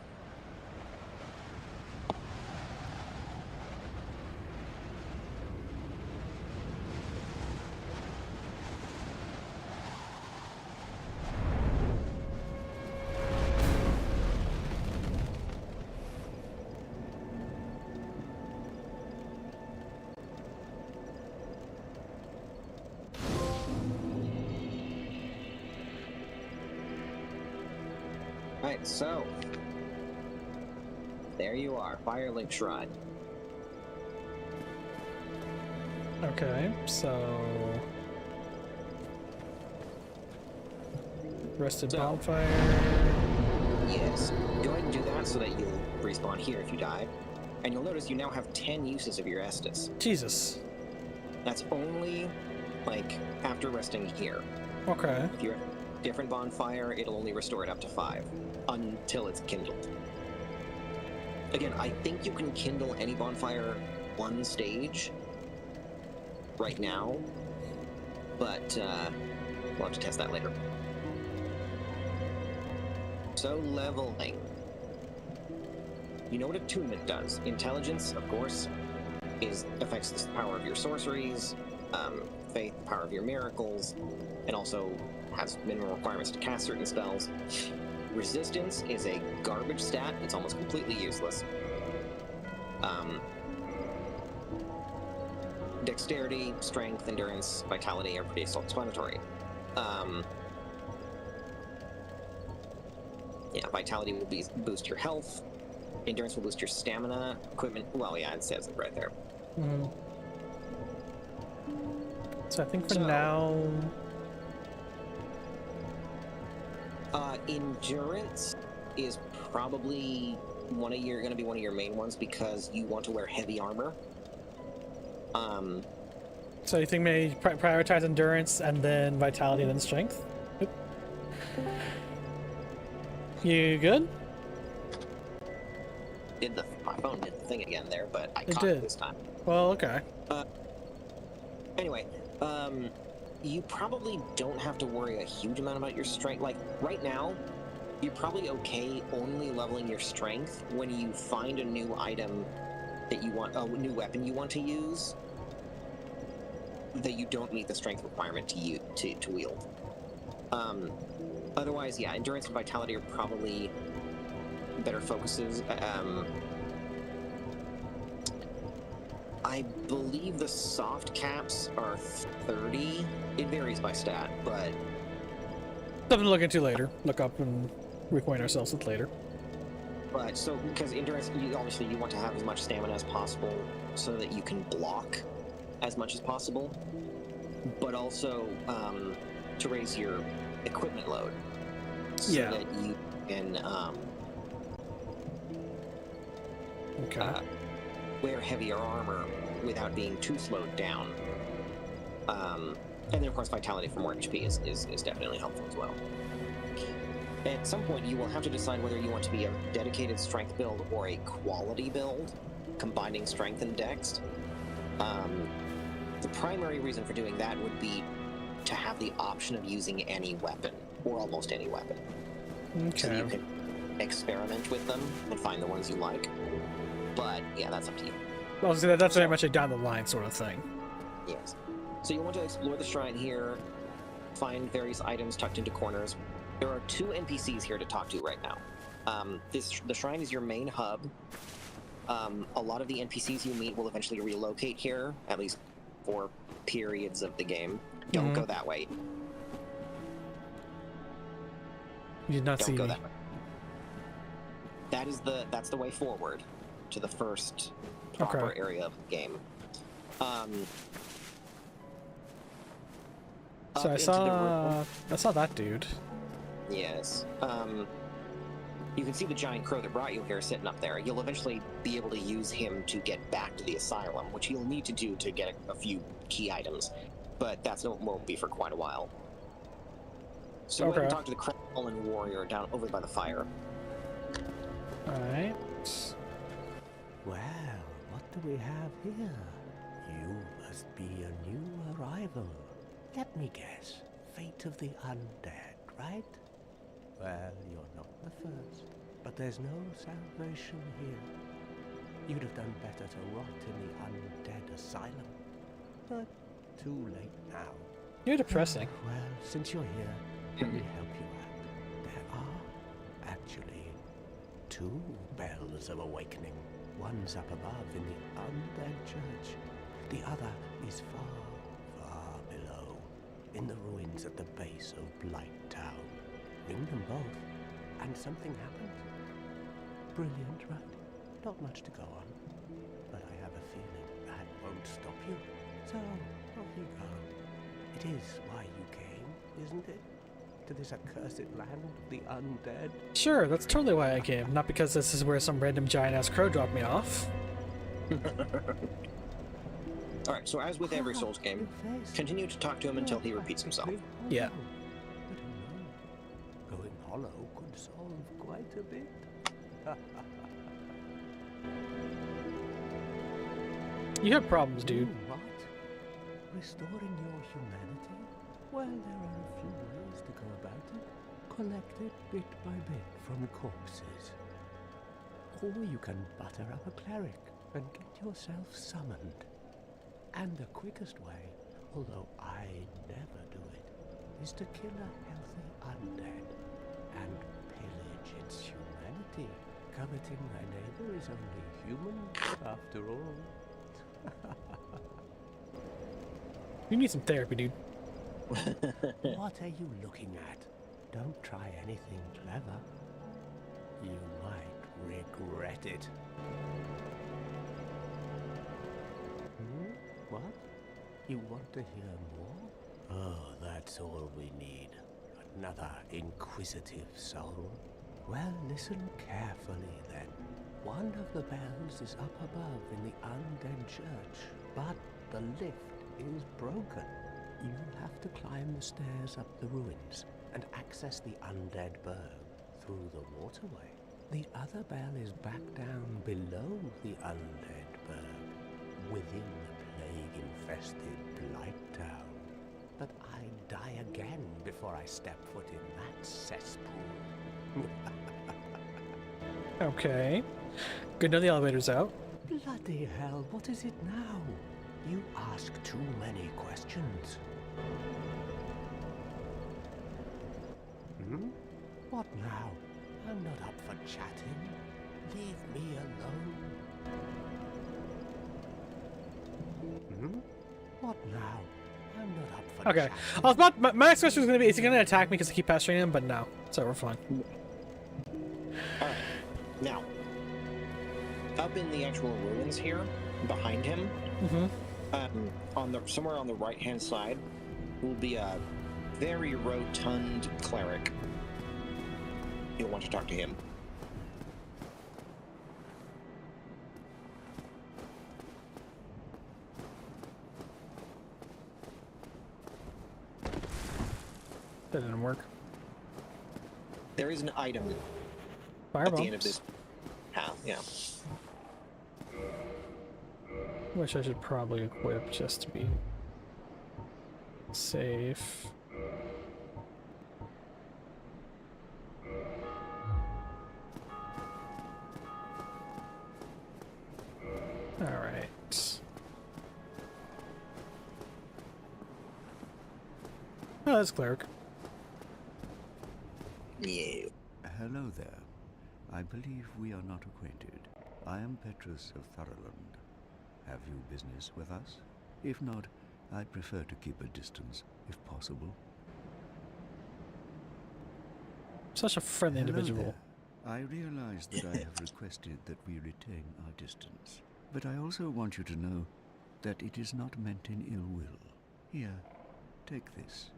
Right, so there you are, Firelink Shrine. Okay, so Rusted So- Bonfire. Yes, go ahead and do that so that you'll respawn here if you die. And you'll notice you now have 10 uses of your Estus. Jesus. That's only, like, after resting here. Okay. If you're at a different bonfire, it'll only restore it up to 5 until it's kindled. Again, I think you can kindle any bonfire one stage right now, but we'll have to test that later. So, leveling. You know what attunement does. Intelligence, of course, affects the power of your sorceries, faith, power of your miracles, and also has minimum requirements to cast certain spells. Resistance is a garbage stat. It's almost completely useless. Dexterity, strength, endurance, vitality are pretty self-explanatory. Yeah, vitality will boost your health. Endurance will boost your stamina. Equipment, well, yeah, it says it right there. Mhm. So I think for So- now, Endurance is probably going to be one of your main ones because you want to wear heavy armor. so you think maybe prioritize endurance and then vitality, then strength? Oop. You good? My phone did the thing again there, but I It caught did. it this time. Well, okay. Anyway, you probably don't have to worry a huge amount about your strength. Like, right now, you're probably okay only leveling your strength when you find a new item that you want, a new weapon you want to use, that you don't meet the strength requirement to wield. Otherwise, yeah, endurance and vitality are probably better focuses. I believe the soft caps are 30. It varies by stat, but Something to look into later. Look up and reacquaint ourselves with later. so because endurance, obviously you want to have as much stamina as possible so that you can block as much as possible, but also to raise your equipment load so Yeah. that you can Okay. wear heavier armor without being too slowed down. And then, of course, vitality for more HP is definitely helpful as well. At some point, you will have to decide whether you want to be a dedicated strength build or a quality build, combining strength and dex. The primary reason for doing that would be to have the option of using any weapon, or almost any weapon. So Okay. you can experiment with them and find the ones you like. But, yeah, that's up to you. Well, so that's very much a down the line sort of thing. Yes. So you want to explore the shrine here, find various items tucked into corners. There are 2 NPCs here to talk to right now. The shrine is your main hub. A lot of the NPCs you meet will eventually relocate here, at least for periods of the game. Don't go that way. You did not Don't see go me. that way. That's the way forward to the first proper Okay. area of the game. So Up into the room. I saw that dude. Yes. You can see the giant crow that brought you here sitting up there. You'll eventually be able to use him to get back to the asylum, which you'll need to do to get a few key items. But won't be for quite a while. So go ahead and Okay. talk to the Crowlin warrior down over by the fire. Alright. Well, what do we have here? You must be a new arrival. Let me guess. Fate of the undead, right? Well, you're not the first. But there's no salvation here. You'd have done better to rot in the undead asylum. But too late now. You're depressing. Well, since you're here, let me help you out. There are, actually, 2 bells of awakening. One's up above in the undead church. The other is far, far below, in the ruins at the base of Blight Town. Ring them both, and something happens. Brilliant, right? Not much to go on, but I have a feeling that won't stop you. So, off you go. It is why you came, isn't it? To this accursed land of the undead? Sure, that's totally why I came. Not because this is where some random giant-ass crow dropped me off. Alright, so as with every Souls game, continue to talk to him until he repeats himself. Yeah. I don't know. Going hollow could solve quite a bit. You have problems, dude. What? Restoring your humanity? Well, there are a few ways to go about it. Collected bit by bit from corpses. Or you can butter up a cleric and get yourself summoned. And the quickest way, although I never do it, is to kill a healthy undead and pillage its humanity. Coveting thy neighbor is only human, after all. You need some therapy, dude. What are you looking at? Don't try anything clever. You might regret it. What? You want to hear more? Oh, that's all we need. Another inquisitive soul. Well, listen carefully then. One of the bells is up above in the undead church, but the lift is broken. You'll have to climb the stairs up the ruins and access the undead burg through the waterway. The other bell is back down below the undead burg, within the plague-infested Blight Town. But I'd die again before I step foot in that cesspool. Okay. Good to know the elevator's out. Bloody hell, what is it now? You ask too many questions. What now? I'm not up for chatting. Leave me alone. What now? I'm not up for Okay. chatting. I was about, my next question was going to be, is he going to attack me because I keep pestering him? But no. So we're fine. Alright, now, up in the actual ruins here, behind him, somewhere on the right-hand side, will be a very rotund cleric. You'll want to talk to him. That didn't work. There is an item Fire at the end of bombs. this path, yeah. Which I should probably equip just to be safe. Alright. Oh, that's cleric. Yeah. Hello there. I believe we are not acquainted. I am Petrus of Thurland. Have you business with us? If not, I prefer to keep a distance, if possible. Such a friendly Hello individual. there. I realize that I have requested that we retain our distance, but I also want you to know that it is not meant in ill will. Here, take this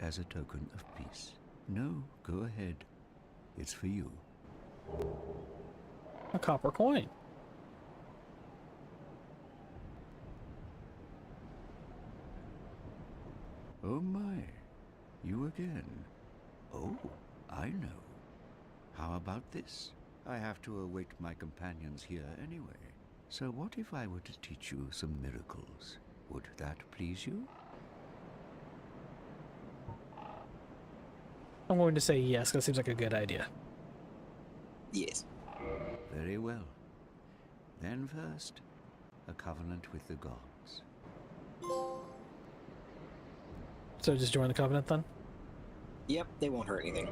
as a token of peace. No, go ahead. It's for you. A copper coin. Oh my, you again. Oh, I know. How about this? I have to await my companions here anyway. So what if I were to teach you some miracles? Would that please you? I'm going to say yes, because it seems like a good idea. Yes. Very well. Then first, a covenant with the gods. So just join the covenant then? Yep, they won't hurt anything.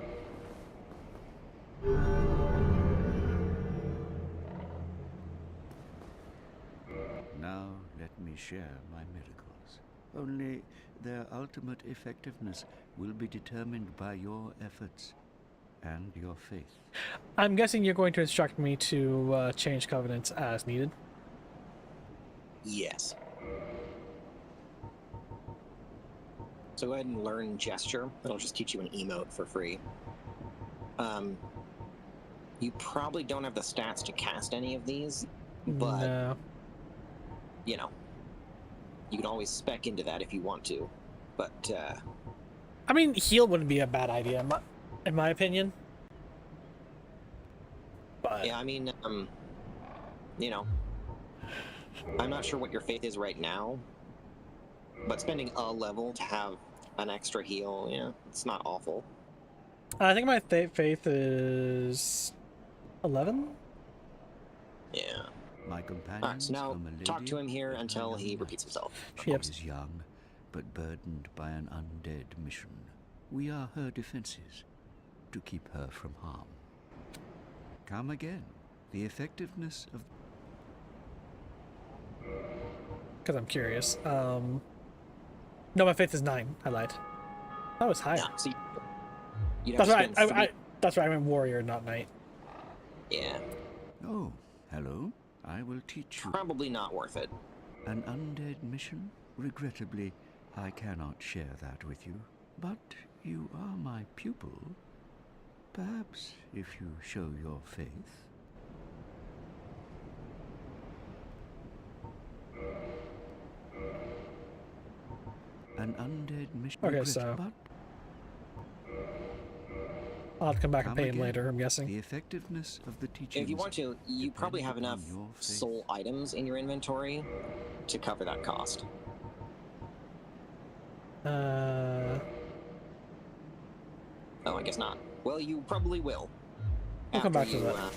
Now let me share my miracles. Only their ultimate effectiveness will be determined by your efforts and your faith. I'm guessing you're going to instruct me to change covenants as needed. Yes. So go ahead and learn gesture. It'll just teach you an emote for free. You probably don't have the stats to cast any of these, but No. you know, you can always spec into that if you want to. But I mean, heal wouldn't be a bad idea, in my opinion. But yeah, I mean, you know, I'm not sure what your faith is right now, but spending a level to have an extra heal, yeah, it's not awful. I think my faith is 11. Yeah. My companions Alright, so now from a talk to lady him here and her until young he knight. repeats himself. She Yep. is young, but burdened by an undead mission. We are her defenses, to keep her from harm. Come again. The effectiveness of... Because I'm curious. No, my faith is 9. I lied. That was higher. Yeah, so you'd That's have to right. spend three... That's right. I'm warrior, not knight. Yeah, Oh, hello. I will teach you. probably not worth it. An undead mission? Regrettably, I cannot share that with you. But you are my pupil. Perhaps if you show your faith. An undead mission. Okay, so I'll have to come back and pay him later, I'm The guessing. effectiveness of the teachings. If you want to, you probably have enough upon your faith. soul items in your inventory to cover that cost. Oh, I guess not. Well, you probably will. We'll come back after to you, that.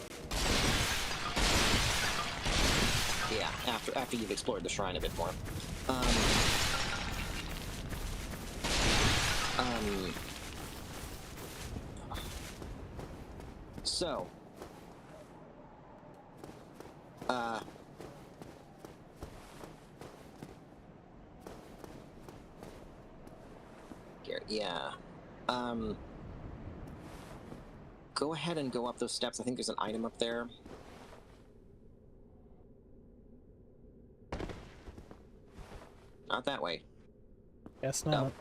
Yeah, after you've explored the shrine a bit more. So, yeah, go ahead and go up those steps. I think there's an item up there. Not that way. Guess not. No.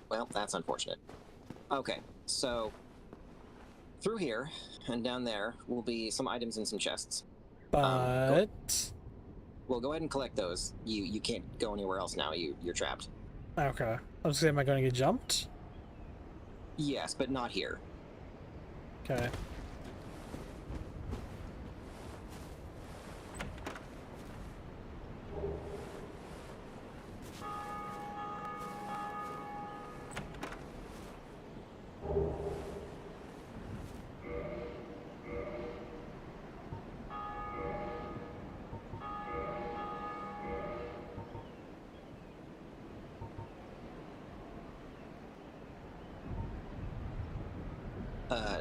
Well, that's unfortunate. Okay, so through here and down there will be some items in some chests. But Well, go ahead and collect those. You can't go anywhere else now. You're trapped. okay. I was saying, am I going to get jumped? Yes, but not here. Okay.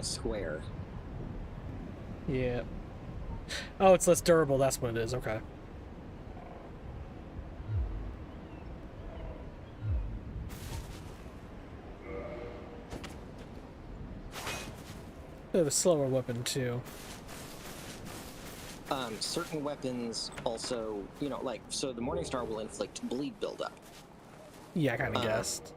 Square. Yeah. Oh, it's less durable. That's what it is. Okay. They have a slower weapon too. Certain weapons also, you know, like, so the Morningstar will inflict bleed buildup. Yeah, I kind of guessed.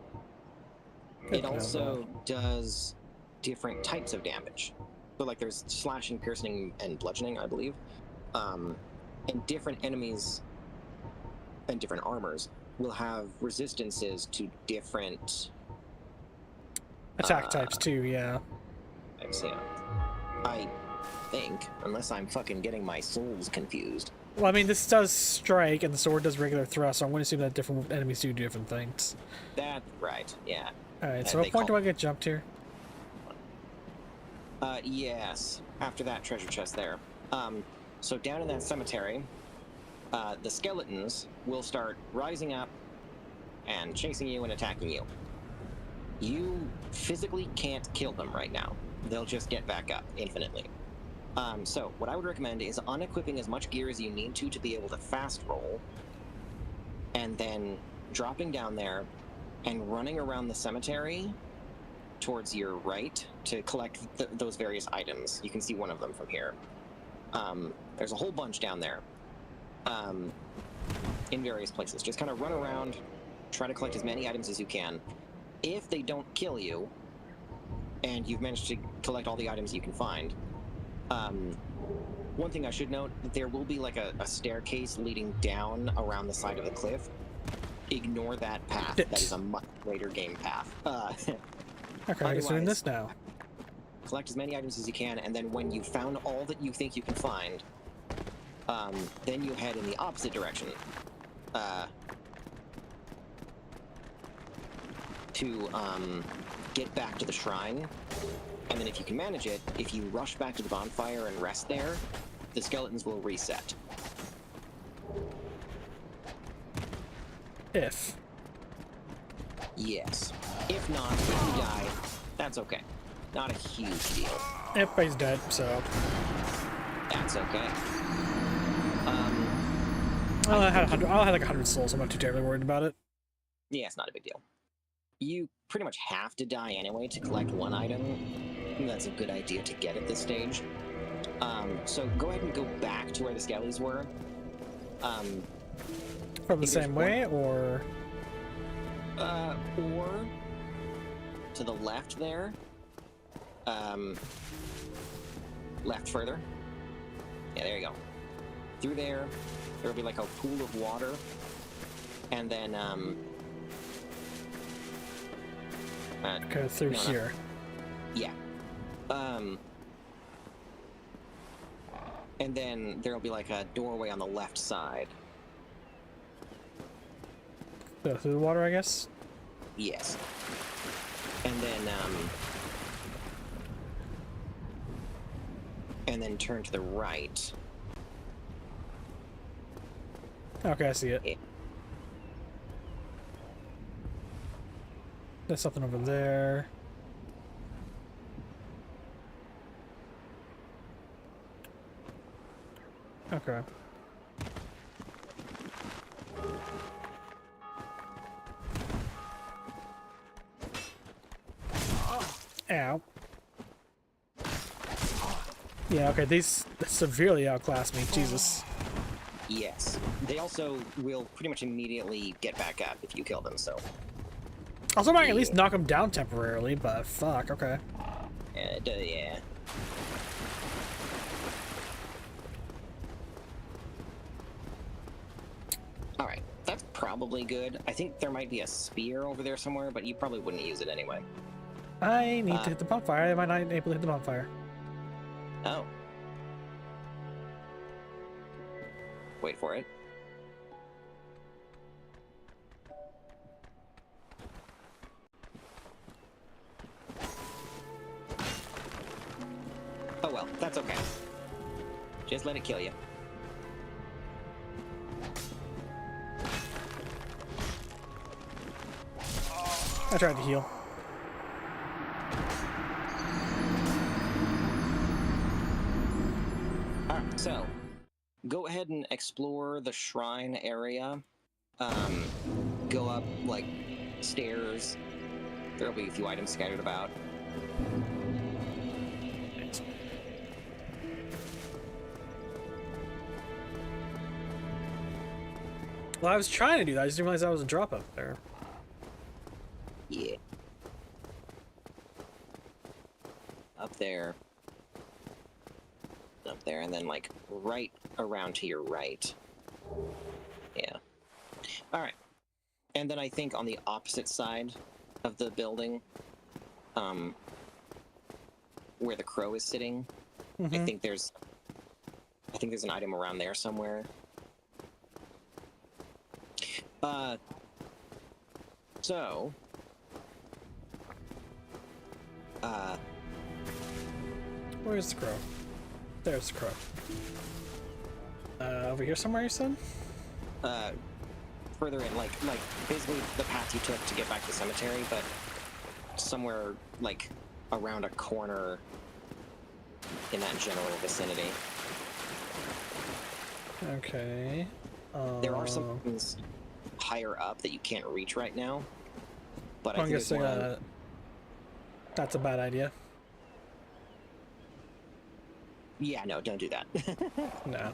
Good It to know also does different types of damage. So, like, there's slashing, piercing, and bludgeoning, I believe. And different enemies and different armors will have resistances to different attack types too. Yeah. types, yeah. I think, unless I'm fucking getting my souls confused. Well, I mean, this does strike, and the sword does regular thrust, so I'm going to assume that different enemies do different things. That's right, yeah. Alright, And so what they point do call- I get jumped here? Yes. After that treasure chest there. So down in that cemetery, the skeletons will start rising up and chasing you and attacking you. You physically can't kill them right now. They'll just get back up infinitely. So what I would recommend is unequipping as much gear as you need to be able to fast roll, and then dropping down there and running around the cemetery towards your right to collect those various items. You can see one of them from here. There's a whole bunch down there in various places. Just kind of run around, try to collect as many items as you can. If they don't kill you, and you've managed to collect all the items you can find, one thing I should note, there will be like a staircase leading down around the side of the cliff. Ignore that path. That is a much later game path. Okay, I guess we're doing otherwise, this now. collect as many items as you can, and then when you've found all that you think you can find, then you head in the opposite direction. To get back to the shrine, and then if you can manage it, if you rush back to the bonfire and rest there, the skeletons will reset. If. Yes. If not, if you die, that's okay. Not a huge deal. Everybody's dead, so. That's okay. I had like 100 souls, I'm not too terribly worried about it. Yeah, it's not a big deal. You pretty much have to die anyway to collect one item. That's a good idea to get at this stage. So go ahead and go back to where the skellies were. From the same way, or to the left there. Left further. Yeah, there you go. Through there, there'll be like a pool of water, and then okay, through here. Yeah. And then there'll be like a doorway on the left side. So through the water, I guess? Yes. And then turn to the right. Okay, I see it. Yeah. There's something over there. Okay. Ow. Yeah, okay, these severely outclass me, Jesus. Yes. They also will pretty much immediately get back up if you kill them, so. Also, might at least knock them down temporarily, but fuck, okay. Yeah. Alright, that's probably good. I think there might be a spear over there somewhere, but you probably wouldn't use it anyway. I need to hit the bonfire. I might not be able to hit the bonfire. Oh. Wait for it. Oh well, that's okay. Just let it kill you. I tried to heal. Alright, so go ahead and explore the shrine area. Go up like stairs. There'll be a few items scattered about. Well, I was trying to do that. I just didn't realize that was a drop up there. Yeah. Up there, and then like right around to your right. Yeah. All right. And then I think on the opposite side of the building, where the crow is sitting, I think there's an item around there somewhere. So, Where's the crow? There's the crow. Over here somewhere, you said? Further in, like basically the path you took to get back to the cemetery, but somewhere like around a corner in that general vicinity. Okay. There are some things higher up that you can't reach right now, but I I'm think there's guessing one. that's a bad idea. Yeah, no, don't do that. No.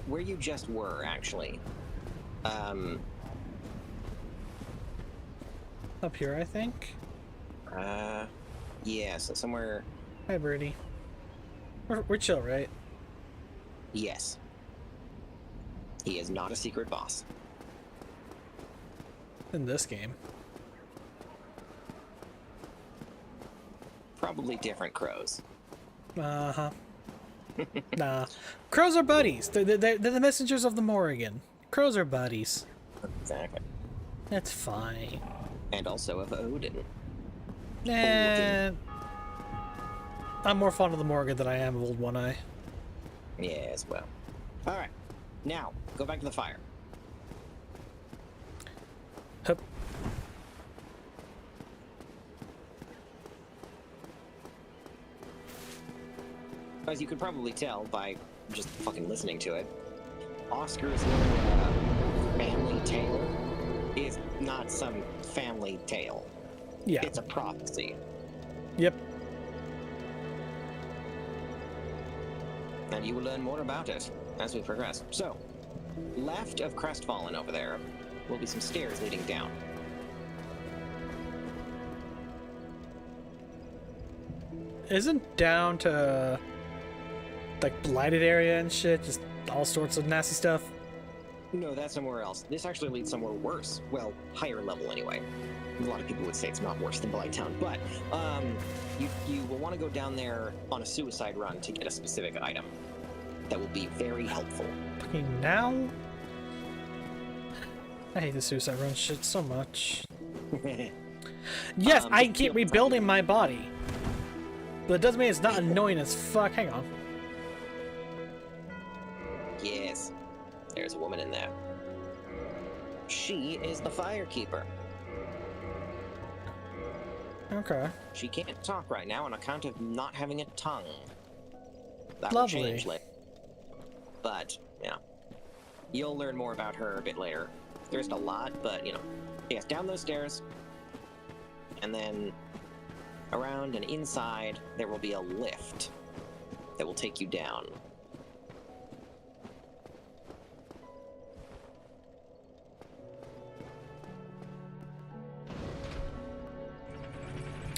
Where you just were, actually. Up here, I think. Yeah, so somewhere. Hi, Birdie. We're chill, right? Yes. He is not a secret boss. In this game. Probably different crows. Uh-huh. Nah. Crows are buddies. They're the messengers of the Morrigan. Crows are buddies. Exactly. That's fine. And also of Odin. And I'm more fond of the Morrigan than I am of Old One Eye. Yes, well. Alright. Now, go back to the fire. Hup. As you could probably tell by just fucking listening to it, Oscar's family tale is not some family tale. Yeah. It's a prophecy. Yep. And you will learn more about it as we progress. So, left of Crestfallen over there will be some stairs leading down. Isn't down to like blighted area and shit, just all sorts of nasty stuff? No, that's somewhere else. This actually leads somewhere worse. Well, higher level anyway. A lot of people would say it's not worse than Blighttown, but you will want to go down there on a suicide run to get a specific item that will be very helpful. Fucking now? I hate the suicide run shit so much. Yes, I keep rebuilding my body. But it doesn't mean it's not annoying as fuck. Hang on. Yes, there's a woman in there. She is the Firekeeper. Okay. She can't talk right now on account of not having a tongue. That Lovely. will change later. But, yeah. You'll learn more about her a bit later. There isn't a lot, but, you know. Yes, down those stairs. And then around and inside, there will be a lift that will take you down.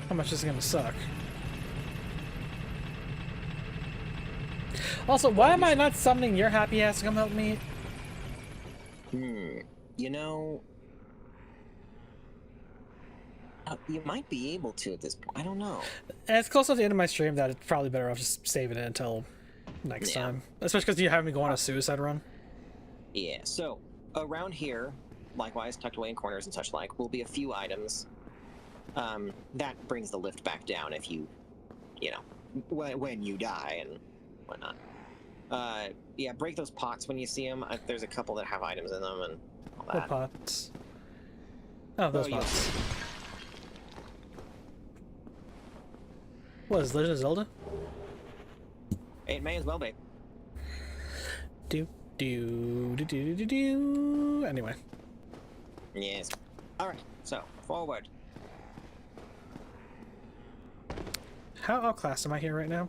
How much is it gonna suck? Also, why am I not summoning your happy ass to come help me? You know, you might be able to at this point. I don't know. And it's close to the end of my stream that it's probably better off just saving it until next time. Especially because you have me go on a suicide run. Yeah, so around here, likewise, tucked away in corners and such like, will be a few items. That brings the lift back down if you know, when you die and whatnot. Yeah, break those pots when you see them. There's a couple that have items in them and all that. What pots? Oh, those pots. What is Legend of Zelda? It may as well be. Do. Anyway. Yes. Alright, so, forward. How outclassed am I here right now?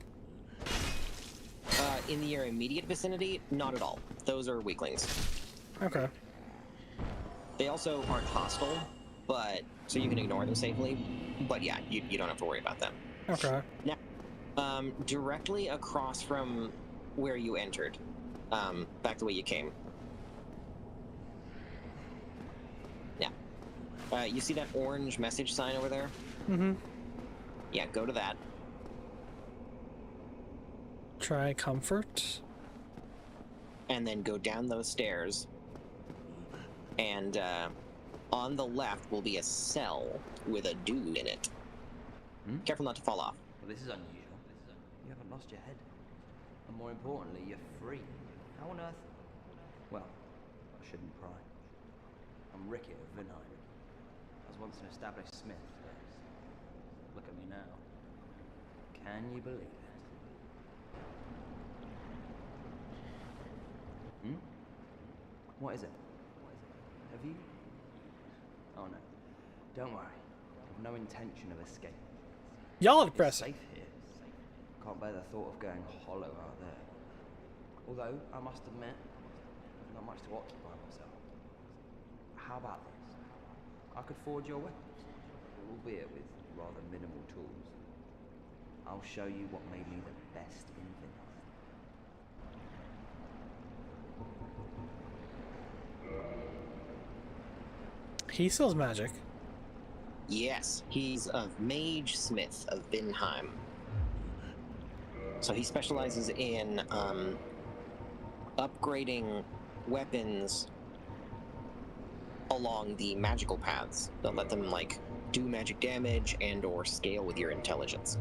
In your immediate vicinity, not at all. Those are weaklings. Okay. They also aren't hostile, but so you can ignore them safely. But yeah, you don't have to worry about them. Okay. Now, directly across from where you entered, back the way you came. Yeah. You see that orange message sign over there? Mm-hmm. Yeah, go to that. Try comfort. And then go down those stairs. And on the left will be a cell with a dude in it. Careful not to fall off. Well, this is unusual. You haven't lost your head. And more importantly, you're free. How on earth? Well, I shouldn't pry. I'm Ricky of Vinheim. I was once an established smith. Look at me now. Can you believe it? What is it? Have you? Oh no. Don't worry. I've no intention of escape. Y'all are It's depressing. safe here. Can't bear the thought of going hollow out there. Although, I must admit, not much to occupy myself. How about this? I could forge your weapons, albeit with rather minimal tools. I'll show you what made me the best in Vinheim. He sells magic. Yes, he's a mage smith of Vinheim. So he specializes in upgrading weapons along the magical paths that let them like do magic damage and or scale with your intelligence.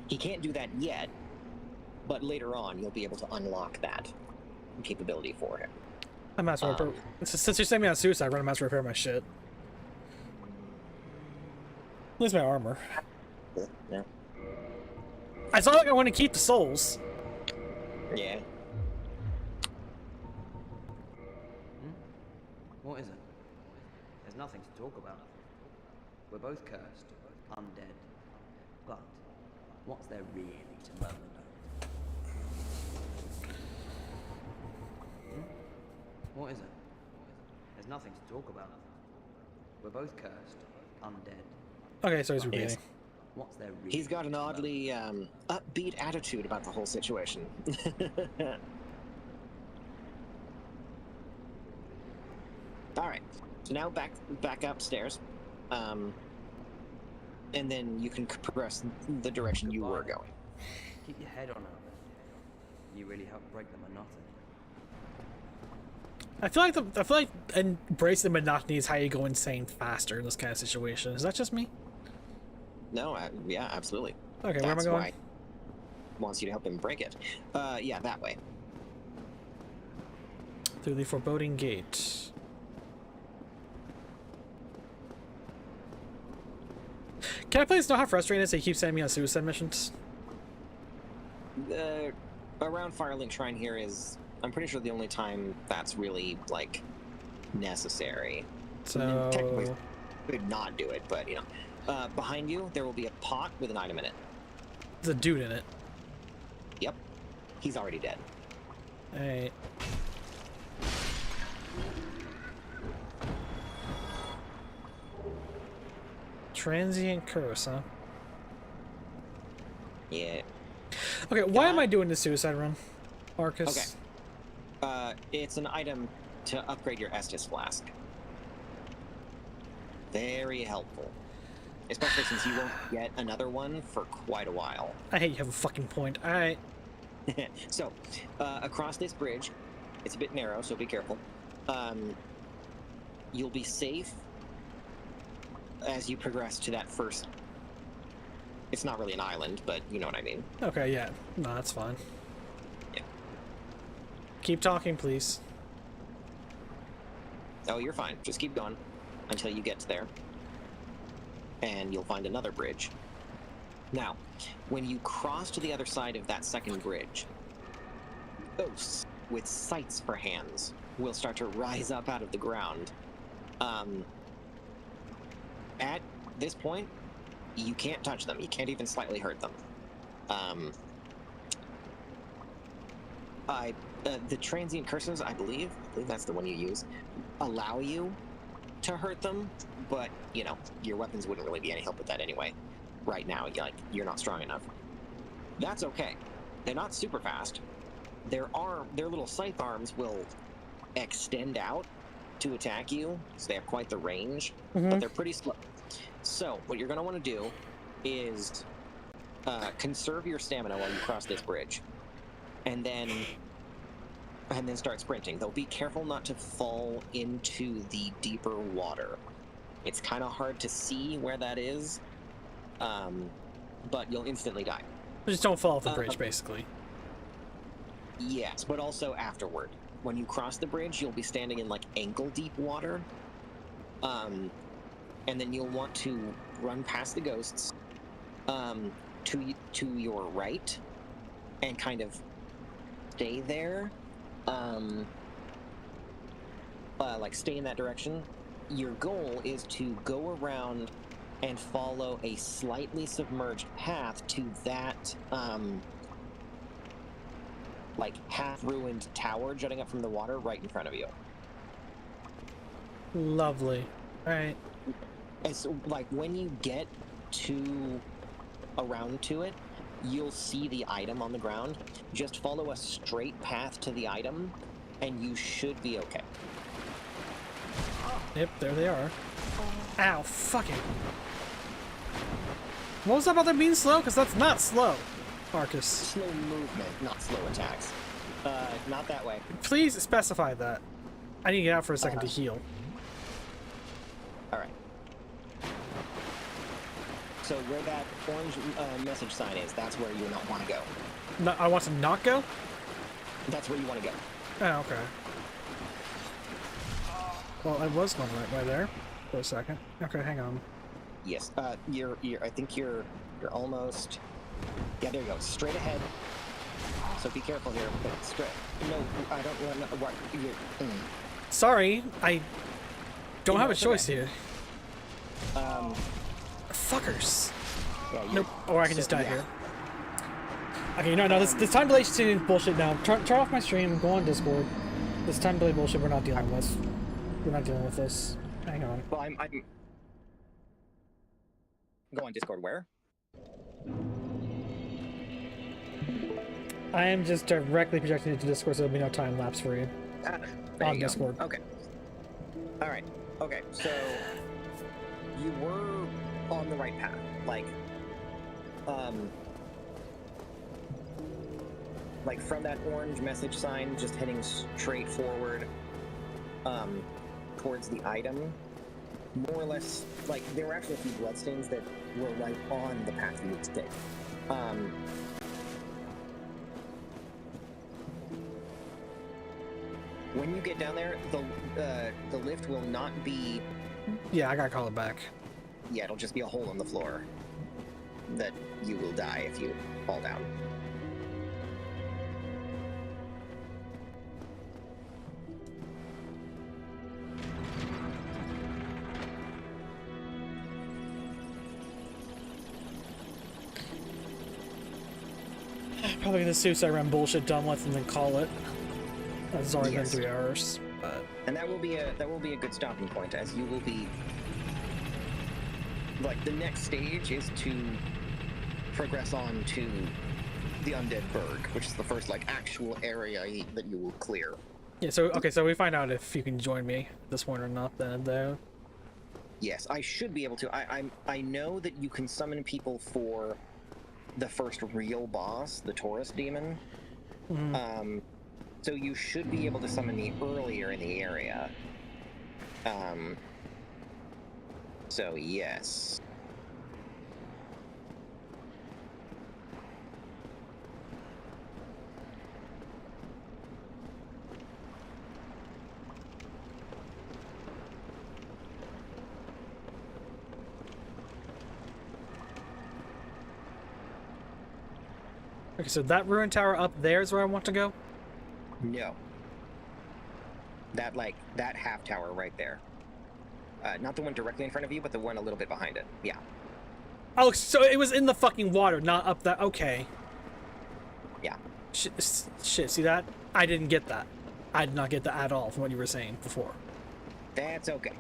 He can't do that yet, but later on you'll be able to unlock that capability for him. I might as well repair. Since you're sending me on suicide, I'm gonna might as well repair my shit. At least my armor. Yeah. It's not like I want to keep the souls. Yeah. What is it? There's nothing to talk about. We're both cursed, undead. But what's there really to murmur about? What is it? There's nothing to talk about. We're both cursed, undead. Okay, so he's repeating. What's there really? He's got an oddly upbeat attitude about the whole situation. All right, so now back upstairs, and then you can progress the direction you were going. Keep your head on it. You really help break the monotony. I feel like embrace the monotony is how you go insane faster in this kind of situation. Is that just me? No, yeah, absolutely. Okay, That's where am I going? Why he wants you to help him break it. Yeah, that way. Through the foreboding gate. Can I please know how frustrating it is they keep sending me on suicide missions? Around Firelink Shrine here is, I'm pretty sure, the only time that's really, like, necessary. So... Technically, could not do it, but, you know. Behind you, there will be a pot with an item in it. There's a dude in it. Yep. He's already dead. Hey. Transient curse, huh? Yeah. Okay, why am I doing the suicide run, Arcas? Okay. It's an item to upgrade your Estus flask. Very helpful. Especially since you won't get another one for quite a while. I hate you have a fucking point. Alright. So, across this bridge, it's a bit narrow, so be careful. You'll be safe as you progress to that first... It's not really an island, but you know what I mean. Okay, yeah. No, that's fine. Yeah. Keep talking, please. Oh, you're fine. Just keep going until you get to there. And you'll find another bridge. Now, when you cross to the other side of that second bridge, ghosts with sights for hands will start to rise up out of the ground. At this point, you can't touch them. You can't even slightly hurt them. The transient curses, I believe that's the one you use, allow you to hurt them, but, you know, your weapons wouldn't really be any help with that anyway. Right now, you're not strong enough. That's okay. They're not super fast. Their little scythe arms will extend out to attack you, so they have quite the range, but they're pretty slow. So, what you're going to want to do is conserve your stamina while you cross this bridge, and then start sprinting. Though be careful not to fall into the deeper water. It's kind of hard to see where that is, but you'll instantly die. Just don't fall off the bridge, basically. Yes, but also afterward. When you cross the bridge, you'll be standing in like ankle-deep water. And then you'll want to run past the ghosts to your right and kind of stay there. Like stay in that direction. Your goal is to go around and follow a slightly submerged path to that like half-ruined tower jutting up from the water right in front of you. Lovely. All right. It's like when you get around to it, you'll see the item on the ground. Just follow a straight path to the item, and you should be okay. Yep, there they are. Ow, fucking. What was that about them being slow? Because that's not slow, Arcas. Slow movement, not slow attacks. Not that way. Please specify that. I need to get out for a second to heal. Alright. So where that orange message sign is, that's where you not want to go. No, I want to not go? That's where you want to go. Oh, okay. Well, I was going right there for a second. Okay, hang on. Yes. You're I think you're almost. Yeah, there you go. Straight ahead. So be careful here. But straight. No, I don't want to. What? Sorry, I don't have a it's choice okay. here. Fuckers. Yeah, Nope. Or I can just die here. Okay, no, this time delay to bullshit now. Turn off my stream. Go on Discord. This time delay bullshit. We're not dealing with. We're not dealing with this. Hang on. Well, I'm. Go on Discord. Where? I am just directly projecting it to Discord, so there'll be no time lapse for you. There On you go. Discord. Okay. All right. Okay. So you were on the right path, like from that orange message sign, just heading straight forward, towards the item. More or less, like there were actually a few bloodstains that were right on the path you need to take. When you get down there, the lift will not be. Yeah, I gotta call it back. Yeah, it'll just be a hole in the floor that you will die if you fall down. Probably the suits I ran bullshit done with and then call it. That's already Yes. been 3 hours. But And that will be a good stopping point, as you will be. Like the next stage is to progress on to the Undead Berg, which is the first like actual area that you will clear. yeah, so okay, so we find out if you can join me this point or not. Then though. Yes, I should be able to. I know that you can summon people for the first real boss, the Taurus demon. Mm-hmm. So you should be able to summon me earlier in the area. So yes. Okay, so that ruined tower up there is where I want to go. No. That half tower right there. Not the one directly in front of you, but the one a little bit behind it. Yeah. Oh, so it was in the fucking water, not up that. Okay. Yeah. Shit, see that? I didn't get that. I did not get that at all from what you were saying before. That's okay.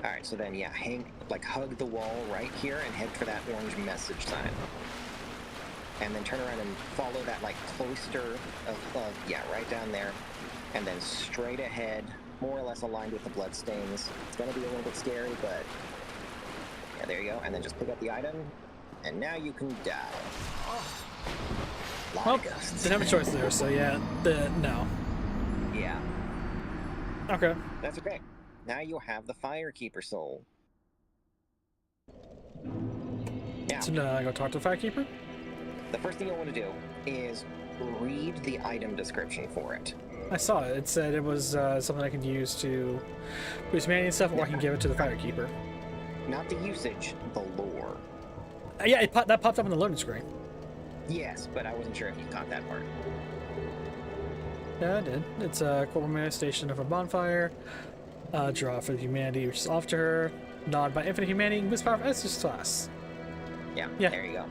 Alright, so then, yeah, hug the wall right here and head for that orange message sign. And then turn around and follow that, cloister of yeah, right down there. And then straight ahead, more or less aligned with the bloodstains. It's gonna be a little bit scary, but... yeah, there you go. And then just pick up the item, and now you can die. Well, didn't have a choice there, so yeah, no. Yeah. Okay. That's okay. Now you have the Firekeeper soul. Now, So now I go talk to the firekeeper? the first thing I want to do is read the item description for it. I saw it. It said it was something I could use to boost humanity and stuff, or I can give it to the firekeeper. Not the usage, the lore. Yeah, that popped up on the loading screen. Yes, but I wasn't sure if you caught that part. Yeah, I did. It's a corporal manifestation of a bonfire. Draw for the humanity, which is off to her. Nod by infinite humanity, boost power of Estus class. Yeah, Yeah. there you go.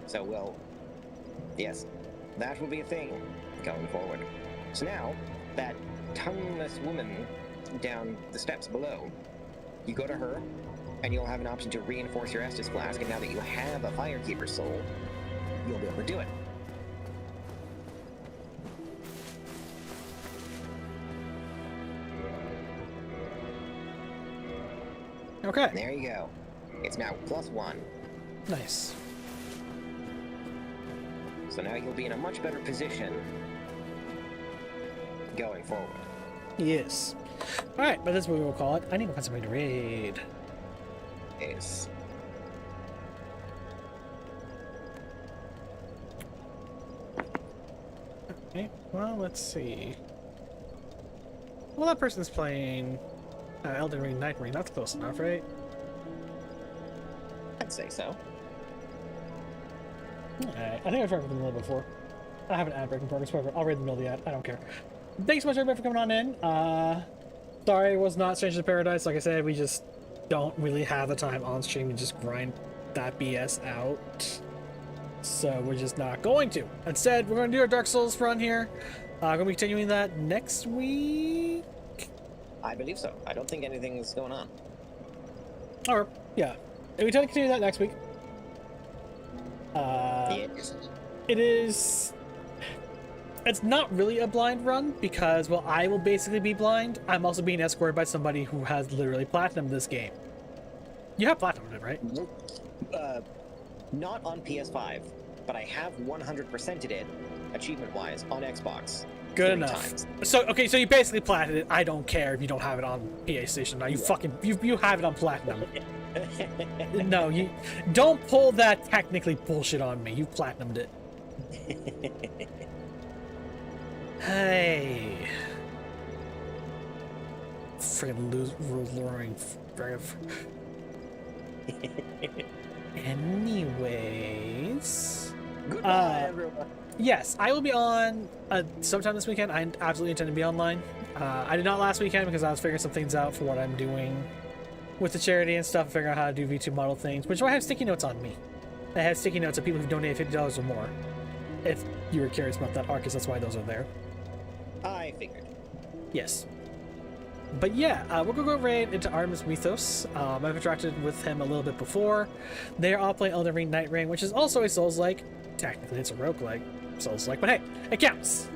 So, well, yes, that will be a thing going forward. So now, that tongueless woman down the steps below, you go to her, and you'll have an option to reinforce your Estus flask, and now that you have a Firekeeper soul, you'll be able to do it. Okay. There you go. It's now +1. Nice. So now you'll be in a much better position going forward. Yes. Alright, but that's what we will call it. I need to find somebody to raid. Yes. Okay, well, let's see. Well, that person's playing Elden Ring, Night Ring. That's close enough, right? I'd say so. Alright, I think I've tried with them a little before. I have an ad break in progress, whatever. I'll read the middle of the ad. I don't care. Thanks so much, everybody, for coming on in. Sorry it was not Strangers in Paradise. Like I said, we just don't really have the time on stream to just grind that BS out. So we're just not going to. Instead, we're going to do our Dark Souls run here. Going to be continuing that next week. I believe so. I don't think anything's going on. Or, yeah. We tend to continue that next week. Yes. It is... It's not really a blind run because, well, I will basically be blind. I'm also being escorted by somebody who has literally platinumed this game. You have platinumed it, right? Not on PS5, but I have 100%ed it, achievement-wise, on Xbox. Good 3 enough. times. So, okay, so you basically platinum it. I don't care if you don't have it on PlayStation. Now, you have it on platinum. No, you don't pull that technically bullshit on me. You platinumed it. Hey. Friggin' luring. Anyways. Goodbye, everyone. Yes, I will be on sometime this weekend. I absolutely intend to be online. I did not last weekend because I was figuring some things out for what I'm doing with the charity and stuff, figuring out how to do V2 model things, which I have sticky notes on me. I have sticky notes of people who donated $50 or more. If you were curious about that, Arcas, that's why those are there. I figured. Yes. But yeah, we're going to go raid into Artemis Mythos. I've interacted with him a little bit before. They are all playing Elden Ring Night Ring, which is also a Souls-like. Technically, it's a roguelike Souls-like, but hey, it counts.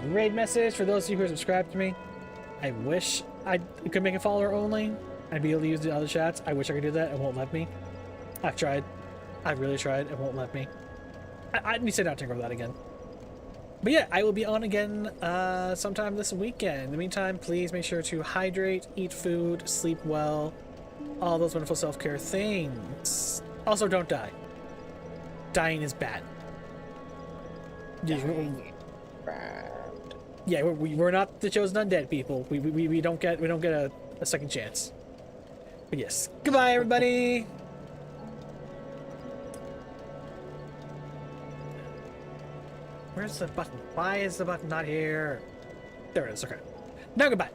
Raid message for those of you who are subscribed to me. I wish I could make a follower only. I'd be able to use the other chats. I wish I could do that. It won't let me. I've tried. I've really tried. It won't let me. I need to sit down and think over that again. But yeah, I will be on again sometime this weekend. In the meantime, please make sure to hydrate, eat food, sleep well, all those wonderful self-care things. Also, don't die. Dying is bad. Yeah, we're not the chosen undead people. We don't get a second chance. But yes, goodbye everybody. Where's the button? Why is the button not here? There it is. Okay. Now goodbye.